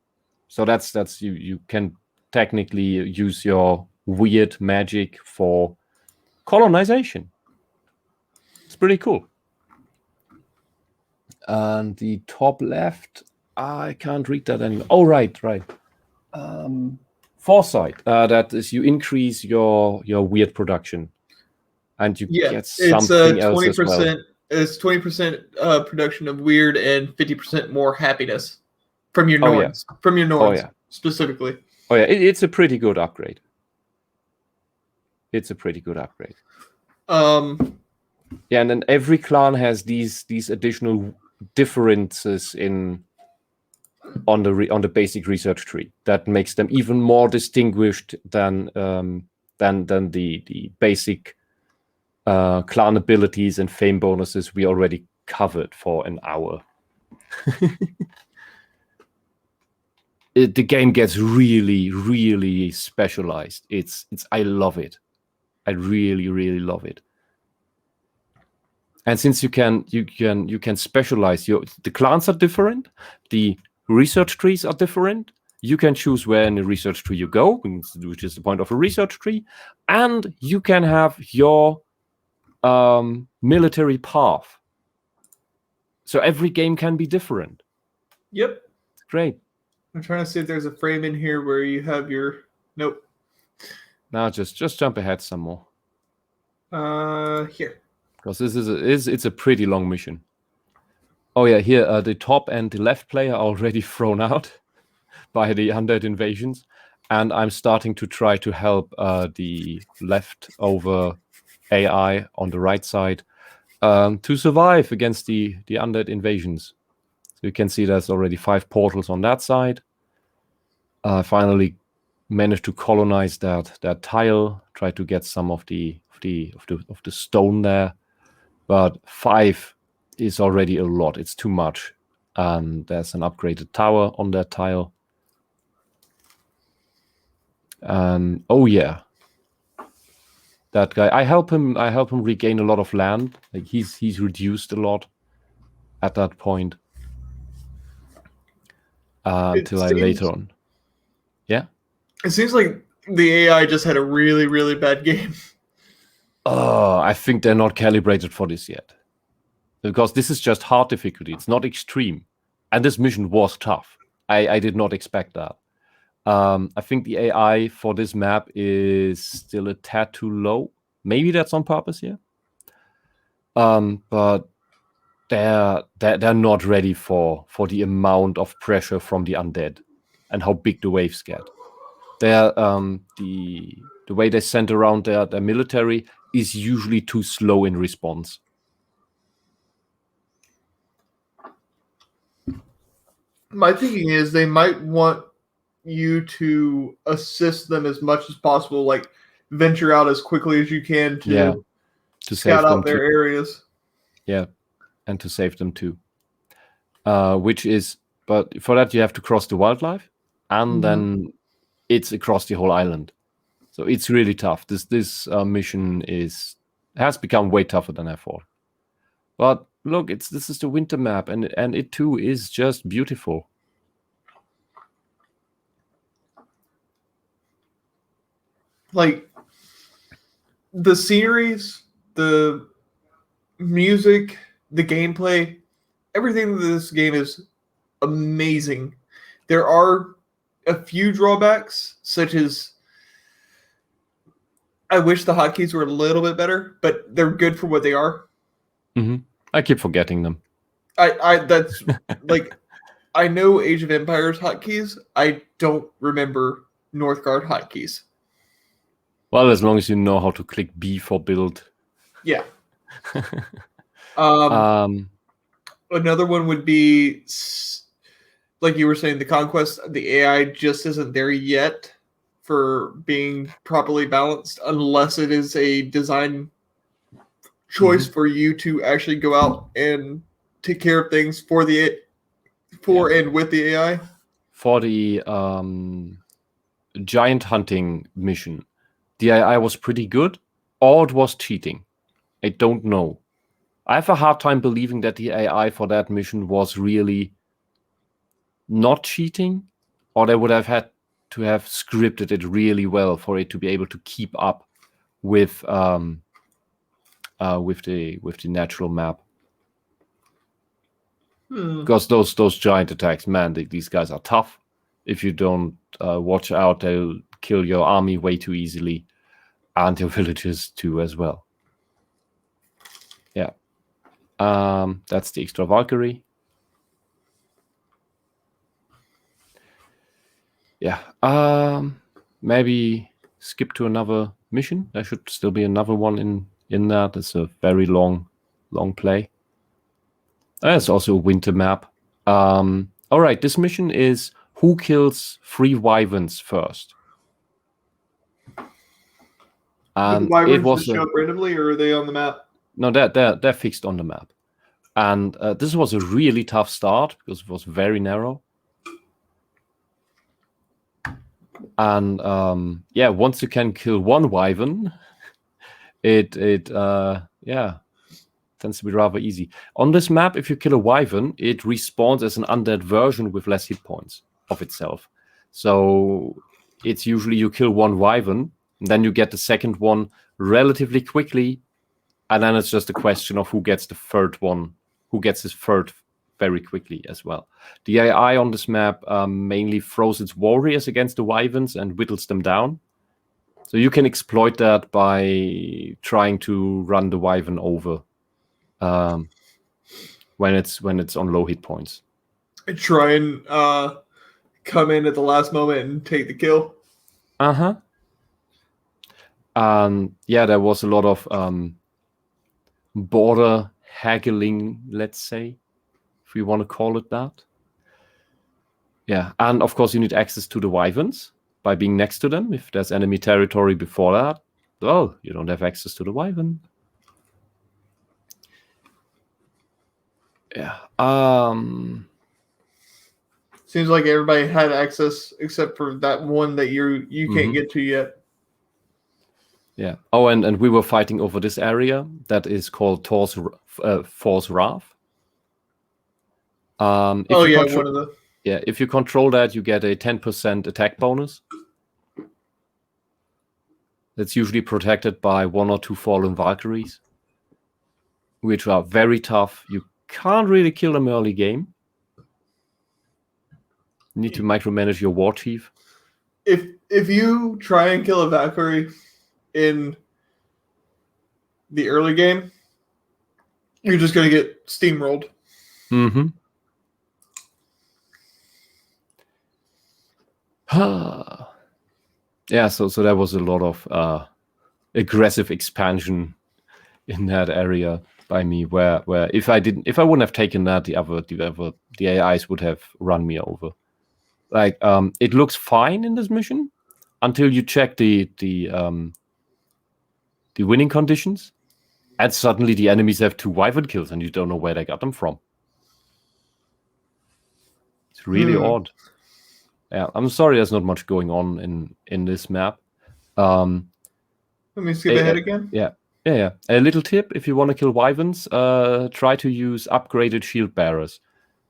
So that's you can technically use your weird magic for colonization. It's pretty cool. And the top left, I can't read that anymore. Oh, right. Foresight. That is, you increase your weird production, and you get something else as well. It's 20% production of weird and 50% more happiness from your Norns. From your Norns specifically. Oh yeah, it's a pretty good upgrade. Yeah, and then every clan has these additional differences on the basic research tree that makes them even more distinguished than the basic clan abilities and fame bonuses we already covered for an hour. The game gets really, really specialized. I love it. I really, really love it. And since you can specialize, the clans are different, the research trees are different. You can choose where in the research tree you go, which is the point of a research tree, and you can have your military path. So every game can be different. Yep. It's great. I'm trying to see if there's a frame in here where you have your... Nope. Now just jump ahead some more. Here. Because it's a pretty long mission. Oh yeah, here the top and the left player are already thrown out by the undead invasions, and I'm starting to try to help the leftover AI on the right side to survive against the undead invasions. So you can see there's already 5 portals on that side. Finally managed to colonize that tile, try to get some of the stone there. But 5 is already a lot. It's too much. And there's an upgraded tower on that tile. And oh yeah, that guy. I help him regain a lot of land. Like he's reduced a lot at that point. Until later on. Yeah. It seems like the AI just had a really, really bad game. I think they're not calibrated for this yet. Because this is just hard difficulty. It's not extreme. And this mission was tough. I did not expect that. I think the AI for this map is still a tad too low. Maybe that's on purpose here. But they're not ready for the amount of pressure from the undead and how big the waves get. They're the way they send around their military is usually too slow in response. My thinking is they might want you to assist them as much as possible, like venture out as quickly as you can to scout out their areas. Yeah, and to save them too. But for that you have to cross the wildlife, and then it's across the whole island. So it's really tough. This mission has become way tougher than I thought. But look, this is the winter map, and it too is just beautiful. Like the series, the music, the gameplay, everything in this game is amazing. There are a few drawbacks, such as I wish the hotkeys were a little bit better, but they're good for what they are. I keep forgetting them. That's like I know Age of Empires hotkeys. I don't remember Northgard hotkeys. Well, as long as you know how to click B for build. Yeah. Another one would be, like you were saying, the Conquest. The AI just isn't there yet for being properly balanced, unless it is a design choice for you to actually go out and take care of things and with the AI. For the giant hunting mission, the AI was pretty good, or it was cheating. I don't know. I have a hard time believing that the AI for that mission was really not cheating, or they would have had to have scripted it really well for it to be able to keep up with the natural map. Because those giant attacks, man, these guys are tough. If you don't watch out, they'll kill your army way too easily, and your villagers too as well. Yeah. That's the extra Valkyrie. Yeah. Maybe skip to another mission. There should still be another one in that. It's a very long play. There's also a winter map. All right, this mission is who kills 3 wyverns first. And the wyverns just show up randomly, or are they on the map? No, they're fixed on the map. And this was a really tough start because it was very narrow. And once you can kill 1 wyvern, it tends to be rather easy. On this map, if you kill a wyvern, it respawns as an undead version with less hit points of itself. So it's usually you kill 1 wyvern, and then you get the second one relatively quickly, and then it's just a question of who gets the third one, who gets his third very quickly as well. The AI on this map mainly throws its warriors against the wyverns and whittles them down. So you can exploit that by trying to run the wyvern over when it's on low hit points. And try and come in at the last moment and take the kill. There was a lot of border haggling, let's say, if we want to call it that. Yeah, and of course you need access to the wyverns by being next to them. If there's enemy territory before that, well, you don't have access to the wyvern. Yeah. Seems like everybody had access except for that one that you can't get to yet. Yeah. Oh, and we were fighting over this area that is called Force Wrath. One of the. Yeah, if you control that, you get a 10% attack bonus. That's usually protected by 1 or 2 fallen Valkyries, which are very tough. You can't really kill them early game. You need to micromanage your war chief. If you try and kill a Valkyrie in the early game, you're just going to get steamrolled. Mm-hmm. Yeah, so there was a lot of aggressive expansion in that area by me, where if I wouldn't have taken that, the AIs would have run me over. Like it looks fine in this mission until you check the winning conditions, and suddenly the enemies have 2 wyvern kills, and you don't know where they got them from. It's really odd. Yeah, I'm sorry there's not much going on in this map. Let me skip ahead again. Yeah. A little tip, if you want to kill wyverns, try to use upgraded shield bearers,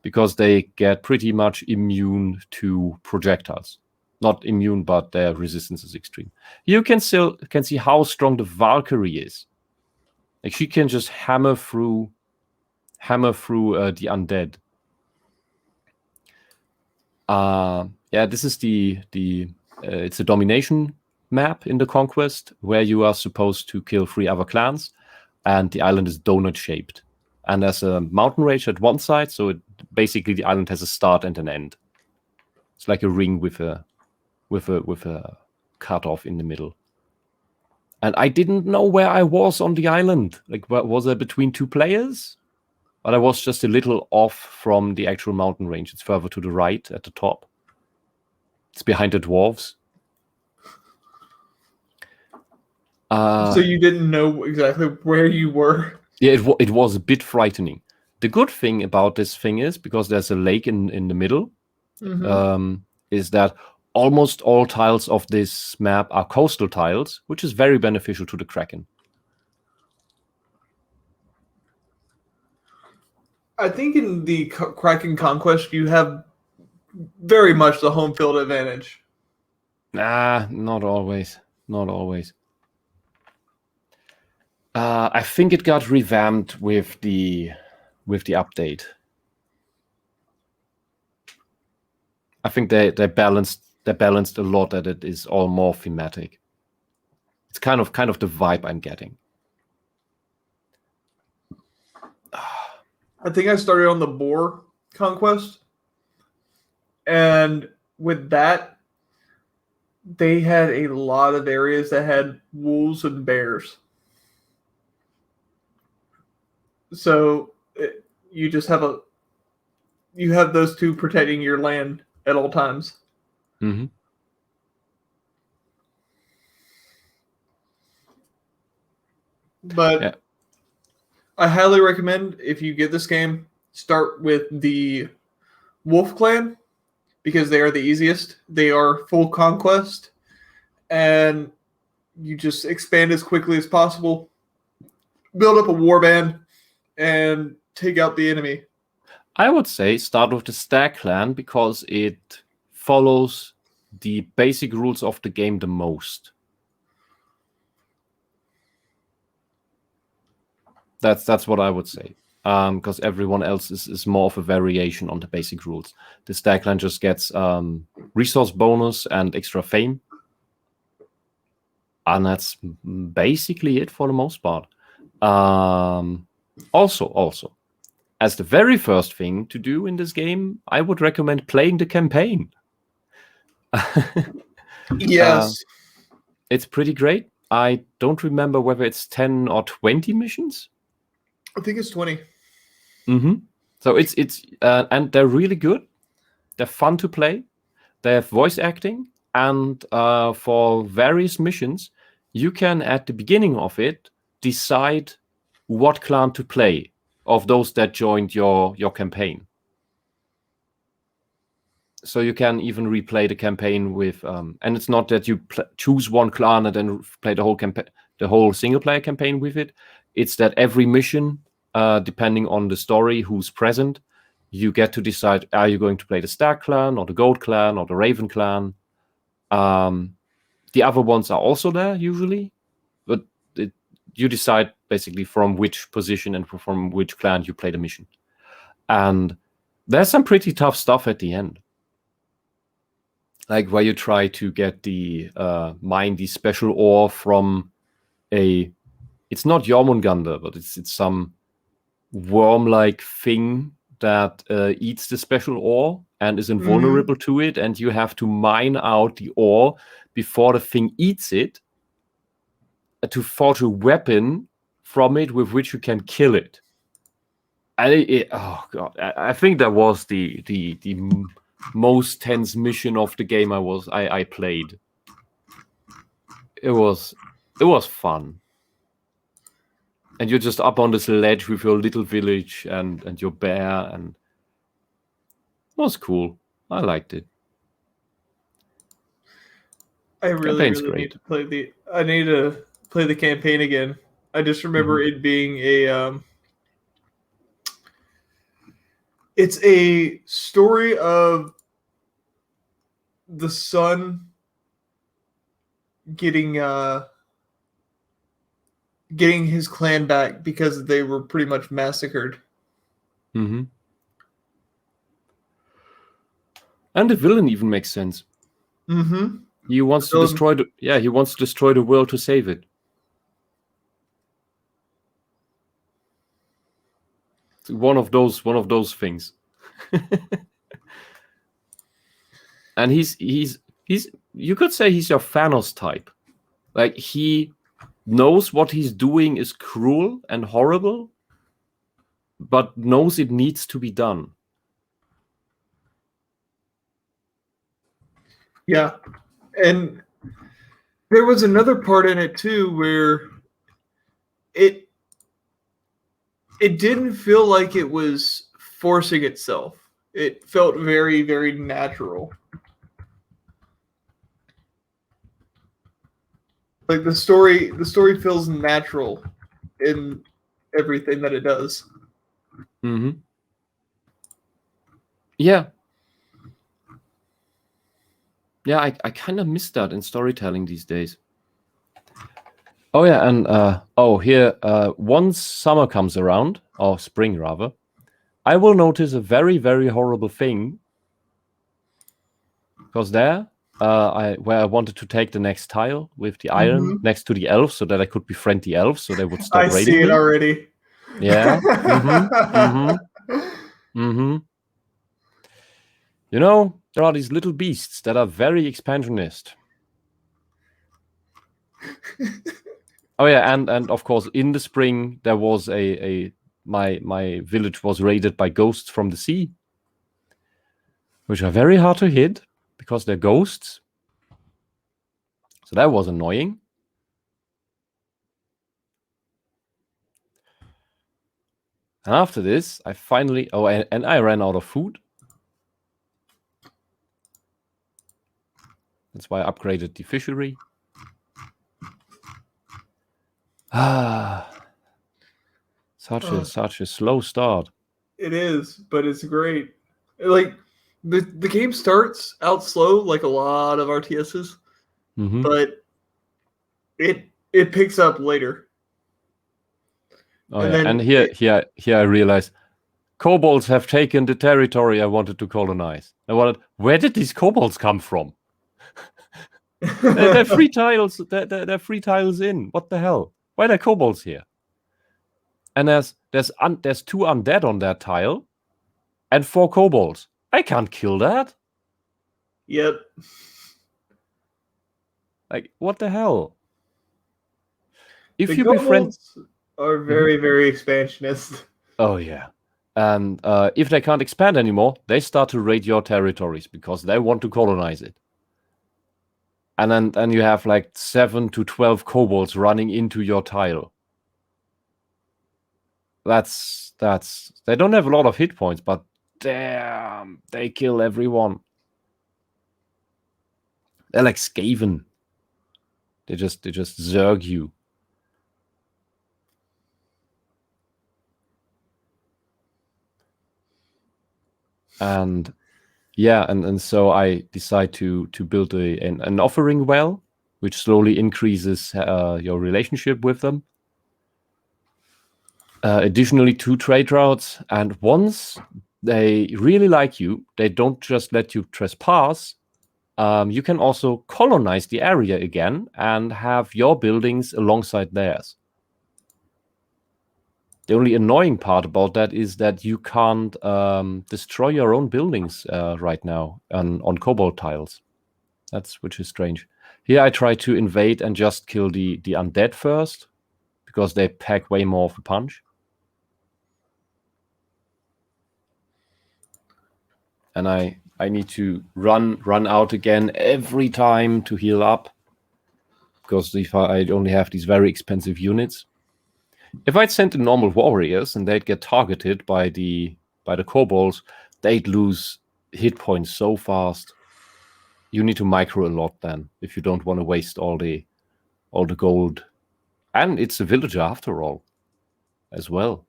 because they get pretty much immune to projectiles. Not immune, but their resistance is extreme. You can see how strong the Valkyrie is. Like, she can just hammer through the undead. Yeah, this is it's a domination map in the Conquest, where you are supposed to kill 3 other clans, and the island is donut shaped, and there's a mountain range at one side, so basically the island has a start and an end. It's like a ring with a cut off in the middle. And I didn't know where I was on the island. Like, was I between 2 players? But I was just a little off from the actual mountain range. It's further to the right at the top. It's behind the dwarves. So you didn't know exactly where you were? Yeah, it was a bit frightening. The good thing about this thing is, because there's a lake in the middle, is that almost all tiles of this map are coastal tiles, which is very beneficial to the Kraken. I think in the Kraken Conquest, you have very much the home field advantage. Nah, not always. Not always. I think it got revamped with the update. I think they balanced a lot, that it is all more thematic. It's kind of the vibe I'm getting. I think I started on the Boar Conquest, and with that, they had a lot of areas that had wolves and bears. So you just have those 2 protecting your land at all times. Mm-hmm. But yeah. I highly recommend, if you get this game, start with the Wolf Clan, because they are the easiest. They are full conquest, and you just expand as quickly as possible, build up a warband, and take out the enemy. I would say start with the Stag Clan, because it follows the basic rules of the game the most. That's what I would say, because everyone else is more of a variation on the basic rules. The Stag Clan just gets resource bonus and extra fame, and that's basically it for the most part. Also, as the very first thing to do in this game, I would recommend playing the campaign. Yes. It's pretty great. I don't remember whether it's 10 or 20 missions. I think it's 20. Mm-hmm. So it's and they're really good. They're fun to play. They have voice acting, and for various missions, you can at the beginning of it decide what clan to play of those that joined your campaign. So you can even replay the campaign with, and it's not that you choose one clan and then play the whole single player campaign with it. It's that every mission, depending on the story, who's present, you get to decide: are you going to play the Stag clan or the Goat clan or the Raven clan? The other ones are also there usually, but you decide basically from which position and from which clan you play the mission. And there's some pretty tough stuff at the end. Like where you try to get mine the special ore from it's not Jormungandr, but it's some worm-like thing that eats the special ore and is invulnerable to it, and you have to mine out the ore before the thing eats it to forge a weapon from it with which you can kill it. And oh god, I think that was the most tense mission of the game I played. It was fun. And you're just up on this ledge with your little village and your bear, and it was cool. I liked it. I really need to play the campaign again. I just remember it being it's a story of the son getting his clan back because they were pretty much massacred. Mm-hmm. And the villain even makes sense. Mm-hmm. He wants to destroy the world to save it. It's one of those things. And he's you could say he's your Thanos type. Like, he knows what he's doing is cruel and horrible, but knows it needs to be done. Yeah. And there was another part in it too where it didn't feel like it was forcing itself. It felt very, very natural. Like the story feels natural in everything that it does. Mm-hmm. Yeah. Yeah, I kind of miss that in storytelling these days. Oh yeah, and here, once summer comes around, or spring rather, I will notice a very, very horrible thing. Because there, where I wanted to take the next tile with the iron next to the elves, so that I could befriend the elves, so they would stop raiding me. I see it already. Yeah. You know, there are these little beasts that are very expansionist. Oh yeah, and of course, in the spring there was my village was raided by ghosts from the sea, which are very hard to hit because they're ghosts. So that was annoying. And after this, I finally and I ran out of food. That's why I upgraded the fishery. Such a slow start. It is, but it's great. Like the game starts out slow, like a lot of RTSs, but it picks up later. Oh, and here I realize kobolds have taken the territory I wanted to colonize. Where did these kobolds come from? They're 3 tiles. They're 3 tiles in. What the hell? Why are there kobolds here? And there's 2 undead on that tile, and 4 kobolds. I can't kill that. Yep. Like, what the hell? If the you befriend, are very, very expansionist. oh yeah, And if they can't expand anymore, they start to raid your territories because they want to colonize it. And then you have like 7 to 12 kobolds running into your tile. That's they don't have a lot of hit points, but damn, they kill everyone. They're like Skaven. They just zerg you. And yeah, and so I decide to build an offering well, which slowly increases your relationship with them. Additionally, 2 trade routes, and once they really like you, they don't just let you trespass. You can also colonize the area again and have your buildings alongside theirs. The only annoying part about that is that you can't destroy your own buildings right now on kobold tiles. Which is strange. Here I try to invade and just kill the undead first, because they pack way more of a punch. And I need to run out again every time to heal up, because if I only have these very expensive units. If I'd sent the normal warriors and they'd get targeted by the kobolds, they'd lose hit points so fast. You need to micro a lot then if you don't want to waste all the gold. And it's a villager after all, as well.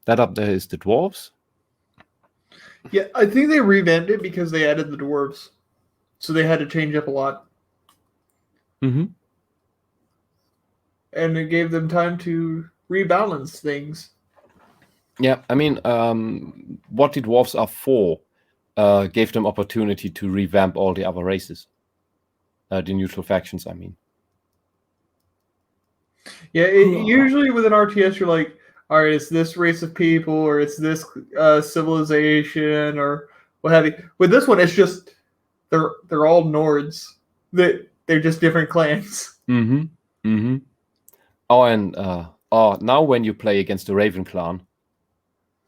That up there is the dwarves. Yeah, I think they revamped it because they added the dwarves. So they had to change up a lot. Mm-hmm. And it gave them time to rebalance things. Yeah, I mean, what the dwarves are for gave them opportunity to revamp all the other races. The neutral factions, I mean. Yeah, usually with an RTS, you're like, all right, it's this race of people, or it's this civilization, or what have you. With this one, it's just they're all Nords. They're just different clans. Mm-hmm. Mm-hmm. Oh, and now when you play against the Raven clan,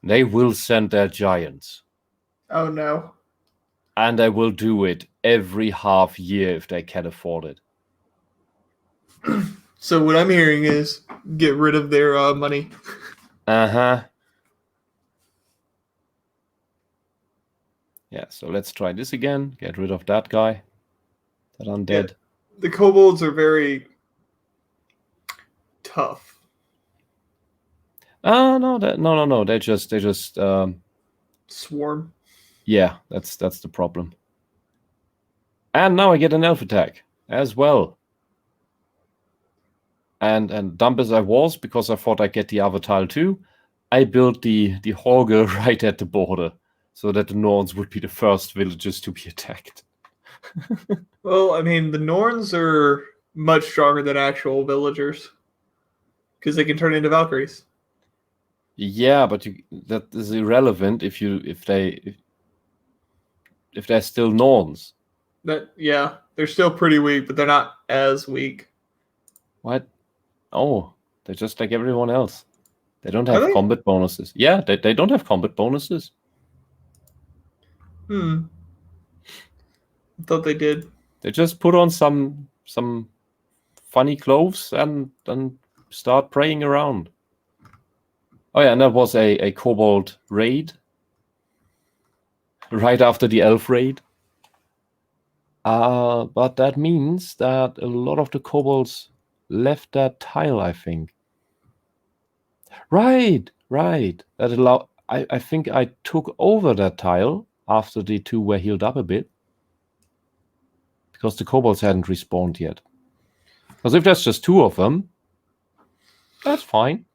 they will send their giants. Oh no. And they will do it every half year if they can afford it. So what I'm hearing is get rid of their money. Uh-huh. Yeah, so let's try this again. Get rid of that guy. That undead. Yeah, the kobolds are very tough. No. They just Swarm. Yeah, that's the problem. And now I get an elf attack as well. And dumb as I was, because I thought I'd get the other tile too, I built the Hauger right at the border, so that the Norns would be the first villagers to be attacked. Well, I mean, the Norns are much stronger than actual villagers, because they can turn into Valkyries. Yeah, but that is irrelevant if they're still Norns. Yeah, they're still pretty weak, but they're not as weak. What? Oh, they're just like everyone else. They don't have combat bonuses. Yeah, they don't have combat bonuses. I thought they did. They just put on some funny clothes and start praying around. Oh yeah, and that was a kobold raid. Right after the elf raid. But that means that a lot of the kobolds left that tile, I think. Right. That I think I took over that tile after the 2 were healed up a bit. Because the kobolds hadn't respawned yet. Because if there's just 2 of them, that's fine.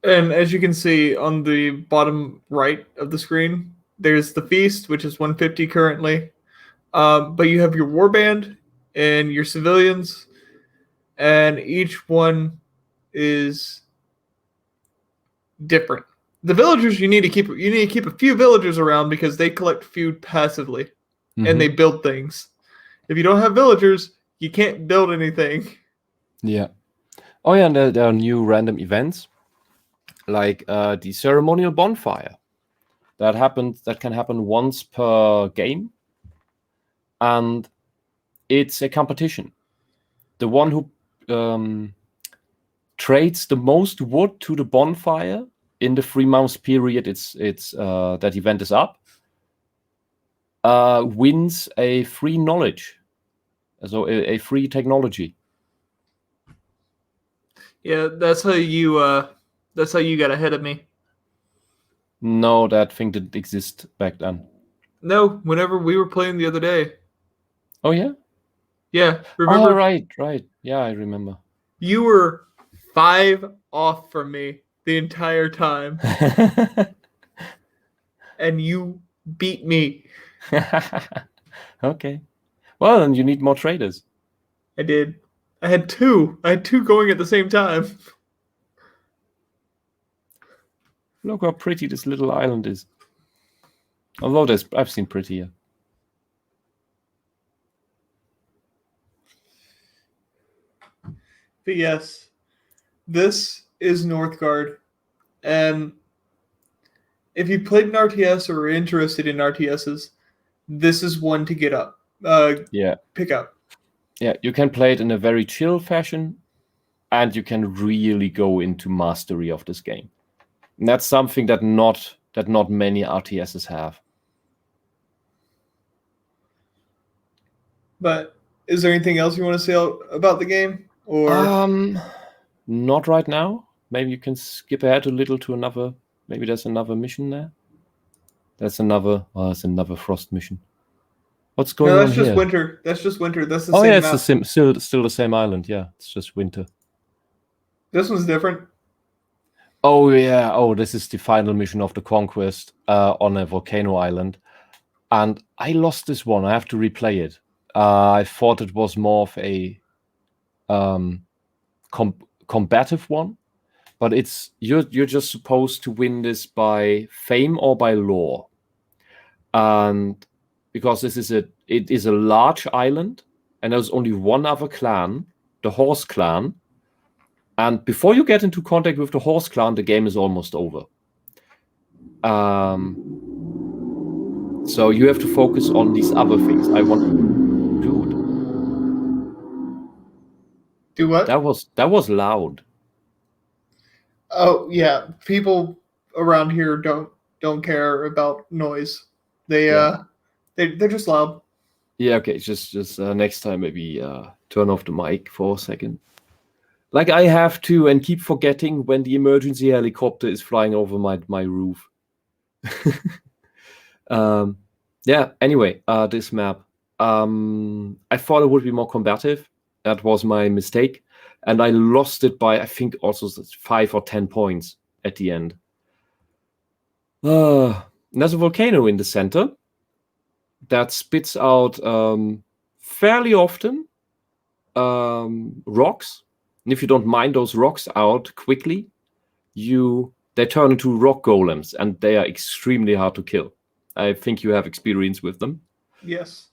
And as you can see on the bottom right of the screen, there's the feast, which is 150 currently. But you have your warband and your civilians, and each one is different. The villagers you need to keep a few villagers around because they collect food passively, and they build things. If you don't have villagers, you can't build anything. Yeah. Oh yeah, and there are new random events like the ceremonial bonfire that can happen once per game, and it's a competition. The one who trades the most wood to the bonfire in the 3 months period that event is up wins a free knowledge, so a free technology. Yeah, that's how you got ahead of me. No, that thing didn't exist back then. No, whenever we were playing the other day. Oh yeah? Yeah, remember? Oh, right. Yeah, I remember. You were 5 off from me the entire time, and you beat me. Okay. Well, then you need more traders. I did. I had 2. I had 2 going at the same time. Look how pretty this little island is. Although I've seen prettier. But yes, this is Northgard, and if you played an RTS or are interested in RTSs, this is one to get up. Yeah. Pick up. Yeah, you can play it in a very chill fashion, and you can really go into mastery of this game. And that's something that not many RTSs have. But is there anything else you want to say about the game? Or not right now. Maybe you can skip ahead a little to another. Maybe there's another mission there. That's another. Oh, it's another frost mission. What's going on here? No, that's just winter. That's just winter. That's the same. Oh yeah, it's map. still the same island. Yeah, it's just winter. This one's different. Oh yeah. Oh, this is the final mission of the conquest on a volcano island, and I lost this one. I have to replay it. I thought it was more of a combative one, but you're just supposed to win this by fame or by lore, and because it is a large island and there's only one other clan, the Horse Clan, and before you get into contact with the Horse Clan, the game is almost over. So you have to focus on these other things. Dude. Do what? That was loud. Oh yeah, people around here don't care about noise. They're just loud. Yeah, okay. Just next time maybe turn off the mic for a second. Like I have to, and keep forgetting when the emergency helicopter is flying over my roof. Yeah. Anyway, this map. I thought it would be more combative. That was my mistake, and I lost it by I think also 5 or 10 points at the end. There's a volcano in the center that spits out fairly often rocks. And if you don't mine those rocks out quickly, they turn into rock golems, and they are extremely hard to kill. I think you have experience with them. Yes.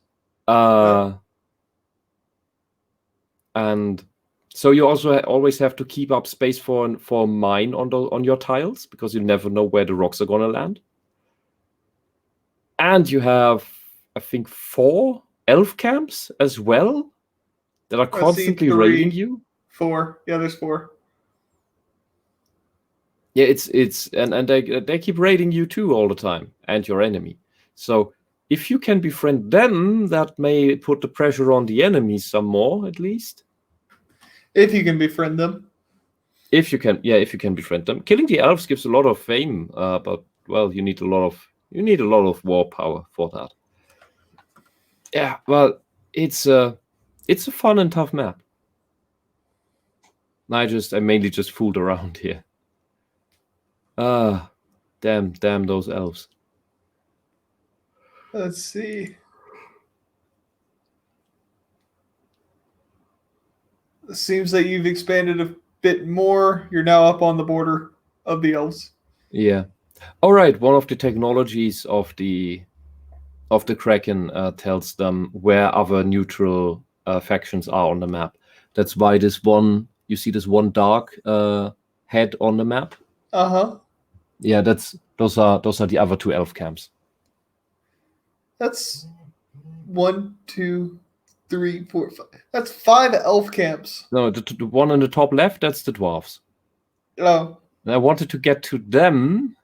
And so you also always have to keep up space for mine on your tiles, because you never know where the rocks are gonna land. And you have, I think, 4 elf camps as well that are constantly raiding you. 4. Yeah, there's 4. Yeah, and they keep raiding you too all the time, and your enemy. So if you can befriend them, that may put the pressure on the enemy some more, at least. If you can befriend them. If you can befriend them. Killing the elves gives a lot of fame, but well, you need a lot of war power for that. Yeah, well, it's a fun and tough map. I mainly just fooled around here. Damn those elves. Let's see. It seems that you've expanded a bit more. You're now up on the border of the elves. Yeah. All right. One of the technologies of the Kraken tells them where other neutral factions are on the map. That's why this one You see this one dark head on the map? Yeah, those are the other 2 elf camps. That's 1, 2, 3, 4, 5. That's 5 elf camps. No, the one on the top left, that's the dwarves. Oh. And I wanted to get to them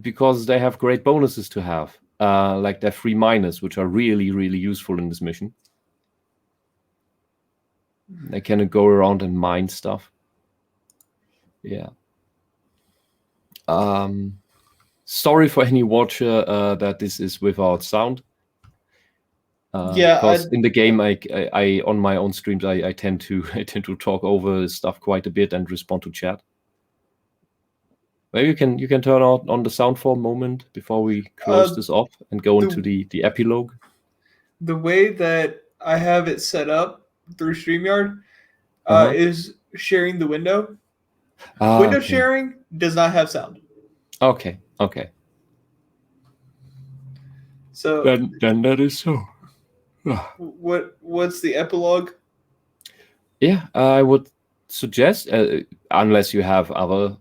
because they have great bonuses to have. Like their 3 miners, which are really, really useful in this mission. They can go around and mine stuff. Yeah. Sorry for any watcher that this is without sound. Yeah, because in the game, I on my own streams, I tend to talk over stuff quite a bit and respond to chat. Maybe you can turn on the sound for a moment before we close this off and go into the epilogue. The way that I have it set up through StreamYard is sharing the window. Window sharing does not have sound. Okay. So then that is so. What's the epilogue? Yeah, I would suggest, unless you have other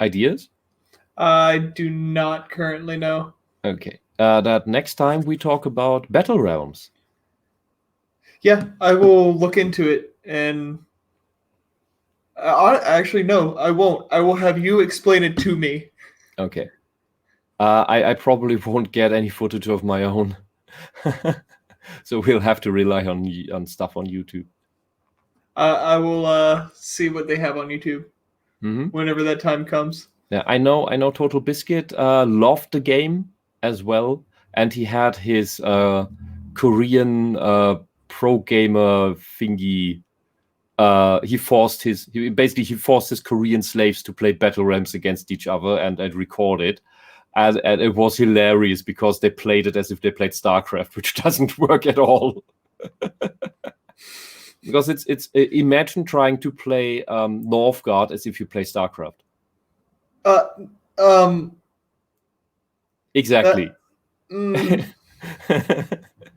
ideas. I do not currently know. Okay. That next time we talk about Battle Realms. Yeah, I will look into it, and actually no, I won't. I will have you explain it to me. Okay. I probably won't get any footage of my own, so we'll have to rely on stuff on YouTube. I will see what they have on YouTube whenever that time comes. Yeah, I know. Total Biscuit loved the game as well, and he had his Korean pro gamer thingy. He forced his Korean slaves to play battle realms against each other and record it. And it was hilarious because they played it as if they played StarCraft, which doesn't work at all. Because it's imagine trying to play Northgard as if you play StarCraft. Exactly. That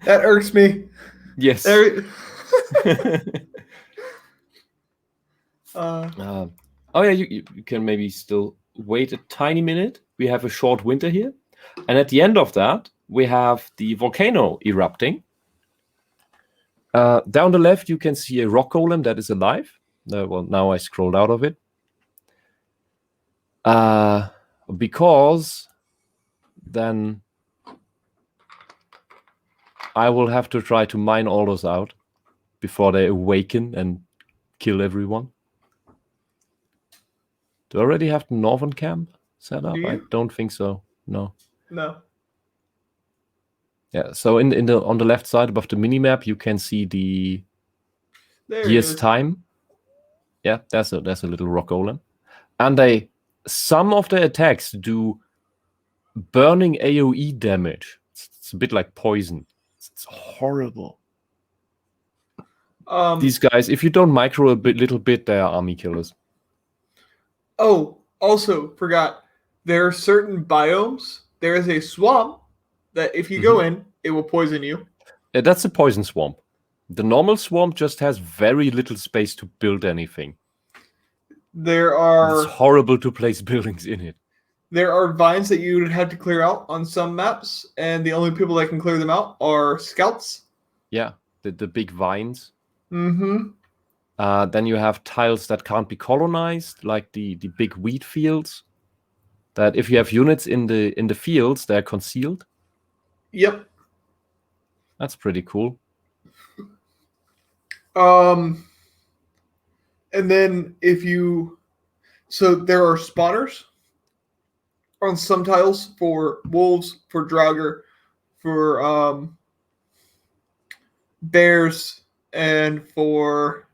irks me. Yes. Oh yeah, you can maybe still wait a tiny minute. We have a short winter here, and at the end of that, we have the volcano erupting. Down the left, you can see a rock golem that is alive. Well, now I scrolled out of it. Because then I will have to try to mine all those out before they awaken and kill everyone. Do I already have the northern camp set up? I don't think so. No. Yeah, so on the left side above the minimap, you can see the year's time. Yeah, there's a little rock golem. And some of the attacks do burning AoE damage. It's a bit like poison. It's horrible. These guys, if you don't micro a little bit, they are army killers. Oh, also forgot. There are certain biomes. There is a swamp that if you go in, it will poison you. Yeah, that's a poison swamp. The normal swamp just has very little space to build anything. It's horrible to place buildings in it. There are vines that you would have to clear out on some maps, and the only people that can clear them out are scouts. Yeah, the big vines. Mm-hmm. Then you have tiles that can't be colonized, like the big wheat fields. That if you have units in the fields, they're concealed. Yep. That's pretty cool. And then so there are spawners on some tiles for wolves, for draugr, for bears, and for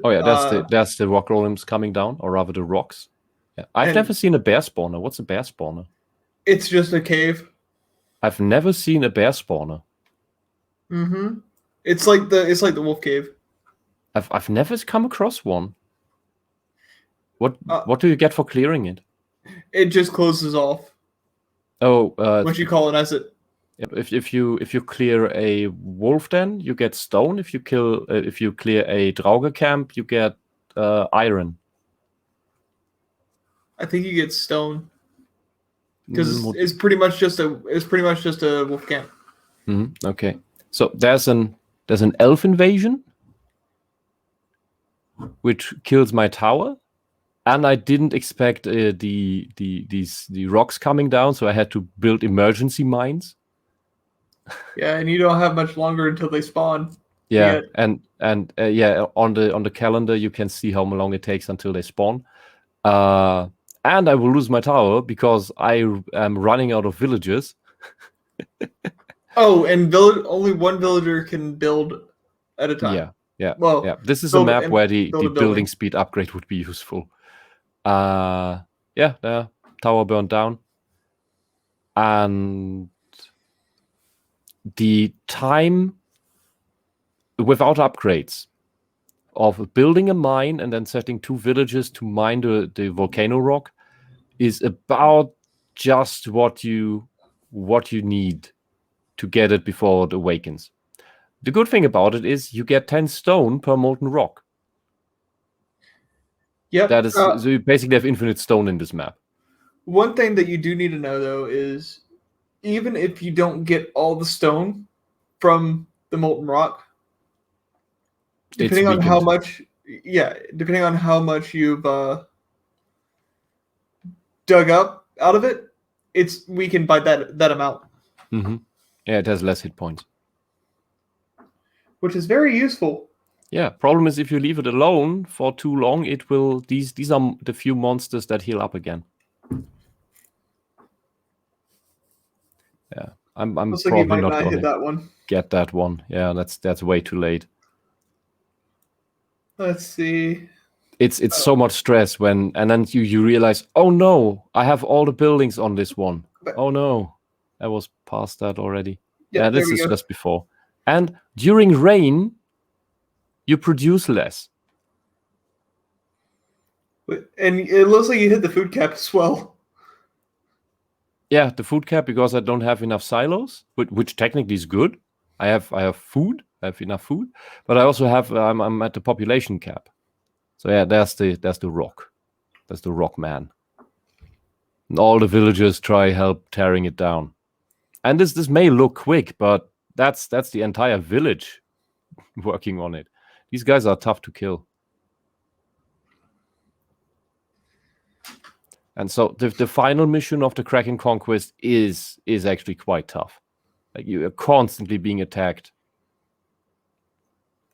Oh yeah, that's the rock golems coming down, or rather the rocks. Yeah, I've never seen a bear spawner. What's a bear spawner? It's just a cave. I've never seen a bear spawner. Mm-hmm. It's like the wolf cave. I've never come across one. What do you get for clearing it? It just closes off. Oh, once you colonize it. If you clear a wolf den, you get stone. If you clear a Drauge camp, you get iron. I think you get stone because would- it's pretty much just a wolf camp. Okay. So there's an elf invasion, which kills my tower, and I didn't expect the rocks coming down, so I had to build emergency mines. Yeah, and you don't have much longer until they spawn. Yeah, Yet. and on the calendar you can see how long it takes until they spawn. And I will lose my tower because I am running out of villagers. Oh, and only one villager can build at a time. Yeah. Well, yeah. This is a map where the build a building building. speed upgrade would be useful. The tower burned down. And the time without upgrades of building a mine and then setting 2 villages to mine the volcano rock is about just what you need to get it before it awakens. The good thing about it is you get 10 stone per molten rock. Yep. That is, so you basically have infinite stone in this map. One thing that you do need to know, though, is even if you don't get all the stone from the molten rock, depending on how much you've dug up out of it, it's weakened by that amount. Mm-hmm. Yeah, it has less hit points, which is very useful. Yeah, problem is if you leave it alone for too long, it will. These are the few monsters that heal up again. Yeah, I'm Looks probably like you might not hit that one. Get that one. Yeah, that's way too late. Let's see. It's so much stress and then you realize, oh no, I have all the buildings on this one. Oh no, I was past that already. Yeah, this is just before. And during rain, you produce less. And it looks like you hit the food cap as well. Yeah, the food cap, because I don't have enough silos, which technically is good. I have food. I have enough food, but I also have I'm at the population cap. So yeah, that's the rock. That's the rock man. And all the villagers try help tearing it down. And this may look quick, but that's the entire village working on it. These guys are tough to kill. And so the final mission of the Kraken Conquest is actually quite tough. Like, you are constantly being attacked.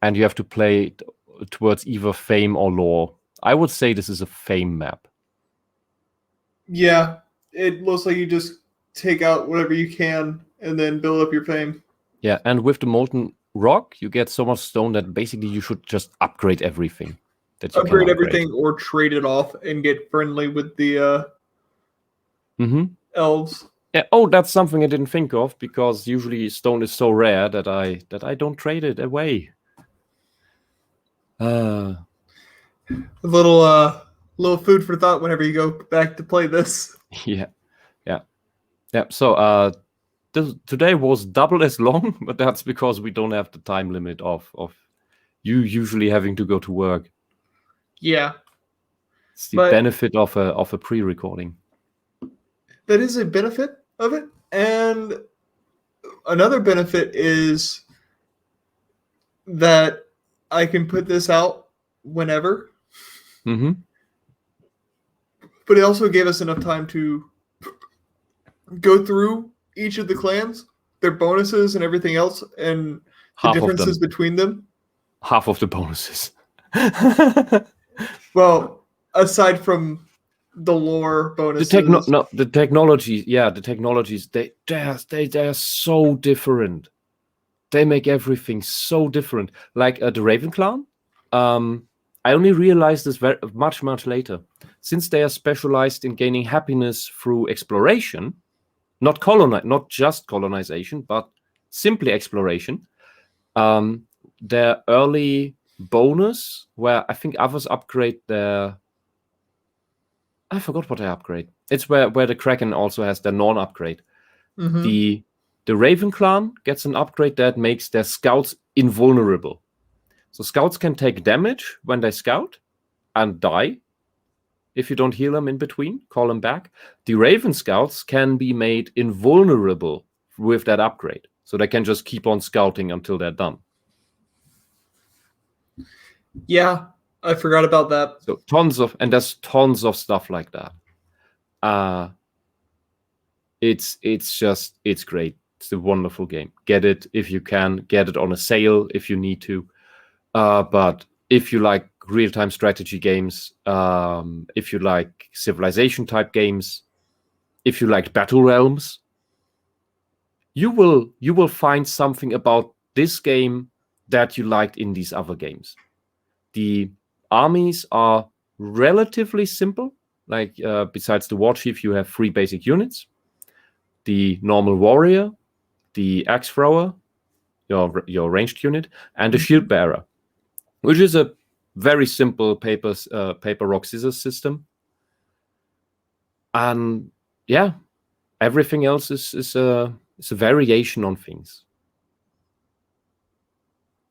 And you have to play towards either fame or lore. I would say this is a fame map. Yeah, it looks like you just take out whatever you can and then build up your fame. Yeah, and with the molten rock, you get so much stone that basically you should just upgrade everything. That you upgrade everything or trade it off and get friendly with the elves. Yeah. Oh, that's something I didn't think of, because usually stone is so rare that I don't trade it away. A little food for thought whenever you go back to play this. Yeah. So today was double as long, but that's because we don't have the time limit of you usually having to go to work. Yeah, it's the benefit of a pre-recording. That is a benefit of it, and another benefit is that I can put this out whenever. Mm-hmm. But it also gave us enough time to go through each of the clans, their bonuses and everything else, and the differences between them. Half of the bonuses. Well, aside from the lore bonuses. The technologies, the technologies, they are so different. They make everything so different. Like the Raven Clan, I only realized this much later. Since they are specialized in gaining happiness through exploration, not just colonization, but simply exploration, their early bonus, where I think others upgrade their... I forgot what they upgrade. It's where the Kraken also has their non-upgrade. Mm-hmm. The The Raven clan gets an upgrade that makes their scouts invulnerable. So scouts can take damage when they scout and die if you don't heal them in between, call them back. The Raven scouts can be made invulnerable with that upgrade. So they can just keep on scouting until they're done. Yeah, I forgot about that. So there's tons of stuff like that. It's great. It's a wonderful game. Get it if you can. Get it on a sale if you need to. But if you like real-time strategy games, if you like civilization-type games, if you like battle realms, you will find something about this game that you liked in these other games. The armies are relatively simple. Like besides the war chief, you have 3 basic units: the normal warrior, the axe thrower, your ranged unit, and the shield bearer, which is a very simple paper rock scissors system. And yeah, everything else is a variation on things.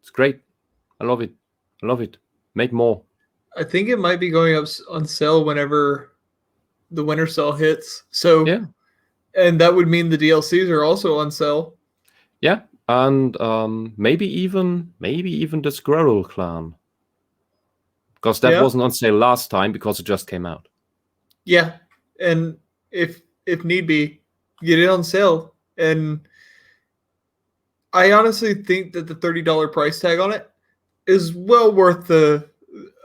It's great. I love it. I love it. Make more. I think it might be going up on sale whenever the winter sale hits. So Yeah. And that would mean the DLCs are also on sale. Yeah, and maybe even the Squirrel Clan, because that wasn't on sale last time because it just came out. Yeah, and if need be, get it on sale. And I honestly think that the $30 price tag on it is well worth the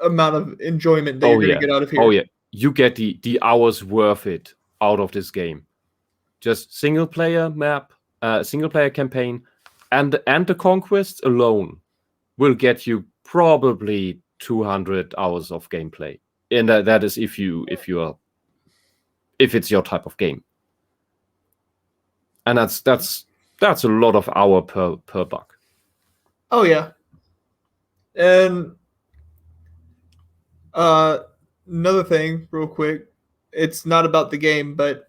amount of enjoyment that you're going to get out of here. Oh yeah, you get the hours worth it out of this game. Just single player map, single player campaign, and the conquests alone will get you probably 200 hours of gameplay. And that is if it's your type of game. And that's a lot of hour per buck. Oh yeah. And another thing, real quick, it's not about the game, but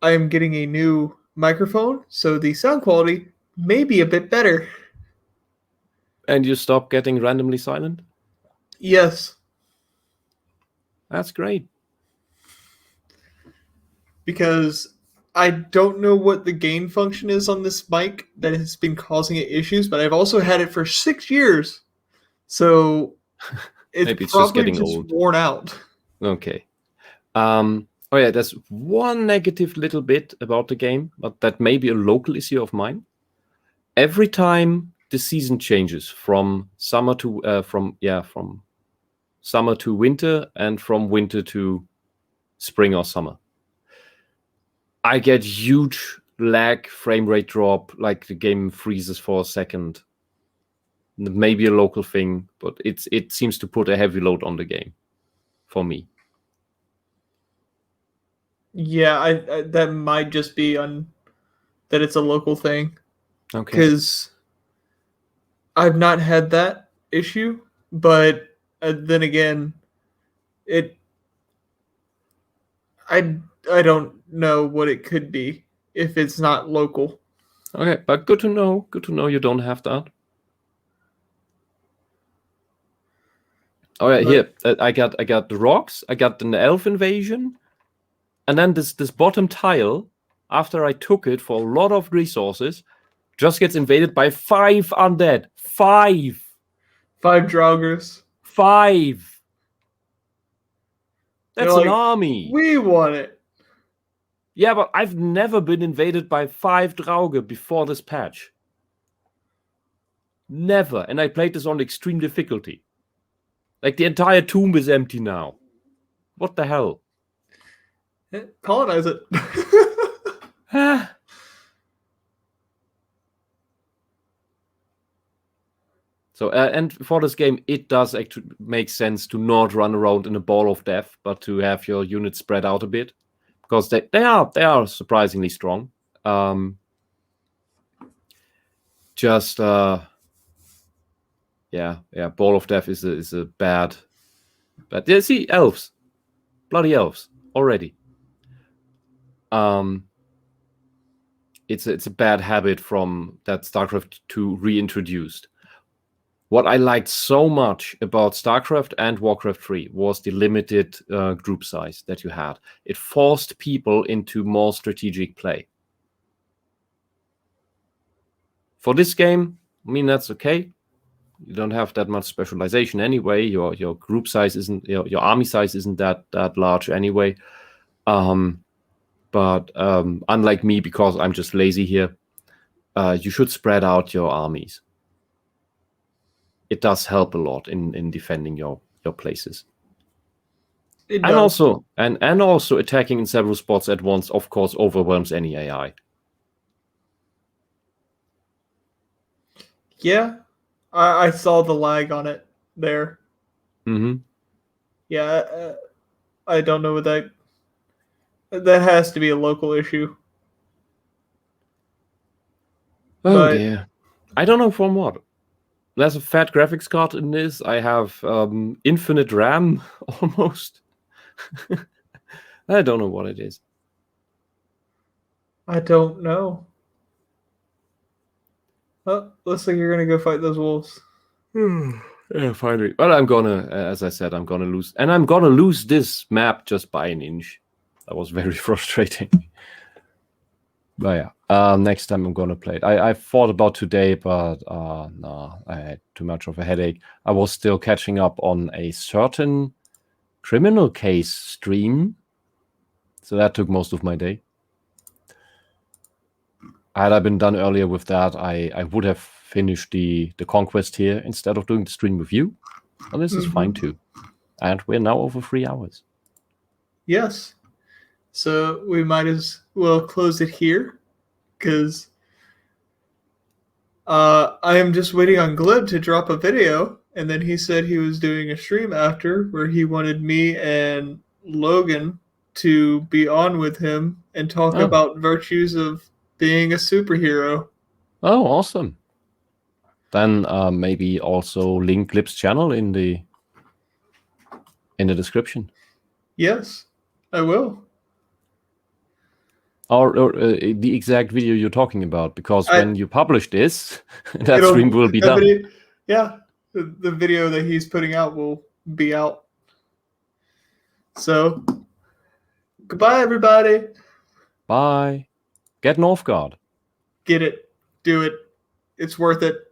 I am getting a new microphone, so the sound quality may be a bit better. And you stop getting randomly silent? Yes. That's great. Because I don't know what the gain function is on this mic that has been causing it issues, but I've also had it for 6 years. So it's probably just old. Worn out. Okay. Oh yeah, there's one negative little bit about the game, but that may be a local issue of mine. Every time the season changes from summer to from summer to winter and from winter to spring or summer, I get huge lag, frame rate drop, like the game freezes for a second. Maybe a local thing, but it seems to put a heavy load on the game for me. Yeah, I that might just be on that it's a local thing. Okay. Because I've not had that issue, but then again, I don't know what it could be if it's not local. Okay, but good to know. Good to know you don't have that. Oh yeah, here I got the rocks. I got an elf invasion. And then this bottom tile, after I took it for a lot of resources, just gets invaded by 5 undead. 5! 5 Draugrs. 5! That's an army. We want it. Yeah, but I've never been invaded by 5 Drauge before this patch. Never. And I played this on extreme difficulty. Like, the entire tomb is empty now. What the hell? Colonize it. So, and for this game, it does actually make sense to not run around in a ball of death, but to have your units spread out a bit, because they are surprisingly strong. Ball of death is a bad. But yeah, see, elves, bloody elves already. it's a bad habit from that StarCraft 2 reintroduced. What I liked so much about StarCraft and Warcraft 3 was the limited group size that you had. It forced people into more strategic play. For this game, I mean, that's okay. You don't have that much specialization anyway. Your group size isn't, your army size isn't that large anyway. But unlike me, because I'm just lazy here, you should spread out your armies. It does help a lot in defending your places. It And does. also attacking in several spots at once, of course, overwhelms any AI. Yeah, I saw the lag on it there. Mm-hmm. Yeah, I don't know what that has to be a local issue. Oh But- dear. I don't know from what. There's a fat graphics card in this. I have infinite RAM almost. I don't know what it is. I don't know. Oh, looks like you're gonna go fight those wolves. Yeah, finally. Well, I'm gonna, as I said, I'm gonna lose, and I'm gonna lose this map just by an inch. That was very frustrating. But yeah, next time I'm gonna play it. I thought about today, but no, I had too much of a headache. I was still catching up on a certain criminal case stream, so that took most of my day. Had I been done earlier with that, I would have finished the conquest here instead of doing the stream with you. And this is fine too. And we're now over 3 hours. Yes. So we might as well close it here, because I am just waiting on Glib to drop a video, and then he said he was doing a stream after where he wanted me and Logan to be on with him and talk about virtues of being a superhero. Oh, awesome. Then maybe also link Glib's channel in the description. Yes, I will. Or the exact video you're talking about, because when you publish this, that stream will be done. The video that he's putting out will be out. So, goodbye, everybody. Bye. Get Northgard. Get it. Do it. It's worth it.